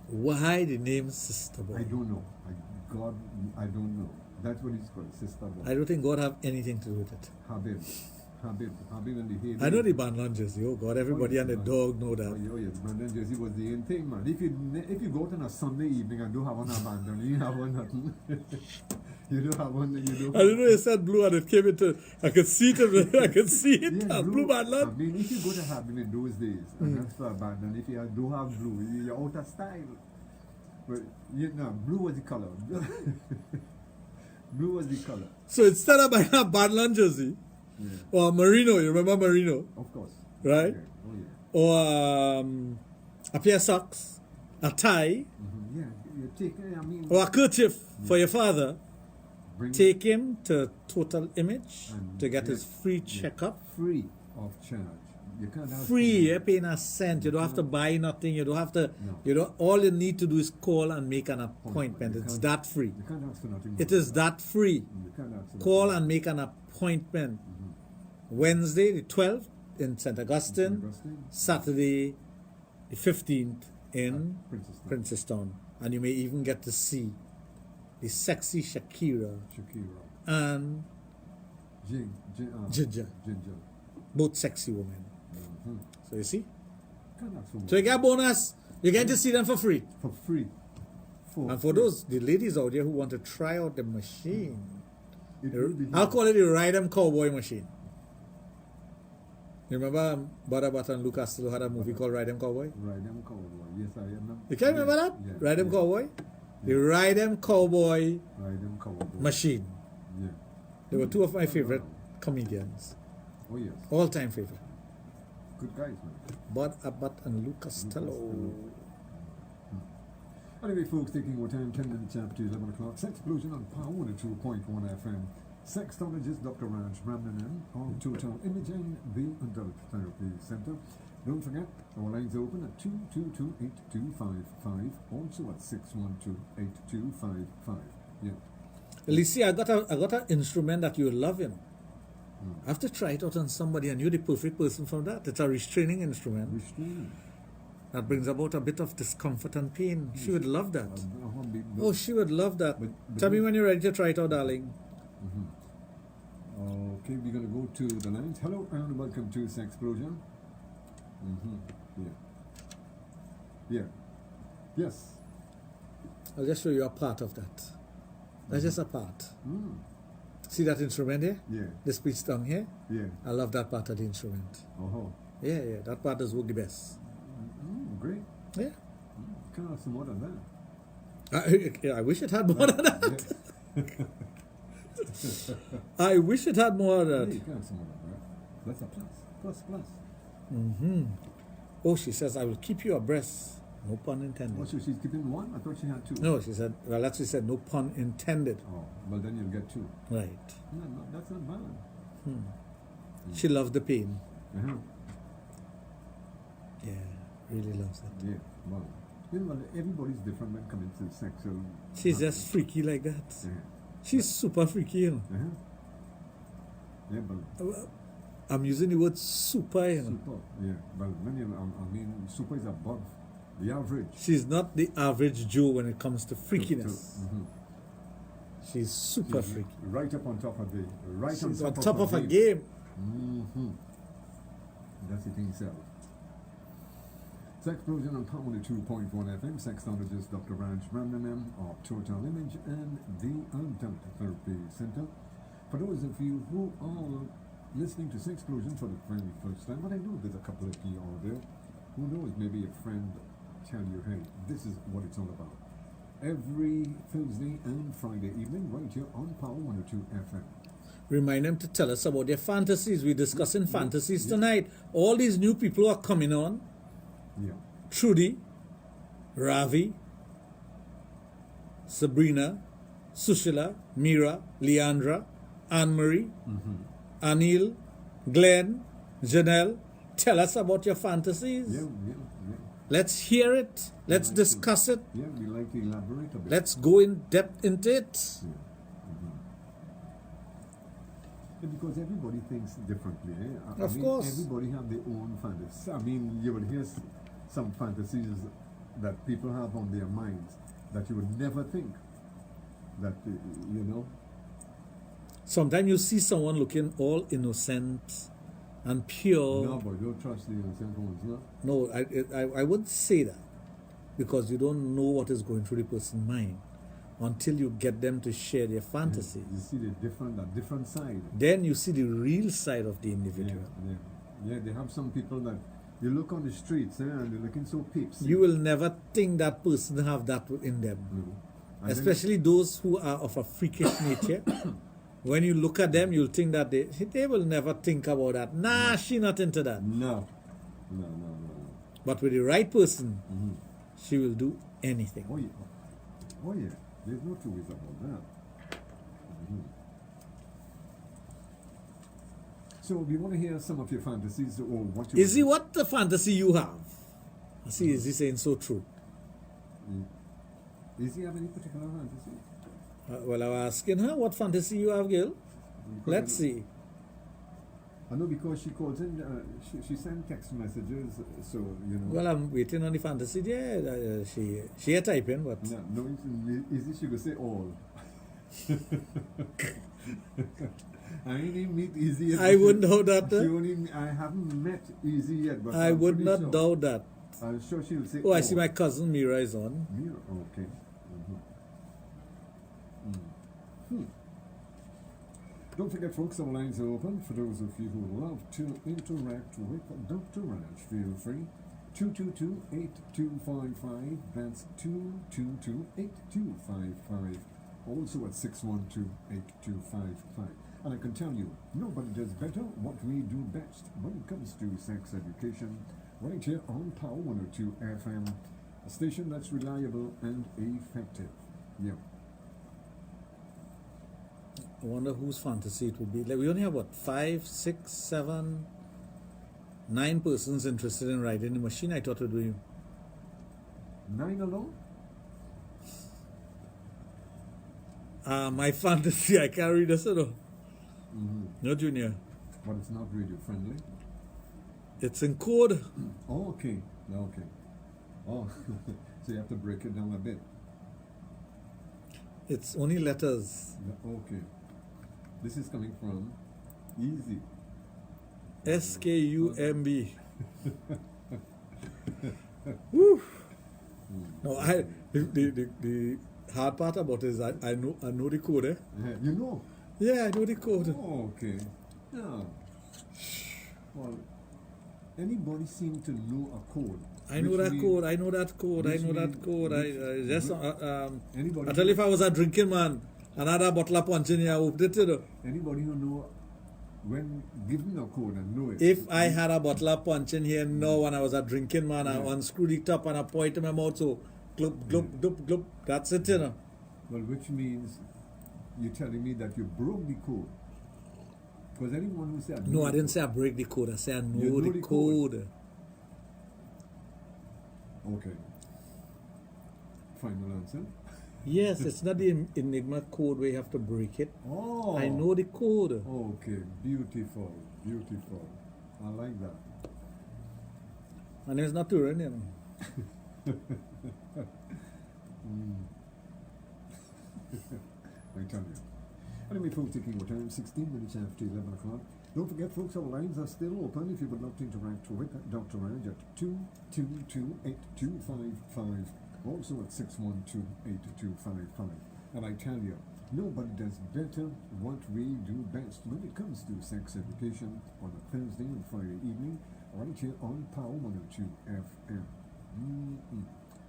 Why the name sister boy? I don't know. I don't know. That's what it's called, sister boy. I don't think God have anything to do with it. Habib and the heyday. I know the Bandon jersey. Oh God, everybody and the dog know that. Oh yes, Bandon jersey was the end thing, man. If you go out on a Sunday evening and don't have one Bandon, you have one nothing. You don't have one. I don't know. You said blue and it came into. I could see it. I could see it. Yeah, blue Bandon. I mean, if you go to Habib in those days and that's for a Bandon, if you don't have blue, you're out of style. But blue was the color. Blue was the color. So instead of buying a Bandon jersey. Yeah. Or merino, you remember merino? Of course. Right? Oh, yeah. Or a pair of socks, a tie, yeah, you take, or a kerchief for your father. Take him to Total Image to get his free checkup. Free of charge. You can't ask free, you're paying a cent. You don't have to buy nothing. You don't have to. No. All you need to do is call and make an appointment. It's that free. You can't ask for nothing. It is that free. You can't ask for call and make an appointment. Wednesday the 12th in St. Augustine, Saturday the 15th in Princestown. And you may even get to see the sexy Shakira, and Ginger. Both sexy women. So you see? So you get a bonus. You get to see them for free. For free. And for those, the ladies out there who want to try out the machine, I'll call it the Ride 'em Cowboy machine. You remember Barabat and Lucas still had a movie called Ride 'em Cowboy? Ride 'em Cowboy. Yes, I remember. You can't remember that? Yeah. Ride 'em Cowboy? The Ride 'em Cowboy machine. Yeah. They were two of my favorite comedians. Oh, yes. All-time favorite. Good guys, man. Bud Abbott and Lucas Costello. Anyway, folks, taking our time, 10 minutes after 11 o'clock. Sexplosion on Power 102.1 FM. Sexologist Dr. Raj Ramnanan on Total Imaging, the Adult Therapy Center. Don't forget, our lines open at 222-8255, also at 612-8255. Yeah. Alicia, I got an instrument that you love, you know. I have to try it out on somebody, and you're the perfect person for that. It's a restraining instrument. Restraining. That brings about a bit of discomfort and pain. She would love that. Oh, she would love that. Tell me when you're ready to try it out, darling. Okay, we're going to go to the lines. Hello and welcome to Sexplosion. Yeah. Yes. I'll just show you a part of that. That's just a part. See that instrument here? Yeah. The speech tongue here? Yeah. I love that part of the instrument. Yeah, that part does work the best. Great. Yeah. Can I have some more than that? I wish it had more than that. I wish it had more of that. You can have some more than that. That's a plus. Plus. Oh, she says, I will keep you abreast. No pun intended. Oh, so she's keeping one? I thought she had two. No, she said, well, actually said no pun intended. Oh, well, then you'll get two. Right. No, that's not bad. She loves the pain. Yeah, really loves it. Yeah, well, you know, everybody's different when it comes to sexual. She's just freaky like that. She's super freaky, you know. Yeah, but I'm using the word super, you know. Super, yeah. But when you, I mean, super is above the average. She's not the average Joe when it comes to freakiness. She's super freaky. Right up on top of the, she's on top of her game. That's the thing itself. Sexplosion on Power 2.1 FM. Sexologist Dr. Raj Ramnanan of Total Image and the Adult Therapy Center. For those of you who are listening to Sexplosion for the very first time, but I know there's a couple of you out there who knows, maybe a friend tell you, hey, this is what it's all about. Every Thursday and Friday evening, right here on Power 102 FM. Remind them to tell us about their fantasies. We're discussing fantasies tonight. All these new people are coming on. Trudy, Ravi, Sabrina, Sushila, Mira, Leandra, Anne-Marie, Anil, Glenn, Janelle. Tell us about your fantasies. Let's hear it. Let's discuss it. Yeah, we like to elaborate a bit. Let's go in depth into it. Because everybody thinks differently. Of course. Everybody have their own fantasies. I mean, you will hear some fantasies that people have on their minds that you would never think that, you know. Sometimes you see someone looking all innocent and pure. No, but don't trust the innocent ones, no? No, I wouldn't say that, because you don't know what is going through the person's mind until you get them to share their fantasies. You see the different side. Then you see the real side of the individual. Yeah, they have some people that you look on the streets and they're looking so peeps. You will never think that person have that in them. Especially those who are of a freakish nature. When you look at them, you'll think that they will never think about that. Nah, she not into that. No. But with the right person, she will do anything. Oh yeah. There's no two ways about that. So we want to hear some of your fantasies or what you... Izzy, what the fantasy you have? I see Izzy saying so true. Izzy have any particular fantasy? Well, I was asking her what fantasy you have, girl. Let's see. I know because she calls in, she sent text messages, so, you know. Well, I'm waiting on the fantasy there. She had typing, but... No, is she going to say all? I ain't even meet Easy yet. I wouldn't doubt that. I haven't met Easy yet, but I would not doubt that. I'm sure she'll say all. I see my cousin Mira is on. Mira, okay. Don't forget, folks, our lines are open for those of you who love to interact with Dr. Raj. Feel free. 222-8255. That's 222-8255. Also at 612-8255. And I can tell you, nobody does better what we do best when it comes to sex education. Right here on Power 102 FM, a station that's reliable and effective. Yeah. I wonder whose fantasy it would be. Like, we only have, what, 5, 6, 7, 9 persons interested in riding the machine. I thought it would be 9 alone? My fantasy, I can't read this at all. No, Junior. But it's not radio friendly. It's in code. Oh, okay. Okay. Oh, so you have to break it down a bit. It's only letters. Okay. This is coming from Easy. SKUMB. Woo. No, the hard part about it is I know the code, eh? Yeah, you know? Yeah, I know the code. Oh, okay. Yeah. Well, anybody seem to know a code. I know that code. I know that code. I tell you, if I was a drinking man, another bottle of punch in here, I would it. Anybody who know when given a code and know it. If I had a bottle of punch in here now when I was a drinking man, I unscrew the top and I pour it in my mouth, so glub, glub, glub, glub. That's it, you know. Well, which means you're telling me that you broke the code. Because anyone who said... No, I didn't say I break the code. I say I know the code. Okay. Final answer? Yes, it's not the Enigma code where you have to break it. Oh. I know the code. Okay, beautiful, beautiful. I like that. My name is not Turan, you know. I tell you. Anyway, folks, taking your time, 16 minutes after 11 o'clock. Don't forget, folks, our lines are still open if you would like to interact with Dr. Raj at 222-8255. Also at 612-8255. And I tell you, nobody does better what we do best when it comes to sex education on a Thursday and Friday evening, right here on Power 102 FM.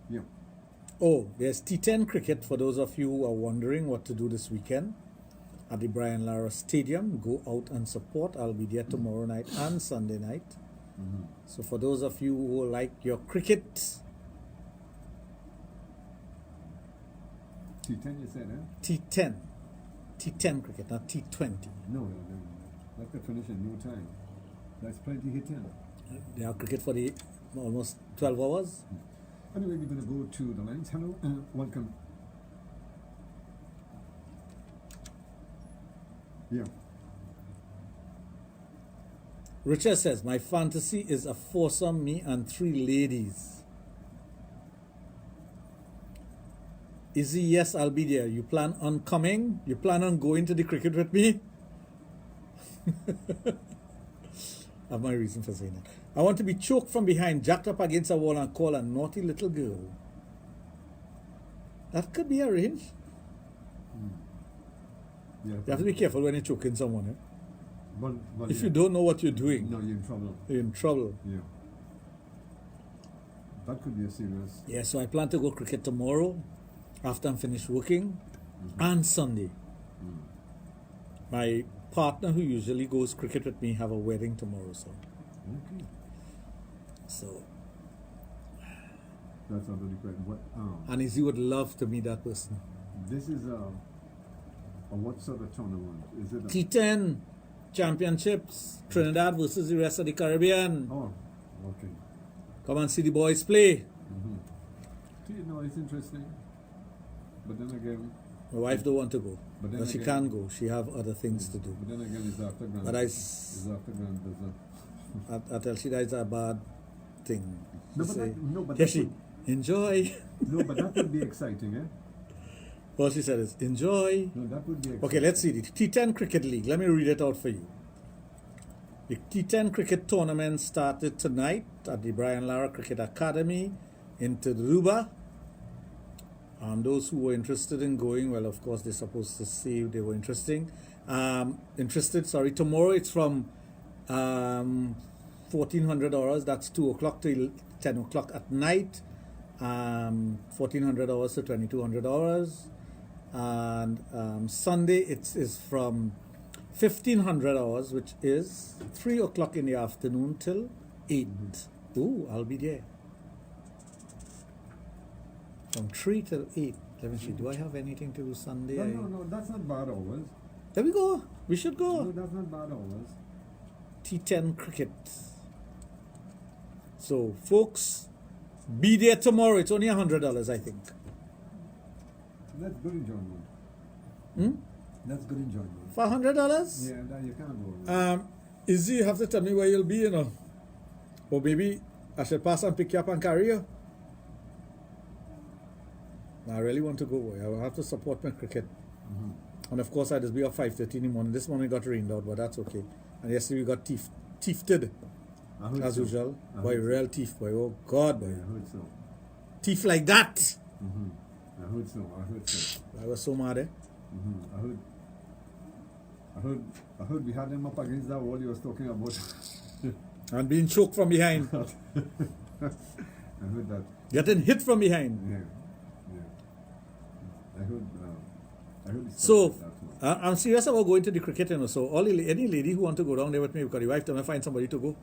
Yeah. Oh, there's T10 cricket for those of you who are wondering what to do this weekend at the Brian Lara Stadium. Go out and support. I'll be there tomorrow night and Sunday night. So for those of you who like your cricket, T10 you said, eh? T10 cricket, not T20. No. That could finish in no time. That's plenty hitting. They have cricket for the almost 12 hours. Anyway, we're going to go to the lines. Hello, welcome. Yeah. Richard says, my fantasy is a foursome, me and 3 ladies. Izzy, yes, I'll be there. You plan on coming? You plan on going to the cricket with me? I have my reason for saying that. I want to be choked from behind, jacked up against a wall and call a naughty little girl. That could be arranged. Yeah, you have to be careful when you're choking someone. Eh? But if you don't know what you're doing, no, you're in trouble. You're in trouble. Yeah. That could be a serious... Yeah, so I plan to go cricket tomorrow after I'm finished working and Sunday. My partner who usually goes cricket with me have a wedding tomorrow, so... Okay. So... That's not really great. What, and Izzy would love to meet that person. This is a what sort of tournament? Is it a... T10 Championships, Trinidad versus the rest of the Caribbean. Oh, okay. Come and see the boys play. See, no, it's interesting. But then again, My wife don't want to go. But then But she again- can't go. She have other things to do. But then again, it's after grand. But It's after grand visit. I tell she that is a bad thing. No, She but say, that- no, but "Here that she, would- enjoy." No, but that would be exciting, eh? All she said is, enjoy. No, that would be exciting. Okay, let's see. The T10 Cricket League. Let me read it out for you. The T10 Cricket Tournament started tonight at the Brian Lara Cricket Academy in Taduba. Those who were interested in going, well, of course, they're supposed to see if they were interested. Tomorrow it's from $1,400. That's 2 o'clock to 10 o'clock at night. $1,400 to $2,200. And Sunday it is from $1,500, which is 3 o'clock in the afternoon till 8. Ooh, I'll be there. From 3 till 8. Let me see. Do I have anything to do Sunday? No, that's not bad hours. There we go. We should go. No, that's not bad hours. T10 cricket. So, folks, be there tomorrow. It's only $100, I think. That's good enjoyment. That's good enjoyment. For $100? Yeah, that you can't go wrong. Izzy, you have to tell me where you'll be, Or maybe I should pass and pick you up and carry you. I really want to go. I will have to support my cricket. And of course, I just be up 5:30 in the morning. This morning got rained out, but that's okay. And yesterday we got teethed, as usual. Boy, real teeth, boy. Oh, God, boy. I heard so. Teeth like that. I heard so. I was so mad, eh? I heard we had them up against that wall you was talking about. And being choked from behind. I heard that. Getting hit from behind. Yeah. I heard it's So, I'm serious about going to the cricket, So, any lady who want to go down there with me, because the wife tell me find somebody to go.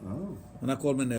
Oh. And I call my